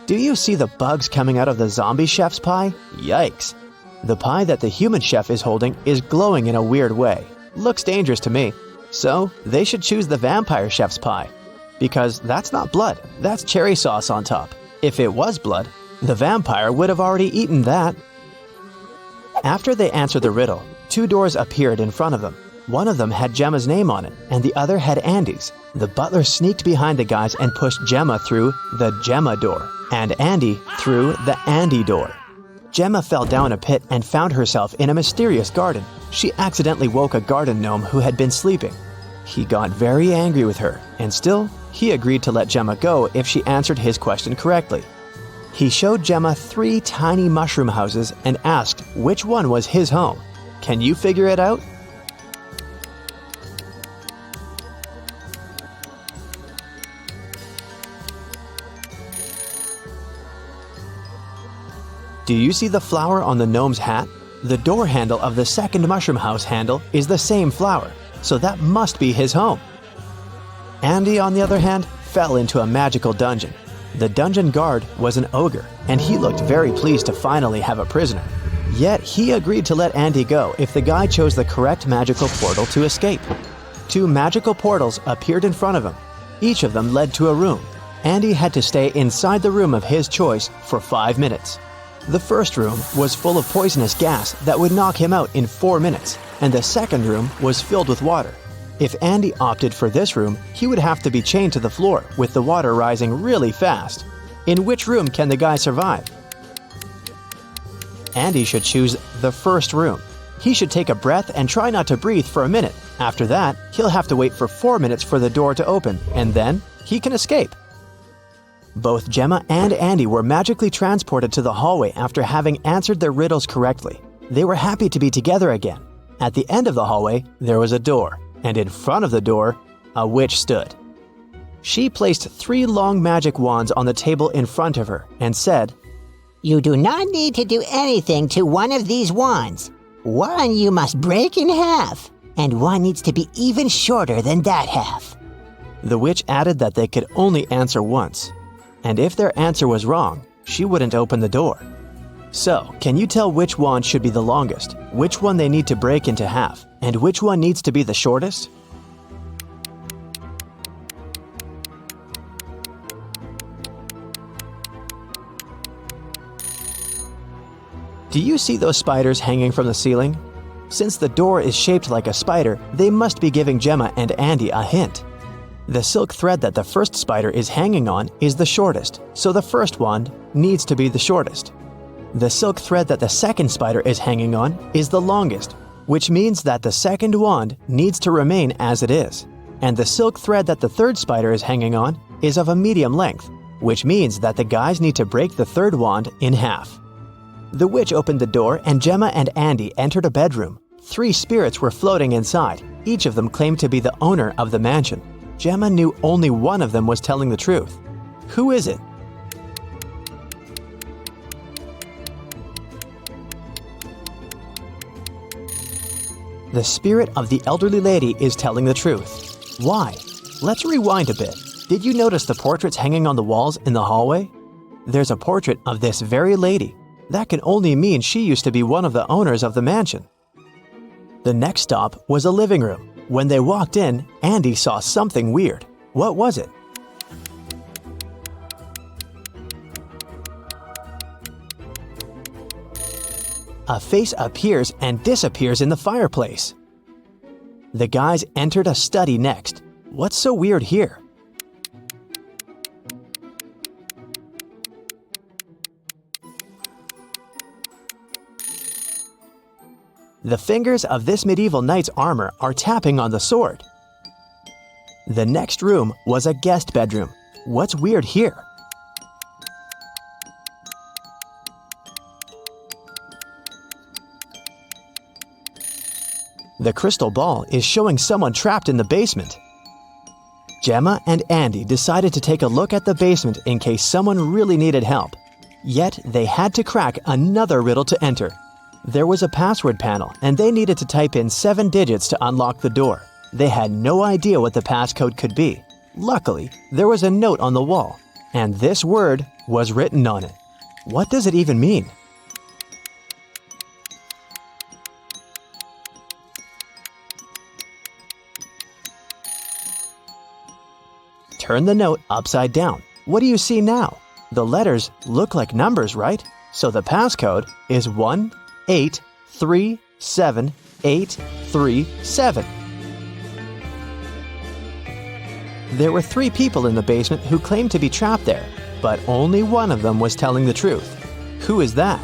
Do you see the bugs coming out of the zombie chef's pie? Yikes! The pie that the human chef is holding is glowing in a weird way. Looks dangerous to me. So, they should choose the vampire chef's pie. Because that's not blood, that's cherry sauce on top. If it was blood, the vampire would have already eaten that. After they answered the riddle, 2 doors appeared in front of them. One of them had Gemma's name on it, and the other had Andy's. The butler sneaked behind the guys and pushed Gemma through the Gemma door, and Andy through the Andy door. Gemma fell down a pit and found herself in a mysterious garden. She accidentally woke a garden gnome who had been sleeping. He got very angry with her, and still, he agreed to let Gemma go if she answered his question correctly. He showed Gemma 3 tiny mushroom houses and asked which one was his home. Can you figure it out? Do you see the flower on the gnome's hat? The door handle of the second mushroom house handle is the same flower, so that must be his home. Andy, on the other hand, fell into a magical dungeon. The dungeon guard was an ogre, and he looked very pleased to finally have a prisoner. Yet he agreed to let Andy go if the guy chose the correct magical portal to escape. 2 magical portals appeared in front of him. Each of them led to a room. Andy had to stay inside the room of his choice for 5 minutes. The first room was full of poisonous gas that would knock him out in 4 minutes, and the second room was filled with water. If Andy opted for this room, he would have to be chained to the floor with the water rising really fast. In which room can the guy survive? Andy should choose the first room. He should take a breath and try not to breathe for a minute. After that, he'll have to wait for 4 minutes for the door to open, and then he can escape. Both Gemma and Andy were magically transported to the hallway after having answered their riddles correctly. They were happy to be together again. At the end of the hallway, there was a door, and in front of the door, a witch stood. She placed 3 long magic wands on the table in front of her and said, You do not need to do anything to one of these wands. One you must break in half, and one needs to be even shorter than that half. The witch added that they could only answer once, and if their answer was wrong, she wouldn't open the door. So, can you tell which wand should be the longest, which one they need to break into half, and which one needs to be the shortest? Do you see those spiders hanging from the ceiling? Since the door is shaped like a spider, they must be giving Gemma and Andy a hint. The silk thread that the first spider is hanging on is the shortest, so the first wand needs to be the shortest. The silk thread that the second spider is hanging on is the longest, which means that the second wand needs to remain as it is. And the silk thread that the third spider is hanging on is of a medium length, which means that the guys need to break the third wand in half. The witch opened the door and Gemma and Andy entered a bedroom. 3 spirits were floating inside. Each of them claimed to be the owner of the mansion. Gemma knew only one of them was telling the truth. Who is it? The spirit of the elderly lady is telling the truth. Why? Let's rewind a bit. Did you notice the portraits hanging on the walls in the hallway? There's a portrait of this very lady. That can only mean she used to be one of the owners of the mansion. The next stop was a living room. When they walked in, Andy saw something weird. What was it? A face appears and disappears in the fireplace. The guys entered a study next. What's so weird here? The fingers of this medieval knight's armor are tapping on the sword. The next room was a guest bedroom. What's weird here? The crystal ball is showing someone trapped in the basement. Gemma and Andy decided to take a look at the basement in case someone really needed help. Yet they had to crack another riddle to enter. There was a password panel, and they needed to type in 7 digits to unlock the door. They had no idea what the passcode could be. Luckily, there was a note on the wall, and this word was written on it. What does it even mean? Turn the note upside down. What do you see now? The letters look like numbers, right? So the passcode is 1837837. There were 3 people in the basement who claimed to be trapped there, but only one of them was telling the truth. Who is that?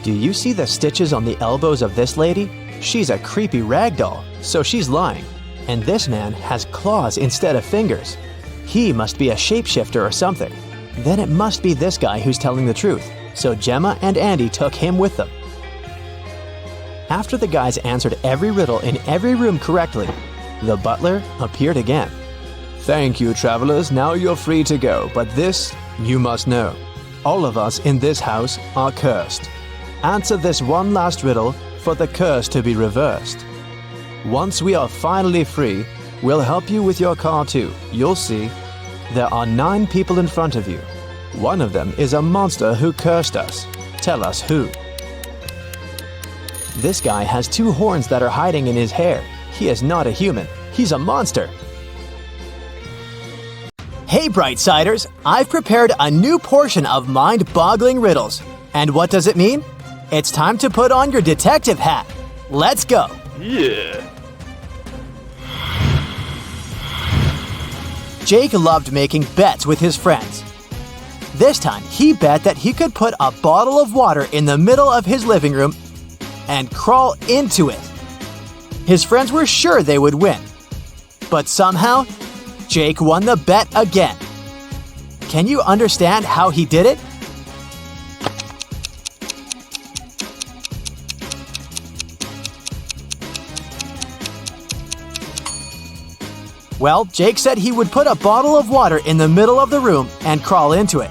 Do you see the stitches on the elbows of this lady? She's a creepy rag doll, so she's lying. And this man has claws instead of fingers. He must be a shapeshifter or something. Then it must be this guy who's telling the truth, so Gemma and Andy took him with them. After the guys answered every riddle in every room correctly, the butler appeared again. "Thank you, travelers. Now you're free to go, but this you must know. All of us in this house are cursed. Answer this one last riddle for the curse to be reversed. Once we are finally free, we'll help you with your car too. You'll see. There are 9 people in front of you. One of them is a monster who cursed us. Tell us who." This guy has 2 horns that are hiding in his hair. He is not a human. He's a monster. Hey Brightsiders, I've prepared a new portion of mind-boggling riddles. And what does it mean? It's time to put on your detective hat. Let's go. Yeah. Jake loved making bets with his friends. This time, he bet that he could put a bottle of water in the middle of his living room and crawl into it. His friends were sure they would win. But somehow, Jake won the bet again. Can you understand how he did it? Well, Jake said he would put a bottle of water in the middle of the room and crawl into it.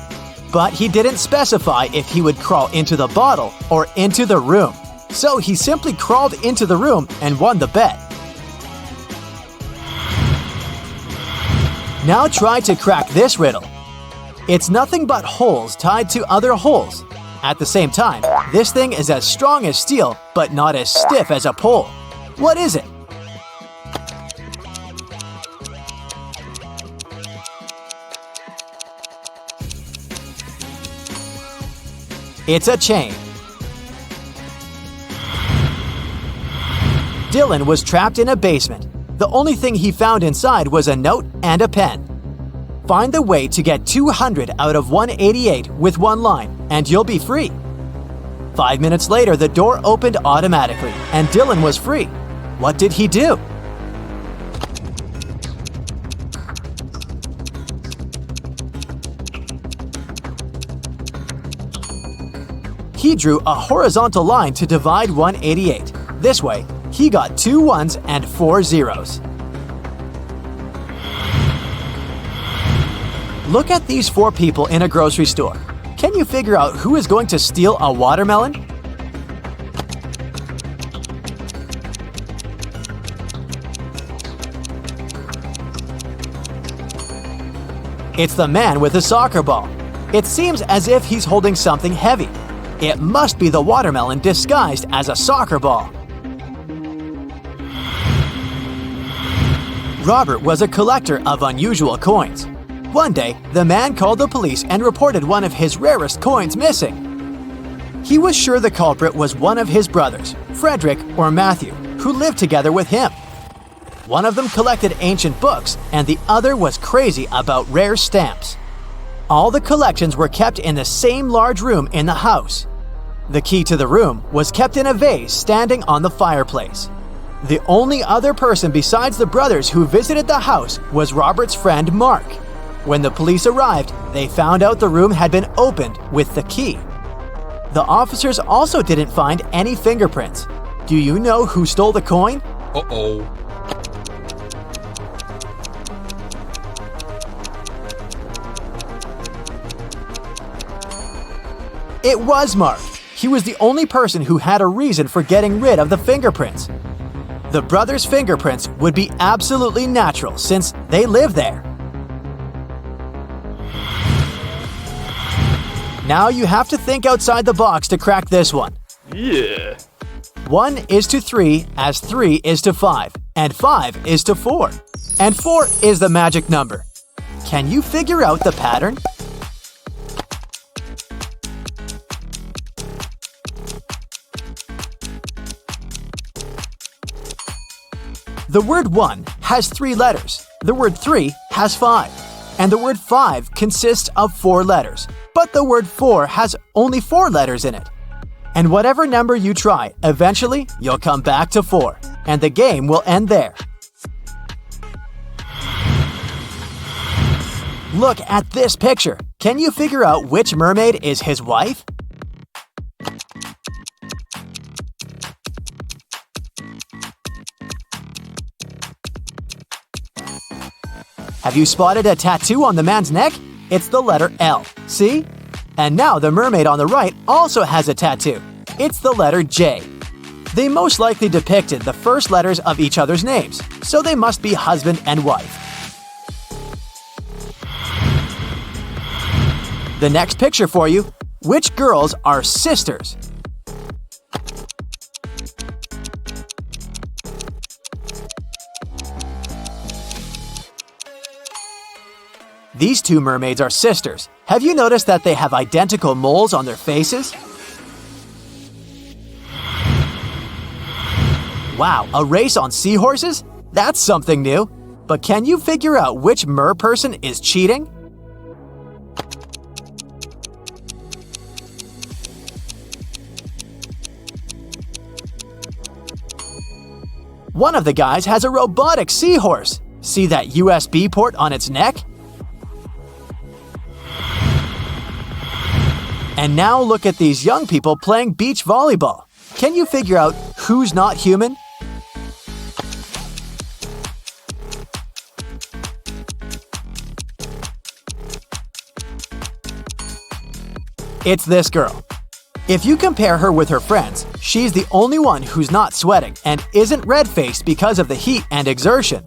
But he didn't specify if he would crawl into the bottle or into the room. So he simply crawled into the room and won the bet. Now try to crack this riddle. It's nothing but holes tied to other holes. At the same time, this thing is as strong as steel, but not as stiff as a pole. What is it? It's a chain. Dylan was trapped in a basement. The only thing he found inside was a note and a pen. Find the way to get 200 out of 188 with one line, and you'll be free. 5 minutes later, the door opened automatically, and Dylan was free. What did he do? He drew a horizontal line to divide 188. This way, he got 2 ones and 4 zeros. Look at these 4 people in a grocery store. Can you figure out who is going to steal a watermelon? It's the man with the soccer ball. It seems as if he's holding something heavy. It must be the watermelon disguised as a soccer ball. Robert was a collector of unusual coins. One day, the man called the police and reported one of his rarest coins missing. He was sure the culprit was one of his brothers, Frederick or Matthew, who lived together with him. One of them collected ancient books, and the other was crazy about rare stamps. All the collections were kept in the same large room in the house. The key to the room was kept in a vase standing on the fireplace. The only other person besides the brothers who visited the house was Robert's friend Mark. When the police arrived, they found out the room had been opened with the key. The officers also didn't find any fingerprints. Do you know who stole the coin? Uh-oh. It was Mark. He was the only person who had a reason for getting rid of the fingerprints. The brothers' fingerprints would be absolutely natural since they live there. Now you have to think outside the box to crack this one. Yeah. 1 is to 3 as 3 is to 5, and 5 is to 4. And 4 is the magic number. Can you figure out the pattern? The word 1 has 3 letters, the word 3 has 5, and the word 5 consists of 4 letters, but the word 4 has only 4 letters in it. And whatever number you try, eventually you'll come back to 4, and the game will end there. Look at this picture. Can you figure out which mermaid is his wife? Have you spotted a tattoo on the man's neck? It's the letter L. See? And now the mermaid on the right also has a tattoo. It's the letter J. They most likely depicted the first letters of each other's names, so they must be husband and wife. The next picture for you. Which girls are sisters? These two mermaids are sisters. Have you noticed that they have identical moles on their faces? Wow, a race on seahorses? That's something new. But can you figure out which mer person is cheating? One of the guys has a robotic seahorse. See that USB port on its neck? And now look at these young people playing beach volleyball. Can you figure out who's not human? It's this girl. If you compare her with her friends, she's the only one who's not sweating and isn't red-faced because of the heat and exertion.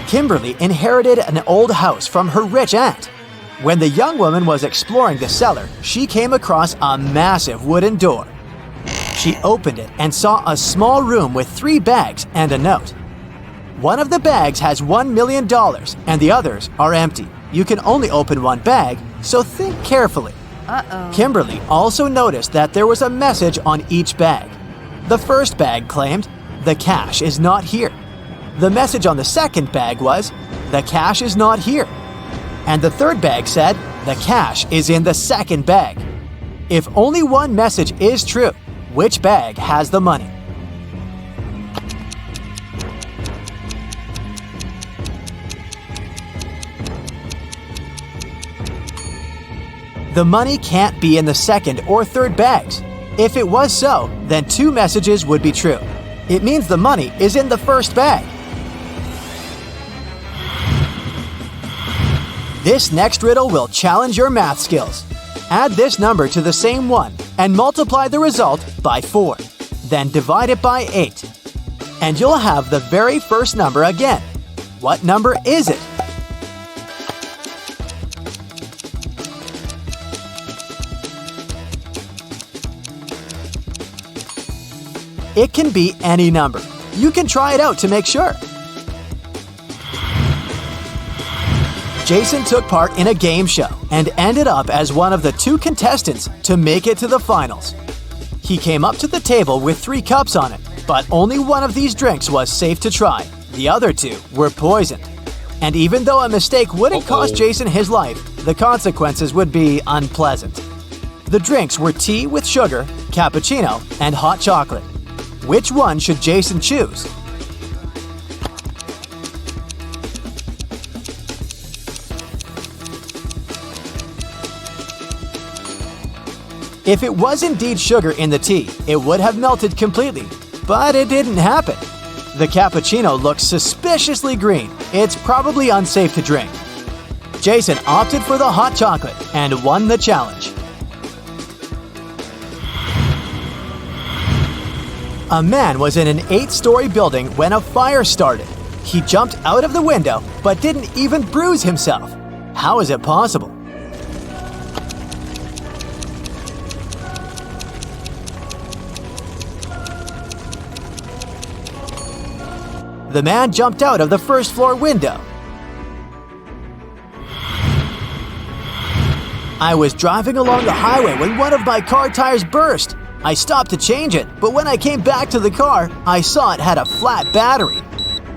Kimberly inherited an old house from her rich aunt. When the young woman was exploring the cellar, she came across a massive wooden door. She opened it and saw a small room with 3 bags and a note. One of the bags has $1 million and the others are empty. You can only open one bag, so think carefully. Kimberly also noticed that there was a message on each bag. The first bag claimed, "The cash is not here." The message on the second bag was, "The cash is not here." And the third bag said, "The cash is in the second bag." If only one message is true, which bag has the money? The money can't be in the second or third bags. If it was so, then 2 messages would be true. It means the money is in the first bag. This next riddle will challenge your math skills. Add this number to the same one and multiply the result by 4. Then divide it by 8. And you'll have the very first number again. What number is it? It can be any number. You can try it out to make sure. Jason took part in a game show and ended up as one of the 2 contestants to make it to the finals. He came up to the table with 3 cups on it, but only one of these drinks was safe to try. The other 2 were poisoned. And even though a mistake wouldn't cost Jason his life, the consequences would be unpleasant. The drinks were tea with sugar, cappuccino, and hot chocolate. Which one should Jason choose? If it was indeed sugar in the tea, it would have melted completely, but it didn't happen. The cappuccino looks suspiciously green. It's probably unsafe to drink. Jason opted for the hot chocolate and won the challenge. A man was in an 8-story building when a fire started. He jumped out of the window but didn't even bruise himself. How is it possible? The man jumped out of the first-floor window. I was driving along the highway when one of my car tires burst. I stopped to change it, but when I came back to the car, I saw it had a flat battery.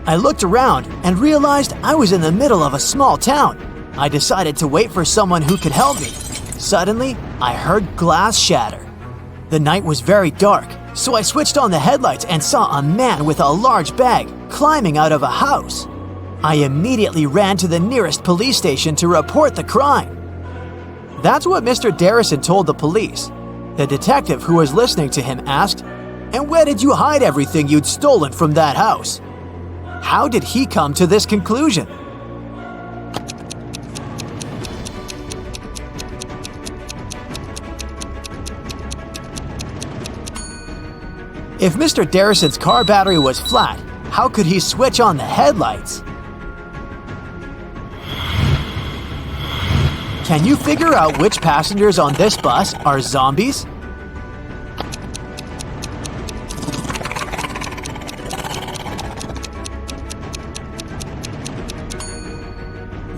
I looked around and realized I was in the middle of a small town. I decided to wait for someone who could help me. Suddenly, I heard glass shatter. The night was very dark, so I switched on the headlights and saw a man with a large bag climbing out of a house. I immediately ran to the nearest police station to report the crime. That's what Mr. Darrison told the police. The detective who was listening to him asked, "And where did you hide everything you'd stolen from that house?" how did he come to this conclusion? If Mr. Darrison's car battery was flat, how could he switch on the headlights? Can you figure out which passengers on this bus are zombies?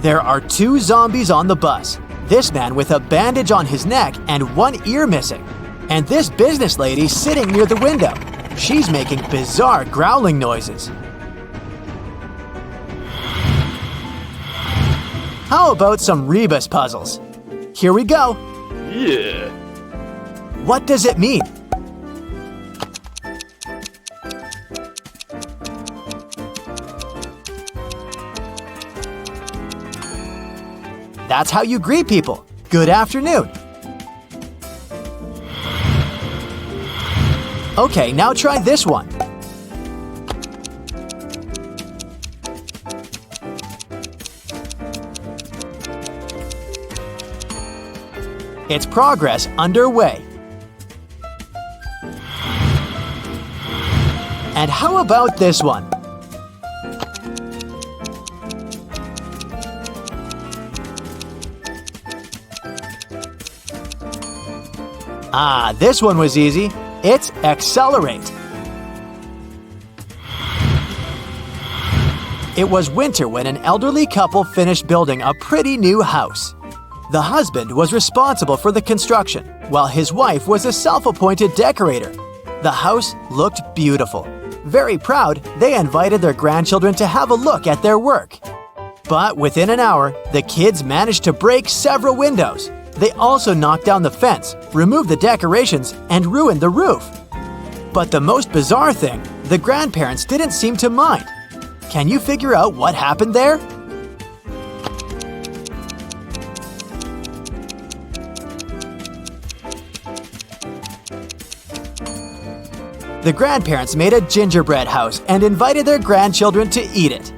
There are 2 zombies on the bus. This man with a bandage on his neck and 1 ear missing. And this business lady sitting near the window. She's making bizarre growling noises. How about some rebus puzzles? Here we go. Yeah. What does it mean? That's how you greet people. Good afternoon. Okay, now try this one. It's progress underway. And how about this one? Ah, this one was easy. It's accelerate. It was winter when an elderly couple finished building a pretty new house. The husband was responsible for the construction, while his wife was a self-appointed decorator. The house looked beautiful. Very proud, they invited their grandchildren to have a look at their work. But within an hour, the kids managed to break several windows. They also knocked down the fence, removed the decorations, and ruined the roof. But the most bizarre thing, the grandparents didn't seem to mind. Can you figure out what happened there? The grandparents made a gingerbread house and invited their grandchildren to eat it.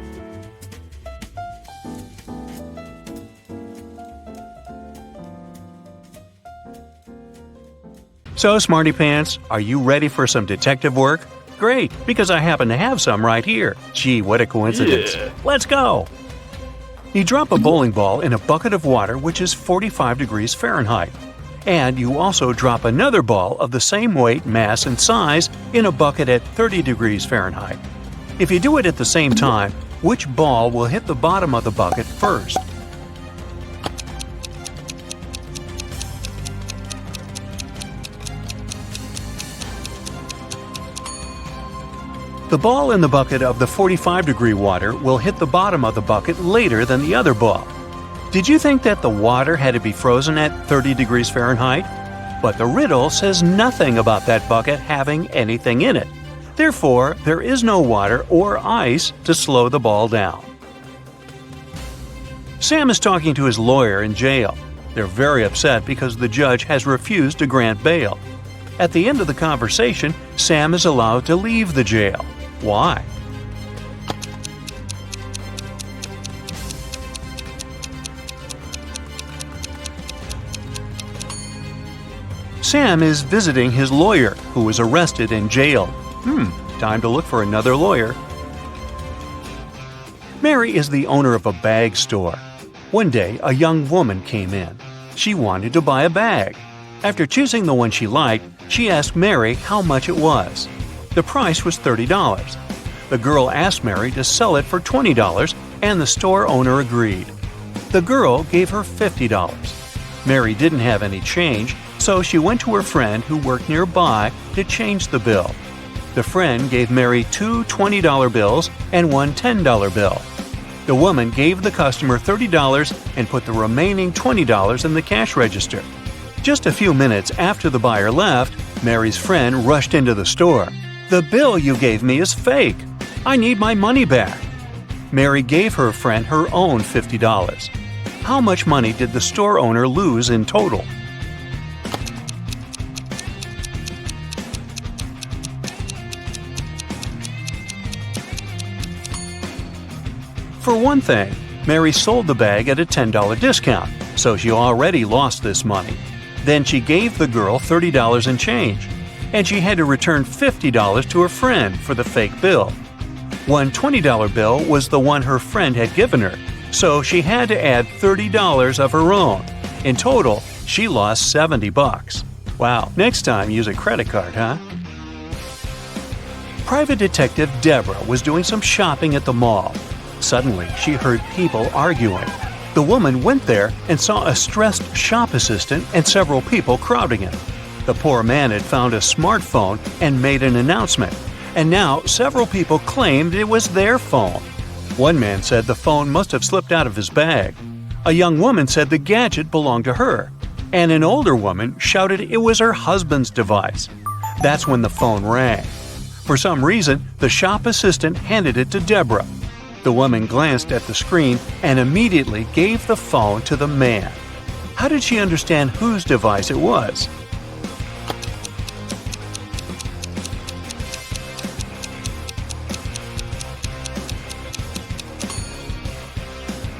So, Smarty Pants, are you ready for some detective work? Great, because I happen to have some right here. Gee, what a coincidence. Yeah. Let's go! You drop a bowling ball in a bucket of water which is 45 degrees Fahrenheit. And you also drop another ball of the same weight, mass, and size in a bucket at 30 degrees Fahrenheit. If you do it at the same time, which ball will hit the bottom of the bucket first? The ball in the bucket of the 45-degree water will hit the bottom of the bucket later than the other ball. Did you think that the water had to be frozen at 30 degrees Fahrenheit? But the riddle says nothing about that bucket having anything in it. Therefore, there is no water or ice to slow the ball down. Sam is talking to his lawyer in jail. They're very upset because the judge has refused to grant bail. At the end of the conversation, Sam is allowed to leave the jail. Why? Sam is visiting his lawyer, who was arrested and jailed. Time to look for another lawyer. Mary is the owner of a bag store. One day, a young woman came in. She wanted to buy a bag. After choosing the one she liked, she asked Mary how much it was. The price was $30. The girl asked Mary to sell it for $20, and the store owner agreed. The girl gave her $50. Mary didn't have any change, so she went to her friend who worked nearby to change the bill. The friend gave Mary 2 $20 bills and 1 $10 bill. The woman gave the customer $30 and put the remaining $20 in the cash register. Just a few minutes after the buyer left, Mary's friend rushed into the store. "The bill you gave me is fake. I need my money back." Mary gave her friend her own $50. How much money did the store owner lose in total? For one thing, Mary sold the bag at a $10 discount, so she already lost this money. Then she gave the girl $30 in change, and she had to return $50 to her friend for the fake bill. One $20 bill was the one her friend had given her, so she had to add $30 of her own. In total, she lost $70. Wow, next time use a credit card, huh? Private Detective Deborah was doing some shopping at the mall. Suddenly, she heard people arguing. The woman went there and saw a stressed shop assistant and several people crowding him. The poor man had found a smartphone and made an announcement, and now several people claimed it was their phone. One man said the phone must have slipped out of his bag. A young woman said the gadget belonged to her, and an older woman shouted it was her husband's device. That's when the phone rang. For some reason, the shop assistant handed it to Deborah. The woman glanced at the screen and immediately gave the phone to the man. How did she understand whose device it was?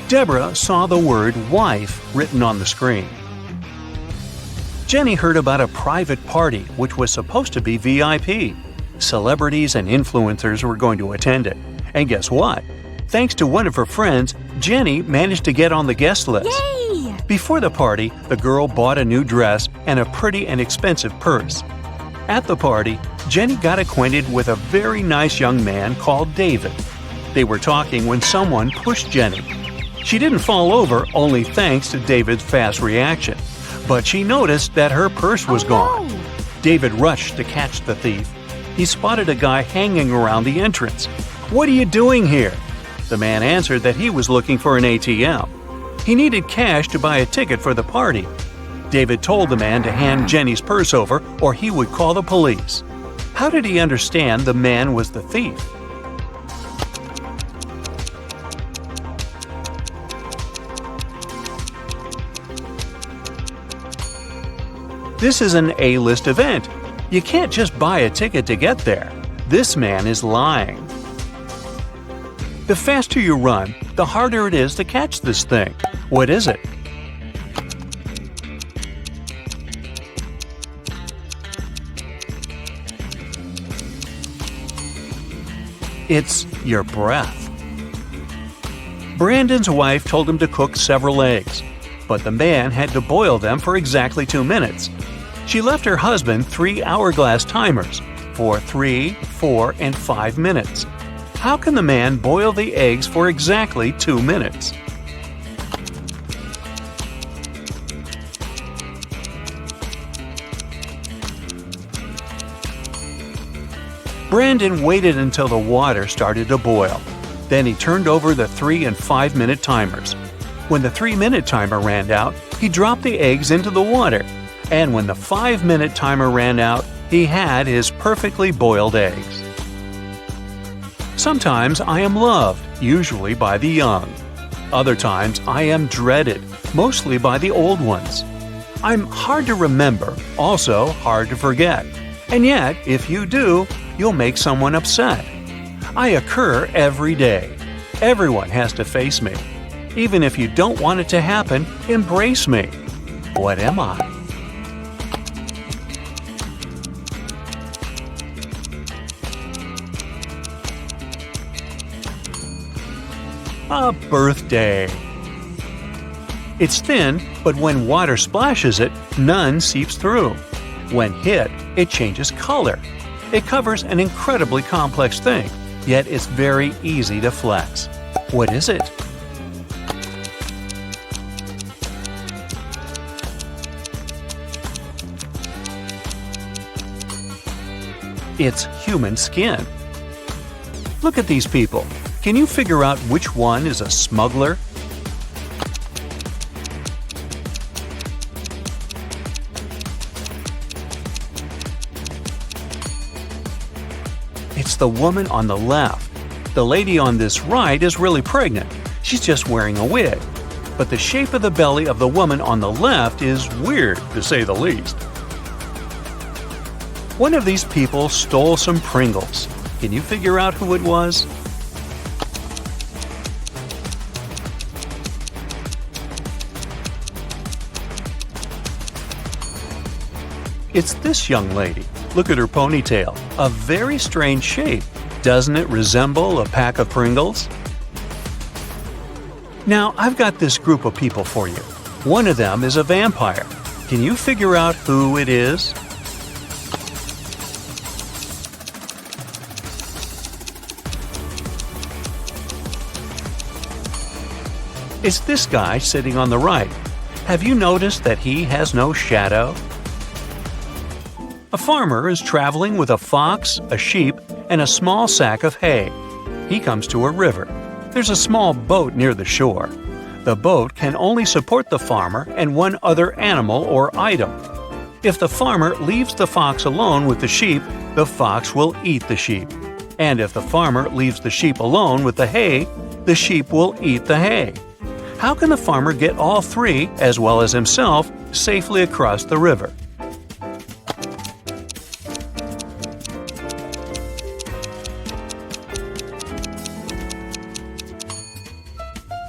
Deborah saw the word wife written on the screen. Jenny heard about a private party which was supposed to be VIP. Celebrities and influencers were going to attend it. And guess what? Thanks to one of her friends, Jenny managed to get on the guest list. Yay! Before the party, the girl bought a new dress and a pretty and expensive purse. At the party, Jenny got acquainted with a very nice young man called David. They were talking when someone pushed Jenny. She didn't fall over only thanks to David's fast reaction, but she noticed that her purse was gone. No. David rushed to catch the thief. He spotted a guy hanging around the entrance. "What are you doing here?" The man answered that he was looking for an ATM. He needed cash to buy a ticket for the party. David told the man to hand Jenny's purse over or he would call the police. How did he understand the man was the thief? This is an A-list event. You can't just buy a ticket to get there. This man is lying. The faster you run, the harder it is to catch this thing. What is it? It's your breath. Brandon's wife told him to cook several eggs, but the man had to boil them for exactly 2 minutes. She left her husband 3 hourglass timers for 3, 4, and 5 minutes. How can the man boil the eggs for exactly 2 minutes? Brandon waited until the water started to boil. Then he turned over the 3 and 5 minute timers. When the 3-minute timer ran out, he dropped the eggs into the water. And when the 5-minute timer ran out, he had his perfectly boiled eggs. Sometimes I am loved, usually by the young. Other times I am dreaded, mostly by the old ones. I'm hard to remember, also hard to forget. And yet, if you do, you'll make someone upset. I occur every day. Everyone has to face me. Even if you don't want it to happen, embrace me. What am I? A birthday. It's thin, but when water splashes it, none seeps through. When hit, it changes color. It covers an incredibly complex thing, yet it's very easy to flex. What is it? It's human skin. Look at these people. Can you figure out which one is a smuggler? It's the woman on the left. The lady on this right is really pregnant. She's just wearing a wig. But the shape of the belly of the woman on the left is weird, to say the least. One of these people stole some Pringles. Can you figure out who it was? It's this young lady. Look at her ponytail. A very strange shape. Doesn't it resemble a pack of Pringles? Now, I've got this group of people for you. One of them is a vampire. Can you figure out who it is? It's this guy sitting on the right. Have you noticed that he has no shadow? A farmer is traveling with a fox, a sheep, and a small sack of hay. He comes to a river. There's a small boat near the shore. The boat can only support the farmer and one other animal or item. If the farmer leaves the fox alone with the sheep, the fox will eat the sheep. And if the farmer leaves the sheep alone with the hay, the sheep will eat the hay. How can the farmer get all three, as well as himself, safely across the river?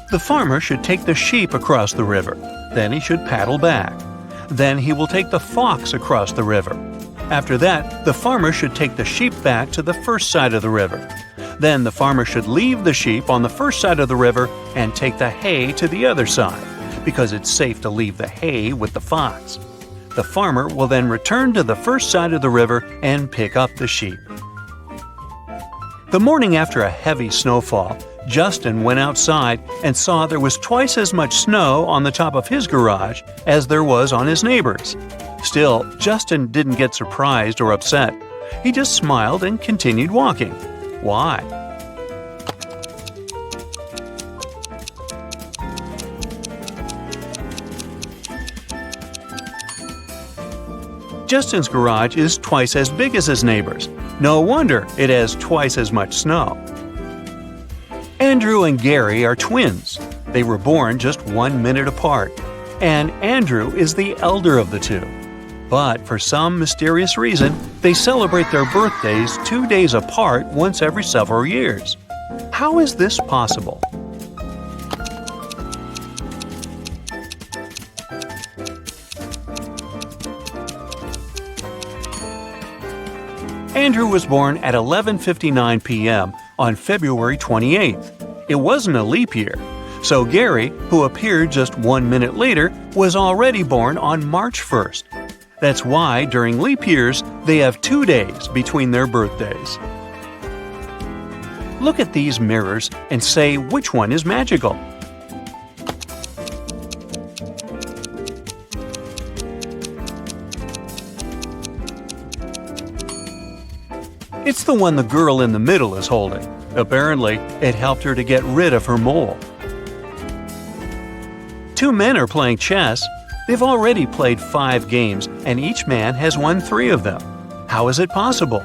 The farmer should take the sheep across the river. Then he should paddle back. Then he will take the fox across the river. After that, the farmer should take the sheep back to the first side of the river. Then the farmer should leave the sheep on the first side of the river and take the hay to the other side, because it's safe to leave the hay with the fox. The farmer will then return to the first side of the river and pick up the sheep. The morning after a heavy snowfall, Justin went outside and saw there was twice as much snow on the top of his garage as there was on his neighbor's. Still, Justin didn't get surprised or upset. He just smiled and continued walking. Why? Justin's garage is twice as big as his neighbor's. No wonder it has twice as much snow. Andrew and Gary are twins. They were born just 1 minute apart, and Andrew is the elder of the two. But for some mysterious reason, they celebrate their birthdays 2 days apart once every several years. How is this possible? Andrew was born at 11:59 p.m. on February 28th. It wasn't a leap year. So Gary, who appeared just 1 minute later, was already born on March 1st. That's why during leap years, they have 2 days between their birthdays. Look at these mirrors and say which one is magical. It's the one the girl in the middle is holding. Apparently, it helped her to get rid of her mole. Two men are playing chess. They've already played 5 games, and each man has won 3 of them. How is it possible?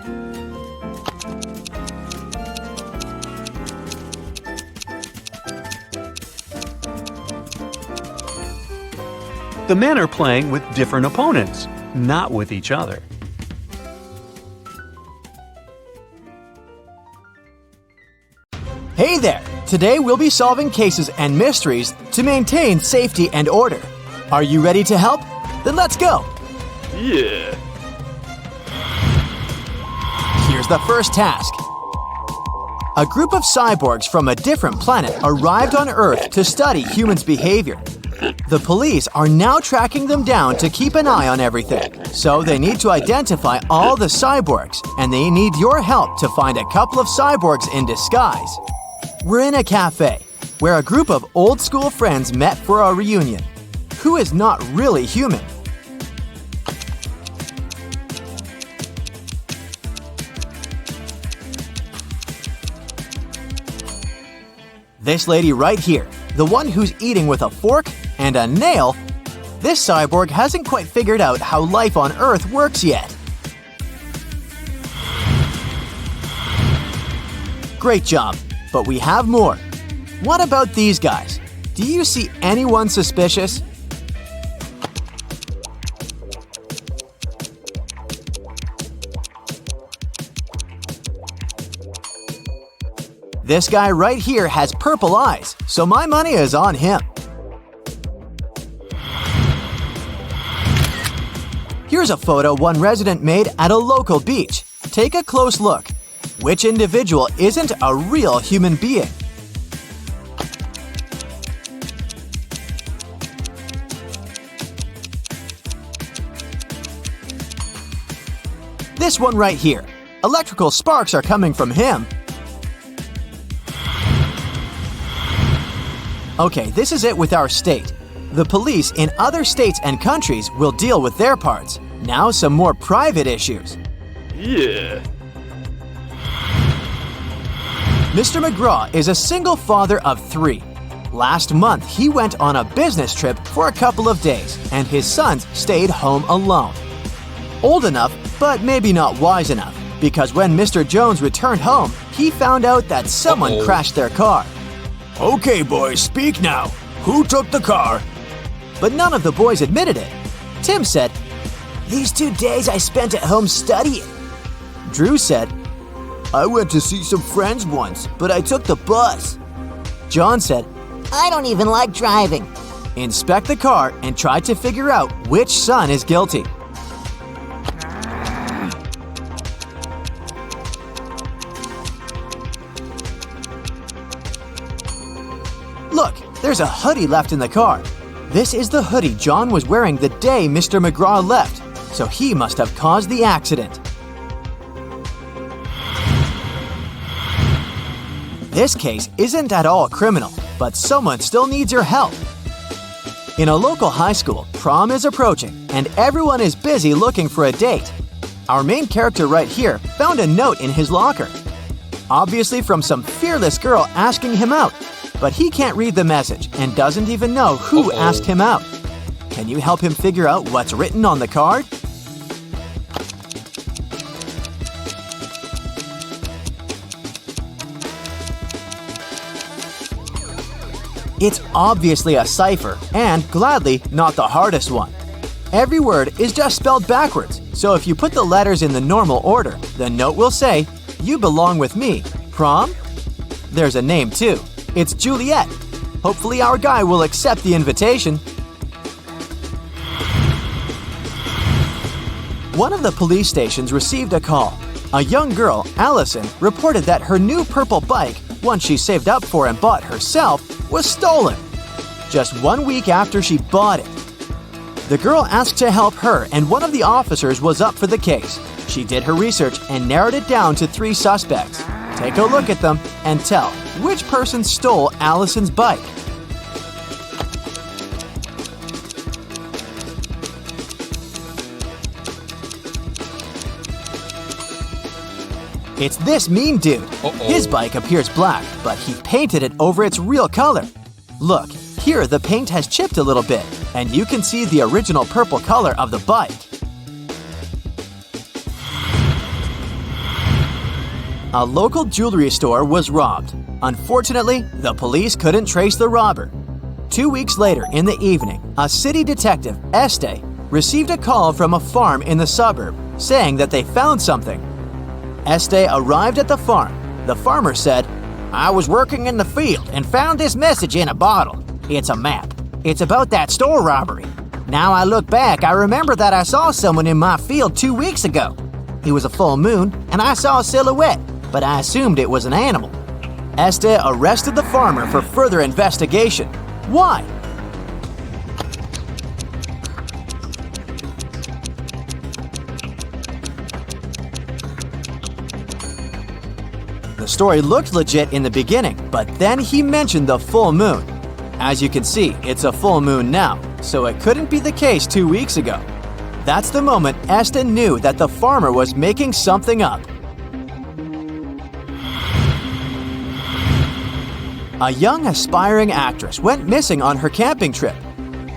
The men are playing with different opponents, not with each other. Hey there! Today we'll be solving cases and mysteries to maintain safety and order. Are you ready to help? Then let's go! Yeah. Here's the first task. A group of cyborgs from a different planet arrived on Earth to study humans' behavior. The police are now tracking them down to keep an eye on everything. So they need to identify all the cyborgs, and they need your help to find a couple of cyborgs in disguise. We're in a cafe, where a group of old-school friends met for a reunion. Who is not really human? This lady right here, the one who's eating with a fork and a nail, this cyborg hasn't quite figured out how life on Earth works yet. Great job, but we have more. What about these guys? Do you see anyone suspicious? This guy right here has purple eyes, so my money is on him. Here's a photo one resident made at a local beach. Take a close look. Which individual isn't a real human being? This one right here. Electrical sparks are coming from him. Okay, this is it with our state. The police in other states and countries will deal with their parts. Now some more private issues. Yeah. Mr. McGraw is a single father of 3. Last month, he went on a business trip for a couple of days, and his sons stayed home alone. Old enough, but maybe not wise enough, because when Mr. Jones returned home, he found out that someone crashed their car. Okay, boys, speak now. Who took the car? But none of the boys admitted it. Tim said, These 2 days I spent at home studying. Drew said, I went to see some friends once, but I took the bus. John said, I don't even like driving. Inspect the car and try to figure out which son is guilty. Look, there's a hoodie left in the car. This is the hoodie John was wearing the day Mr. McGraw left, so he must have caused the accident. This case isn't at all criminal, but someone still needs your help. In a local high school, prom is approaching, and everyone is busy looking for a date. Our main character right here found a note in his locker. Obviously from some fearless girl asking him out, but he can't read the message and doesn't even know who asked him out. Can you help him figure out what's written on the card? It's obviously a cipher, and gladly not the hardest one. Every word is just spelled backwards, so if you put the letters in the normal order, the note will say, "You belong with me. Prom?" There's a name too. It's Juliet. Hopefully our guy will accept the invitation. One of the police stations received a call. A young girl, Allison, reported that her new purple bike, one she saved up for and bought herself, was stolen. Just 1 week after she bought it. The girl asked to help her, and one of the officers was up for the case. She did her research and narrowed it down to 3 suspects. Take a look at them and tell which person stole Allison's bike. It's this mean dude. His bike appears black, but he painted it over its real color. Look, here the paint has chipped a little bit, and you can see the original purple color of the bike. A local jewelry store was robbed. Unfortunately, the police couldn't trace the robber. 2 weeks later in the evening, a city detective, Este, received a call from a farm in the suburb saying that they found something. Este arrived at the farm. The farmer said, I was working in the field and found this message in a bottle. It's a map. It's about that store robbery. Now I look back, I remember that I saw someone in my field 2 weeks ago. It was a full moon, and I saw a silhouette, but I assumed it was an animal. Este arrested the farmer for further investigation. Why? The story looked legit in the beginning, but then he mentioned the full moon. As you can see, it's a full moon now, so it couldn't be the case 2 weeks ago. That's the moment Este knew that the farmer was making something up. A young aspiring actress went missing on her camping trip.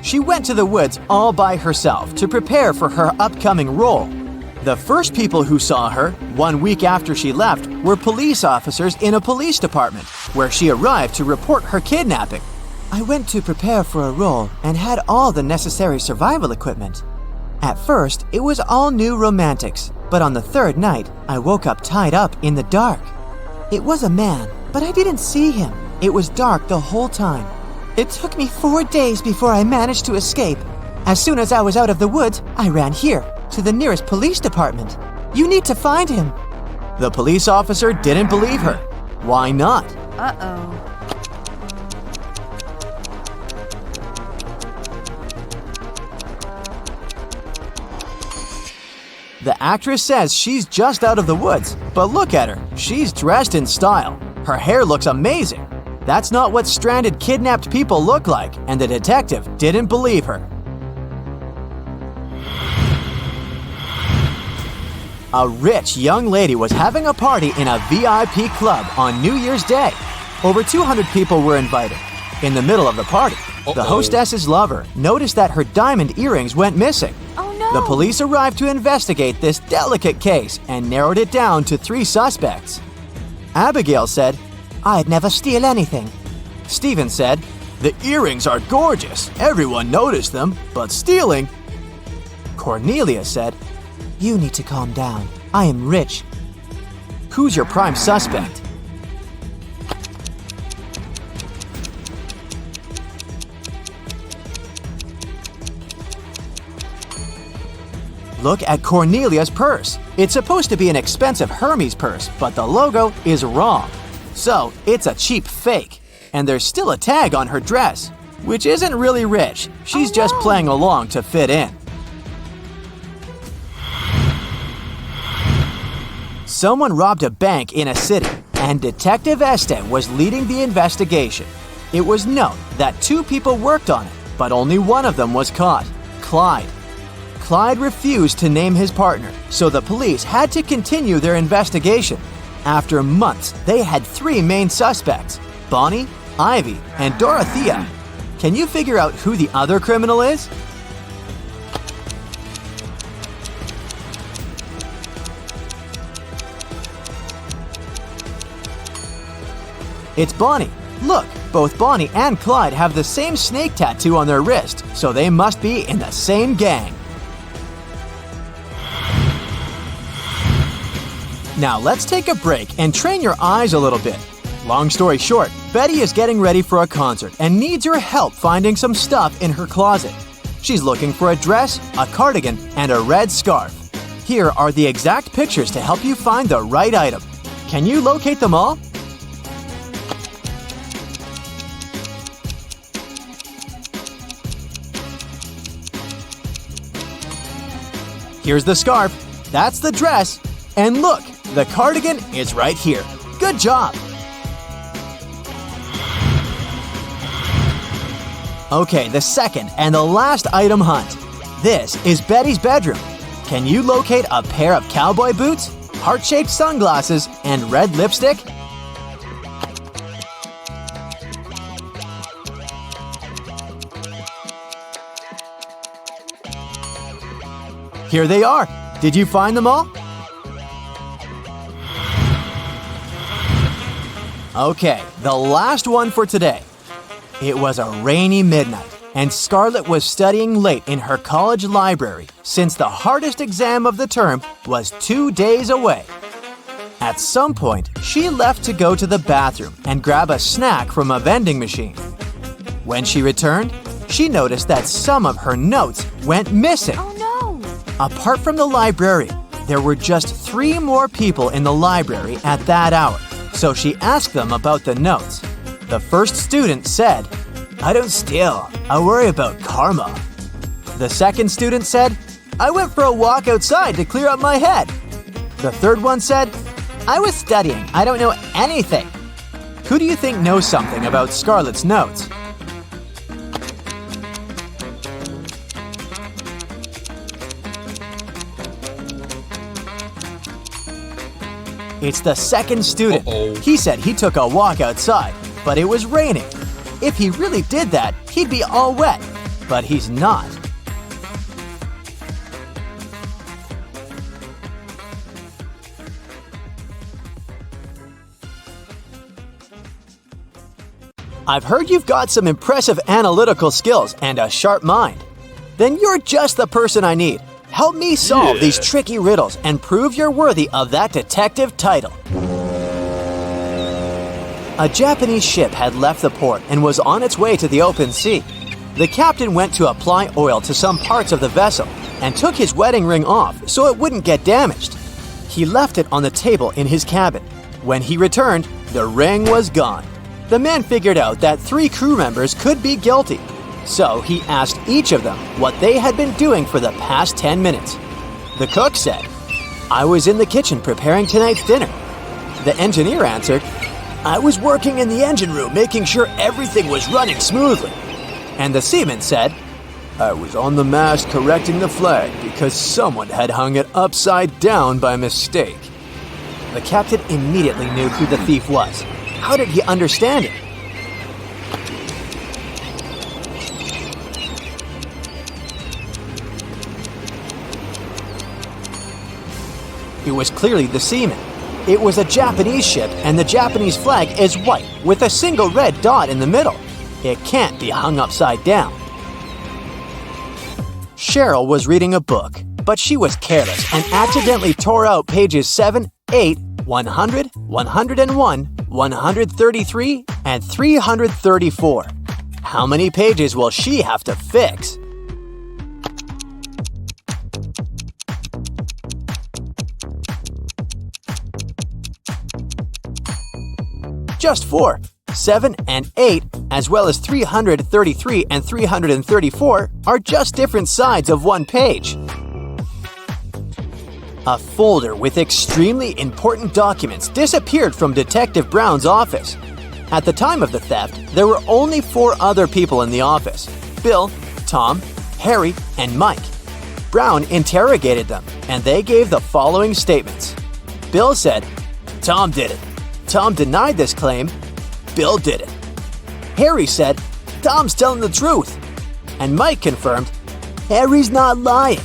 She went to the woods all by herself to prepare for her upcoming role. The first people who saw her, 1 week after she left, were police officers in a police department, where she arrived to report her kidnapping. I went to prepare for a role and had all the necessary survival equipment. At first, it was all new romantics, but on the third night, I woke up tied up in the dark. It was a man, but I didn't see him. It was dark the whole time. It took me 4 days before I managed to escape. As soon as I was out of the woods, I ran here, to the nearest police department. You need to find him. The police officer didn't believe her. Why not? Uh-oh. The actress says she's just out of the woods, but look at her. She's dressed in style. Her hair looks amazing. That's not what stranded kidnapped people look like, and the detective didn't believe her. A rich young lady was having a party in a VIP club on New Year's Day. Over 200 people were invited. In the middle of the party, the hostess's lover noticed that her diamond earrings went missing. Oh no! The police arrived to investigate this delicate case and narrowed it down to 3 suspects. Abigail said, I'd never steal anything. Stephen said, The earrings are gorgeous. Everyone noticed them, but stealing. Cornelia said, You need to calm down. I am rich. Who's your prime suspect? Look at Cornelia's purse. It's supposed to be an expensive Hermes purse, but the logo is wrong. So, it's a cheap fake. And there's still a tag on her dress, which isn't really rich. She's just playing along to fit in. Someone robbed a bank in a city, and Detective Este was leading the investigation. It was known that 2 people worked on it, but only one of them was caught, Clyde. Clyde refused to name his partner, so the police had to continue their investigation. After months, they had 3 main suspects, Bonnie, Ivy, and Dorothea. Can you figure out who the other criminal is? It's Bonnie. Look, both Bonnie and Clyde have the same snake tattoo on their wrist, so they must be in the same gang. Now let's take a break and train your eyes a little bit. Long story short, Betty is getting ready for a concert and needs your help finding some stuff in her closet. She's looking for a dress, a cardigan, and a red scarf. Here are the exact pictures to help you find the right item. Can you locate them all? Here's the scarf. That's the dress. And look, the cardigan is right here. Good job! Okay, the second and the last item hunt. This is Betty's bedroom. Can you locate a pair of cowboy boots, heart-shaped sunglasses, and red lipstick? Here they are. Did you find them all? Okay, the last one for today. It was a rainy midnight, and Scarlett was studying late in her college library since the hardest exam of the term was 2 days away. At some point, she left to go to the bathroom and grab a snack from a vending machine. When she returned, she noticed that some of her notes went missing. Oh no! Apart from the librarian, there were just 3 more people in the library at that hour, so she asked them about the notes. The first student said, I don't steal, I worry about karma. The second student said, I went for a walk outside to clear up my head. The third one said, I was studying, I don't know anything. Who do you think knows something about Scarlett's notes? It's the second student. He said he took a walk outside. but it was raining. If he really did that, he'd be all wet, but he's not. I've heard you've got some impressive analytical skills and a sharp mind. Then you're just the person I need. Help me solve these tricky riddles and prove you're worthy of that detective title. A Japanese ship had left the port and was on its way to the open sea. The captain went to apply oil to some parts of the vessel and took his wedding ring off so it wouldn't get damaged. He left it on the table in his cabin. When he returned, the ring was gone. The man figured out that 3 crew members could be guilty, so he asked each of them what they had been doing for the past 10 minutes. The cook said, "I was in the kitchen preparing tonight's dinner." The engineer answered, "I was working in the engine room making sure everything was running smoothly." And the seaman said, "I was on the mast correcting the flag because someone had hung it upside down by mistake." The captain immediately knew who the thief was. How did he understand it? It was clearly the seaman. It was a Japanese ship, and the Japanese flag is white with a single red dot in the middle. It can't be hung upside down. Cheryl was reading a book, but she was careless and accidentally tore out pages 7, 8, 100, 101, 133, and 334. How many pages will she have to fix? Just 4. 7 and 8, as well as 333 and 334, are just different sides of one page. A folder with extremely important documents disappeared from Detective Brown's office. At the time of the theft, there were only 4 other people in the office: Bill, Tom, Harry, and Mike. Brown interrogated them, and they gave the following statements. Bill said, "Tom did it." Tom denied this claim. Bill did it. Harry said, "Tom's telling the truth." And Mike confirmed, "Harry's not lying."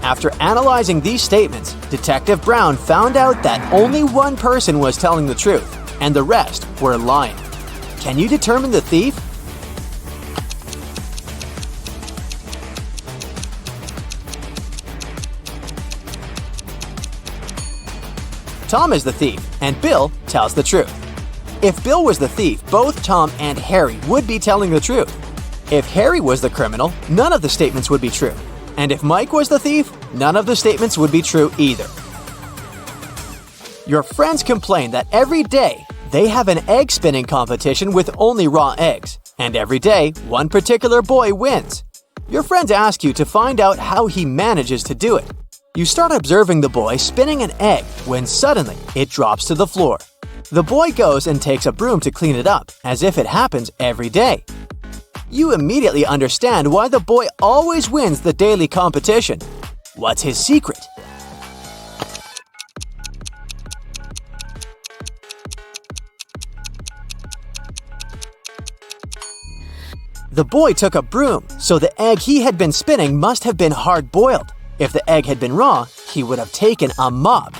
After analyzing these statements, Detective Brown found out that only one person was telling the truth, and the rest were lying. Can you determine the thief? Tom is the thief, and Bill tells the truth. If Bill was the thief, both Tom and Harry would be telling the truth. If Harry was the criminal, none of the statements would be true. And if Mike was the thief, none of the statements would be true either. Your friends complain that every day they have an egg spinning competition with only raw eggs, and every day one particular boy wins. Your friends ask you to find out how he manages to do it. You start observing the boy spinning an egg when suddenly it drops to the floor. The boy goes and takes a broom to clean it up, as if it happens every day. You immediately understand why the boy always wins the daily competition. What's his secret? The boy took a broom, so the egg he had been spinning must have been hard-boiled. If the egg had been raw, he would have taken a mop.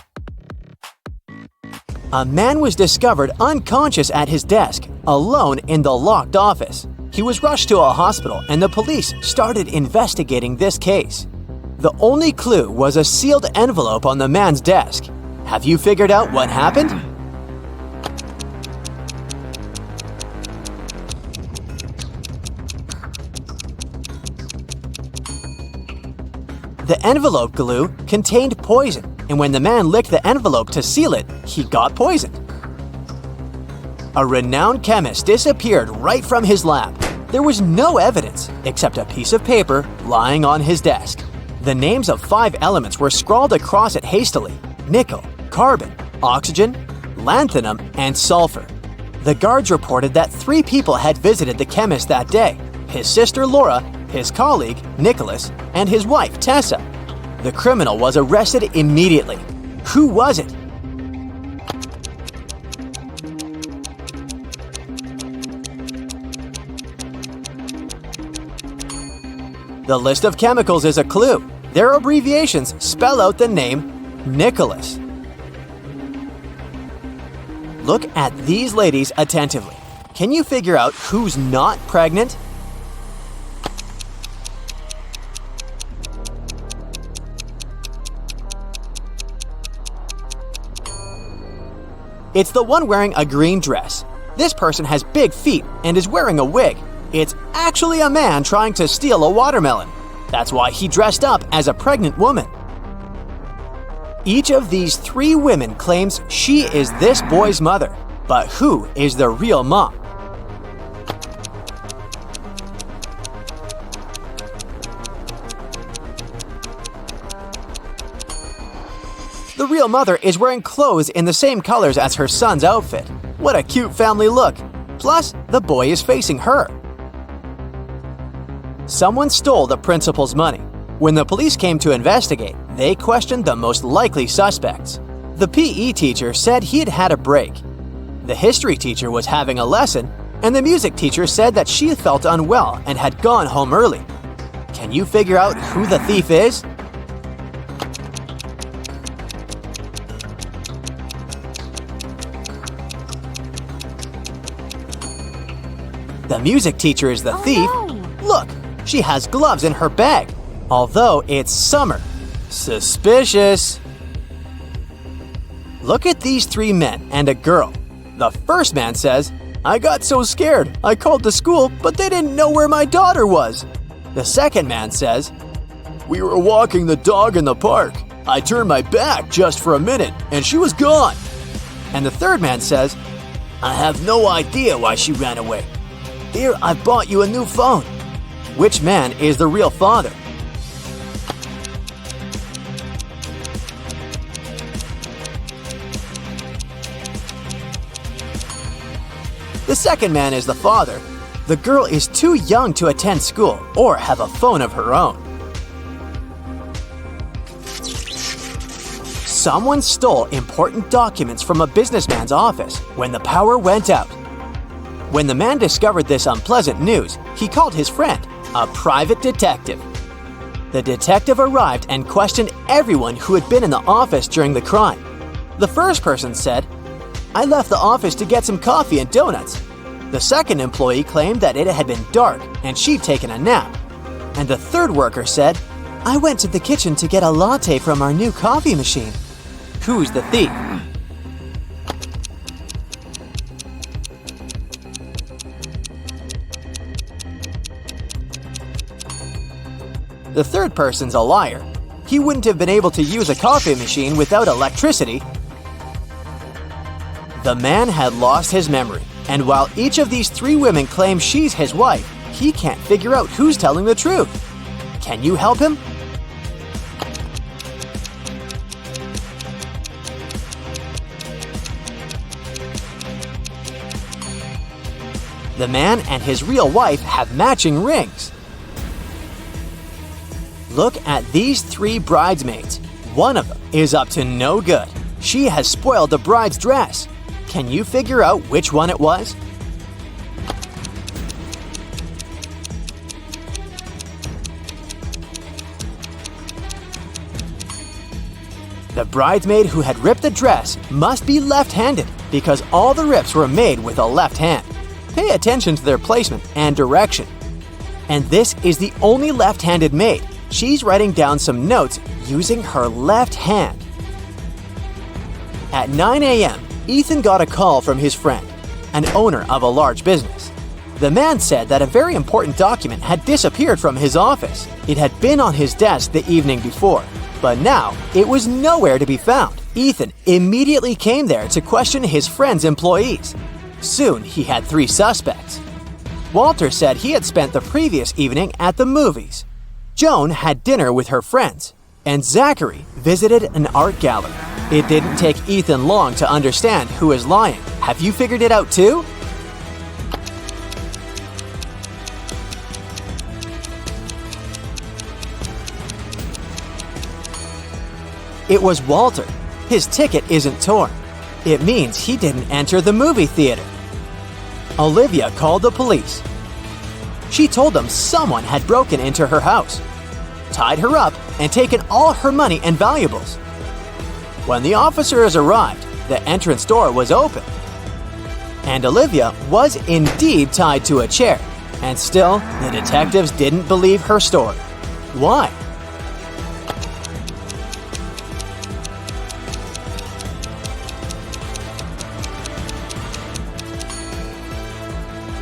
A man was discovered unconscious at his desk, alone in the locked office. He was rushed to a hospital, and the police started investigating this case. The only clue was a sealed envelope on the man's desk. Have you figured out what happened? The envelope glue contained poison, and when the man licked the envelope to seal it, he got poisoned. A renowned chemist disappeared right from his lab. There was no evidence except a piece of paper lying on his desk. The names of 5 elements were scrawled across it hastily: nickel, carbon, oxygen, lanthanum, and sulfur. The guards reported that 3 people had visited the chemist that day: his sister Laura, his colleague Nicholas, and his wife Tessa. The criminal was arrested immediately. Who was it? The list of chemicals is a clue. Their abbreviations spell out the name Nicholas. Look at these ladies attentively. Can you figure out who's not pregnant? It's the one wearing a green dress. This person has big feet and is wearing a wig. It's actually a man trying to steal a watermelon. That's why he dressed up as a pregnant woman. Each of these 3 women claims she is this boy's mother. But who is the real mom? The real mother is wearing clothes in the same colors as her son's outfit. What a cute family look! Plus, the boy is facing her. Someone stole the principal's money. When the police came to investigate, they questioned the most likely suspects. The PE teacher said he'd had a break. The history teacher was having a lesson, and the music teacher said that she felt unwell and had gone home early. Can you figure out who the thief is? The music teacher is the thief. No. Look, she has gloves in her bag, although it's summer. Suspicious. Look at these 3 men and a girl. The first man says, "I got so scared, I called the school, but they didn't know where my daughter was." The second man says, "We were walking the dog in the park. I turned my back just for a minute, and she was gone." And the third man says, "I have no idea why she ran away. Here, I bought you a new phone." Which man is the real father? The second man is the father. The girl is too young to attend school or have a phone of her own. Someone stole important documents from a businessman's office when the power went out. When the man discovered this unpleasant news, he called his friend, a private detective. The detective arrived and questioned everyone who had been in the office during the crime. The first person said, "I left the office to get some coffee and donuts." The second employee claimed that it had been dark and she'd taken a nap. And the third worker said, "I went to the kitchen to get a latte from our new coffee machine." Who's the thief? The third person's a liar. He wouldn't have been able to use a coffee machine without electricity. The man had lost his memory, and while each of these 3 women claim she's his wife, he can't figure out who's telling the truth. Can you help him? The man and his real wife have matching rings. Look at these 3 bridesmaids. One of them is up to no good. She has spoiled the bride's dress. Can you figure out which one it was? The bridesmaid who had ripped the dress must be left-handed because all the rips were made with a left hand. Pay attention to their placement and direction. And this is the only left-handed maid. She's writing down some notes using her left hand. At 9 a.m., Ethan got a call from his friend, an owner of a large business. The man said that a very important document had disappeared from his office. It had been on his desk the evening before, but now it was nowhere to be found. Ethan immediately came there to question his friend's employees. Soon he had 3 suspects. Walter said he had spent the previous evening at the movies. Joan had dinner with her friends, and Zachary visited an art gallery. It didn't take Ethan long to understand who is lying. Have you figured it out too? It was Walter. His ticket isn't torn. It means he didn't enter the movie theater. Olivia called the police. She told them someone had broken into her house, tied her up, and taken all her money and valuables. When the officers arrived, the entrance door was open, and Olivia was indeed tied to a chair. And still, the detectives didn't believe her story. Why?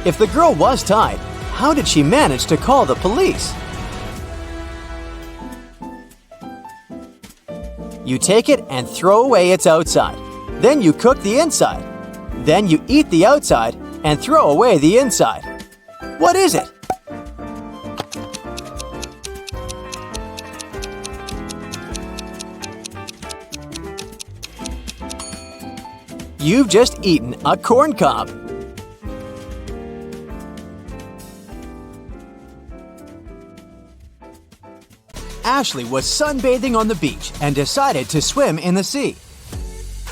If the girl was tied, how did she manage to call the police? You take it and throw away its outside. Then you cook the inside. Then you eat the outside and throw away the inside. What is it? You've just eaten a corn cob. Ashley was sunbathing on the beach and decided to swim in the sea.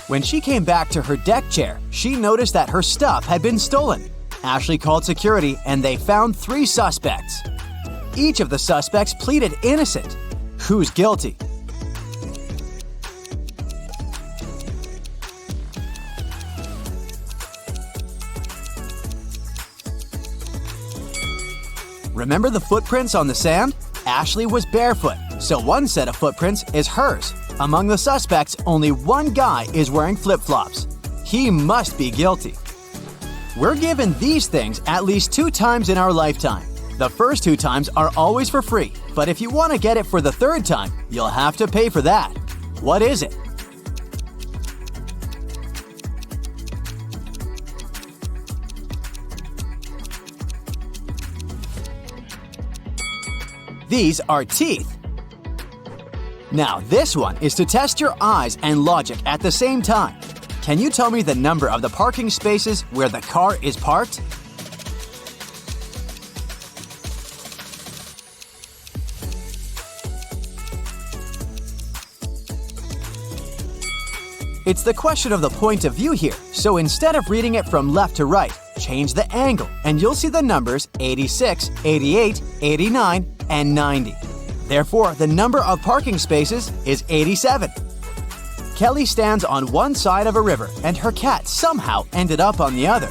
When she came back to her deck chair, she noticed that her stuff had been stolen. Ashley called security and they found 3 suspects. Each of the suspects pleaded innocent. Who's guilty? Remember the footprints on the sand? Ashley was barefoot, so one set of footprints is hers. Among the suspects, only one guy is wearing flip-flops. He must be guilty. We're given these things at least 2 times in our lifetime. The first 2 times are always for free, but if you want to get it for the 3rd time, you'll have to pay for that. What is it? These are teeth. Now, this one is to test your eyes and logic at the same time. Can you tell me the number of the parking spaces where the car is parked? It's the question of the point of view here, so instead of reading it from left to right, change the angle and you'll see the numbers 86, 88, 89, and 90. Therefore, the number of parking spaces is 87. Kelly stands on one side of a river and her cat somehow ended up on the other.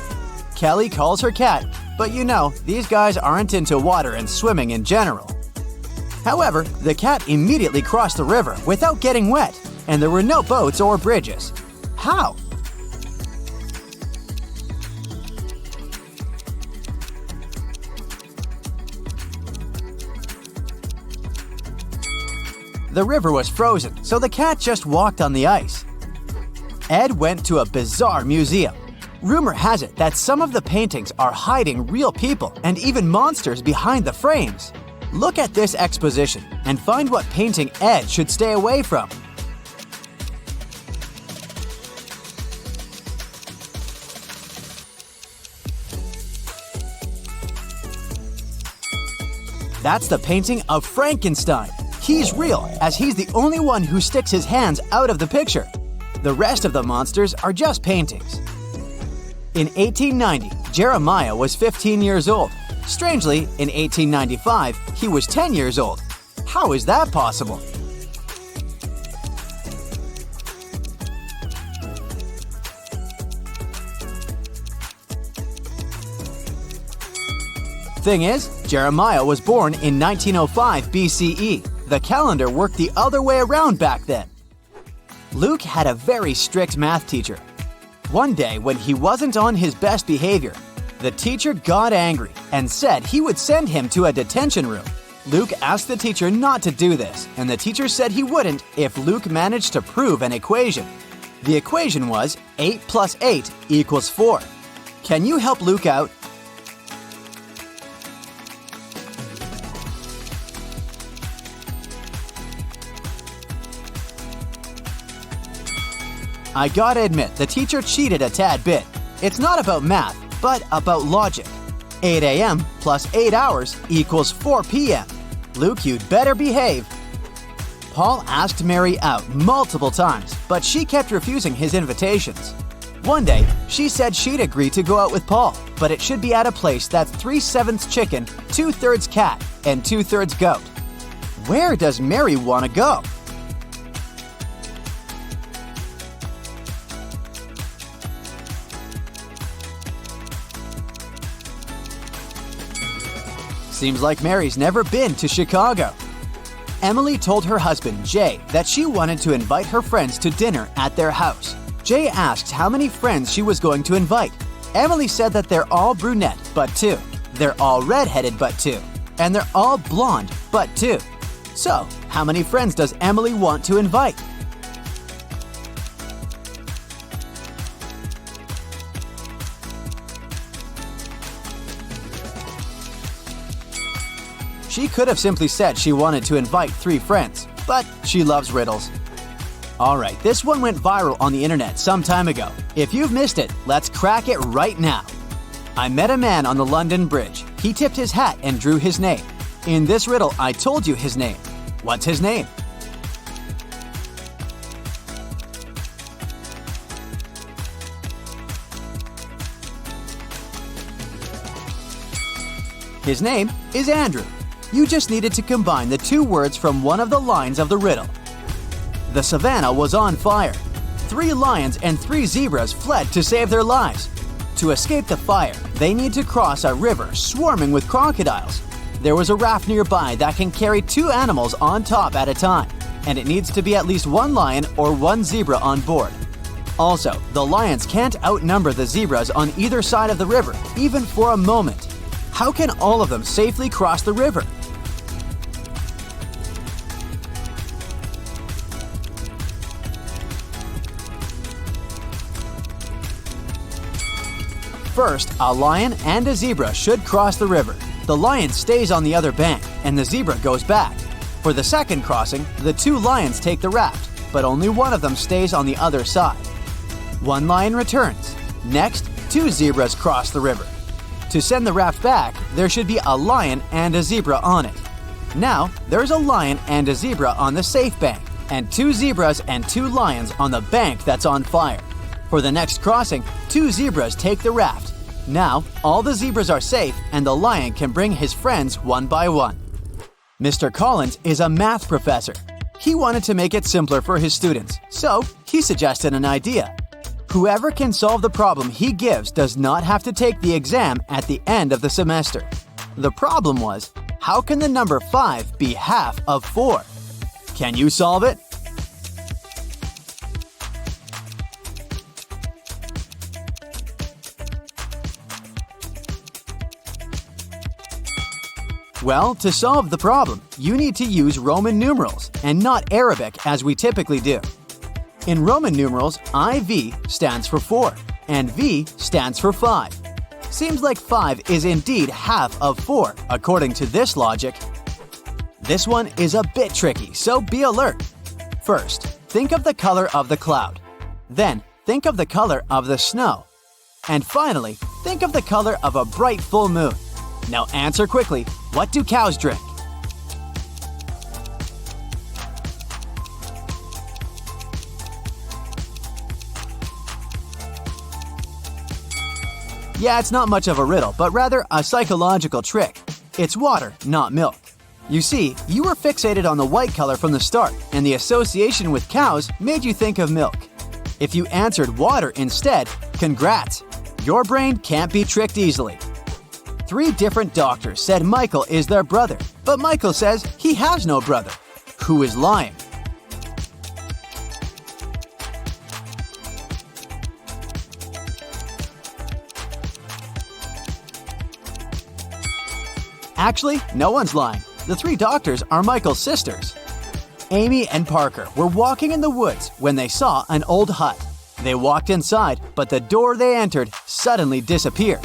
Kelly calls her cat, but you know, these guys aren't into water and swimming in general. However, the cat immediately crossed the river without getting wet, and there were no boats or bridges. How? The river was frozen, so the cat just walked on the ice. Ed went to a bizarre museum. Rumor has it that some of the paintings are hiding real people and even monsters behind the frames. Look at this exposition and find what painting Ed should stay away from. That's the painting of Frankenstein. He's real, as he's the only one who sticks his hands out of the picture. The rest of the monsters are just paintings. In 1890, Jeremiah was 15 years old. Strangely, in 1895, he was 10 years old. How is that possible? Thing is, Jeremiah was born in 1905 BCE. The calendar worked the other way around back then. Luke had a very strict math teacher. One day, when he wasn't on his best behavior, the teacher got angry and said he would send him to a detention room. Luke asked the teacher not to do this, and the teacher said he wouldn't if Luke managed to prove an equation. The equation was 8 plus 8 equals 4. Can you help Luke out? I gotta admit, the teacher cheated a tad bit. It's not about math, but about logic. 8 a.m. plus 8 hours equals 4 p.m. Luke, you'd better behave. Paul asked Mary out multiple times, but she kept refusing his invitations. One day, she said she'd agree to go out with Paul, but it should be at a place that's 3/7 chicken, 2/3 cat, and 2/3 goat. Where does Mary want to go? Seems like Mary's never been to Chicago. Emily told her husband, Jay, that she wanted to invite her friends to dinner at their house. Jay asked how many friends she was going to invite. Emily said that they're all brunette, but 2. They're all redheaded, but 2. And they're all blonde, but 2. So, how many friends does Emily want to invite? She could have simply said she wanted to invite 3 friends, but she loves riddles. Alright, this one went viral on the internet some time ago. If you've missed it, let's crack it right now. I met a man on the London Bridge. He tipped his hat and drew his name. In this riddle, I told you his name. What's his name? His name is Andrew. You just needed to combine the 2 words from one of the lines of the riddle. The savannah was on fire. 3 lions and 3 zebras fled to save their lives. To escape the fire, they need to cross a river swarming with crocodiles. There was a raft nearby that can carry 2 animals on top at a time, and it needs to be at least 1 lion or 1 zebra on board. Also, the lions can't outnumber the zebras on either side of the river, even for a moment. How can all of them safely cross the river? First, a lion and a zebra should cross the river. The lion stays on the other bank, and the zebra goes back. For the second crossing, the 2 lions take the raft, but only one of them stays on the other side. 1 lion returns. Next, 2 zebras cross the river. To send the raft back, there should be a lion and a zebra on it. Now, there's a lion and a zebra on the safe bank, and 2 zebras and 2 lions on the bank that's on fire. For the next crossing, 2 zebras take the raft. Now, all the zebras are safe and the lion can bring his friends one by one. Mr. Collins is a math professor. He wanted to make it simpler for his students, so he suggested an idea. Whoever can solve the problem he gives does not have to take the exam at the end of the semester. The problem was, how can the number 5 be half of 4? Can you solve it? Well, to solve the problem, you need to use Roman numerals and not Arabic as we typically do. In Roman numerals, IV stands for 4 and V stands for 5. Seems like 5 is indeed half of 4, according to this logic. This one is a bit tricky, so be alert. First, think of the color of the cloud. Then, think of the color of the snow. And finally, think of the color of a bright full moon. Now answer quickly, what do cows drink? Yeah, it's not much of a riddle, but rather a psychological trick. It's water, not milk. You see, you were fixated on the white color from the start, and the association with cows made you think of milk. If you answered water instead, congrats! Your brain can't be tricked easily. 3 different doctors said Michael is their brother, but Michael says he has no brother. Who is lying? Actually, no one's lying. The 3 doctors are Michael's sisters. Amy and Parker were walking in the woods when they saw an old hut. They walked inside, but the door they entered suddenly disappeared.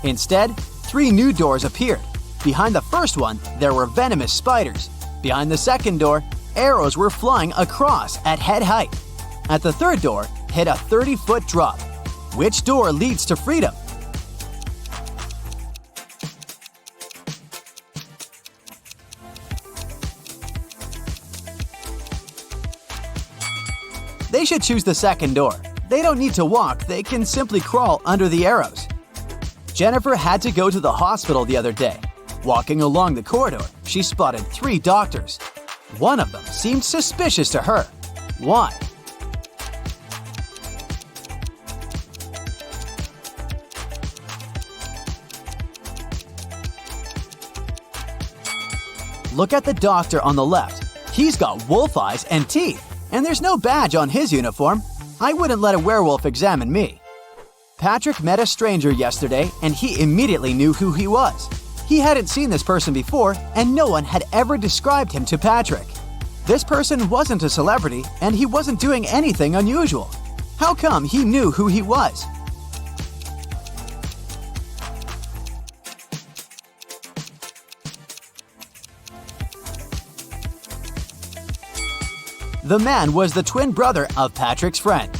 Instead, 3 new doors appeared. Behind the first one, there were venomous spiders. Behind the second door, arrows were flying across at head height. At the third door, hit a 30-foot drop. Which door leads to freedom? They should choose the second door. They don't need to walk, they can simply crawl under the arrows. Jennifer had to go to the hospital the other day. Walking along the corridor, she spotted 3 doctors. One of them seemed suspicious to her. Why? Look at the doctor on the left. He's got wolf eyes and teeth, and there's no badge on his uniform. I wouldn't let a werewolf examine me. Patrick met a stranger yesterday, and he immediately knew who he was. He hadn't seen this person before, and no one had ever described him to Patrick. This person wasn't a celebrity, and he wasn't doing anything unusual. How come he knew who he was? The man was the twin brother of Patrick's friend.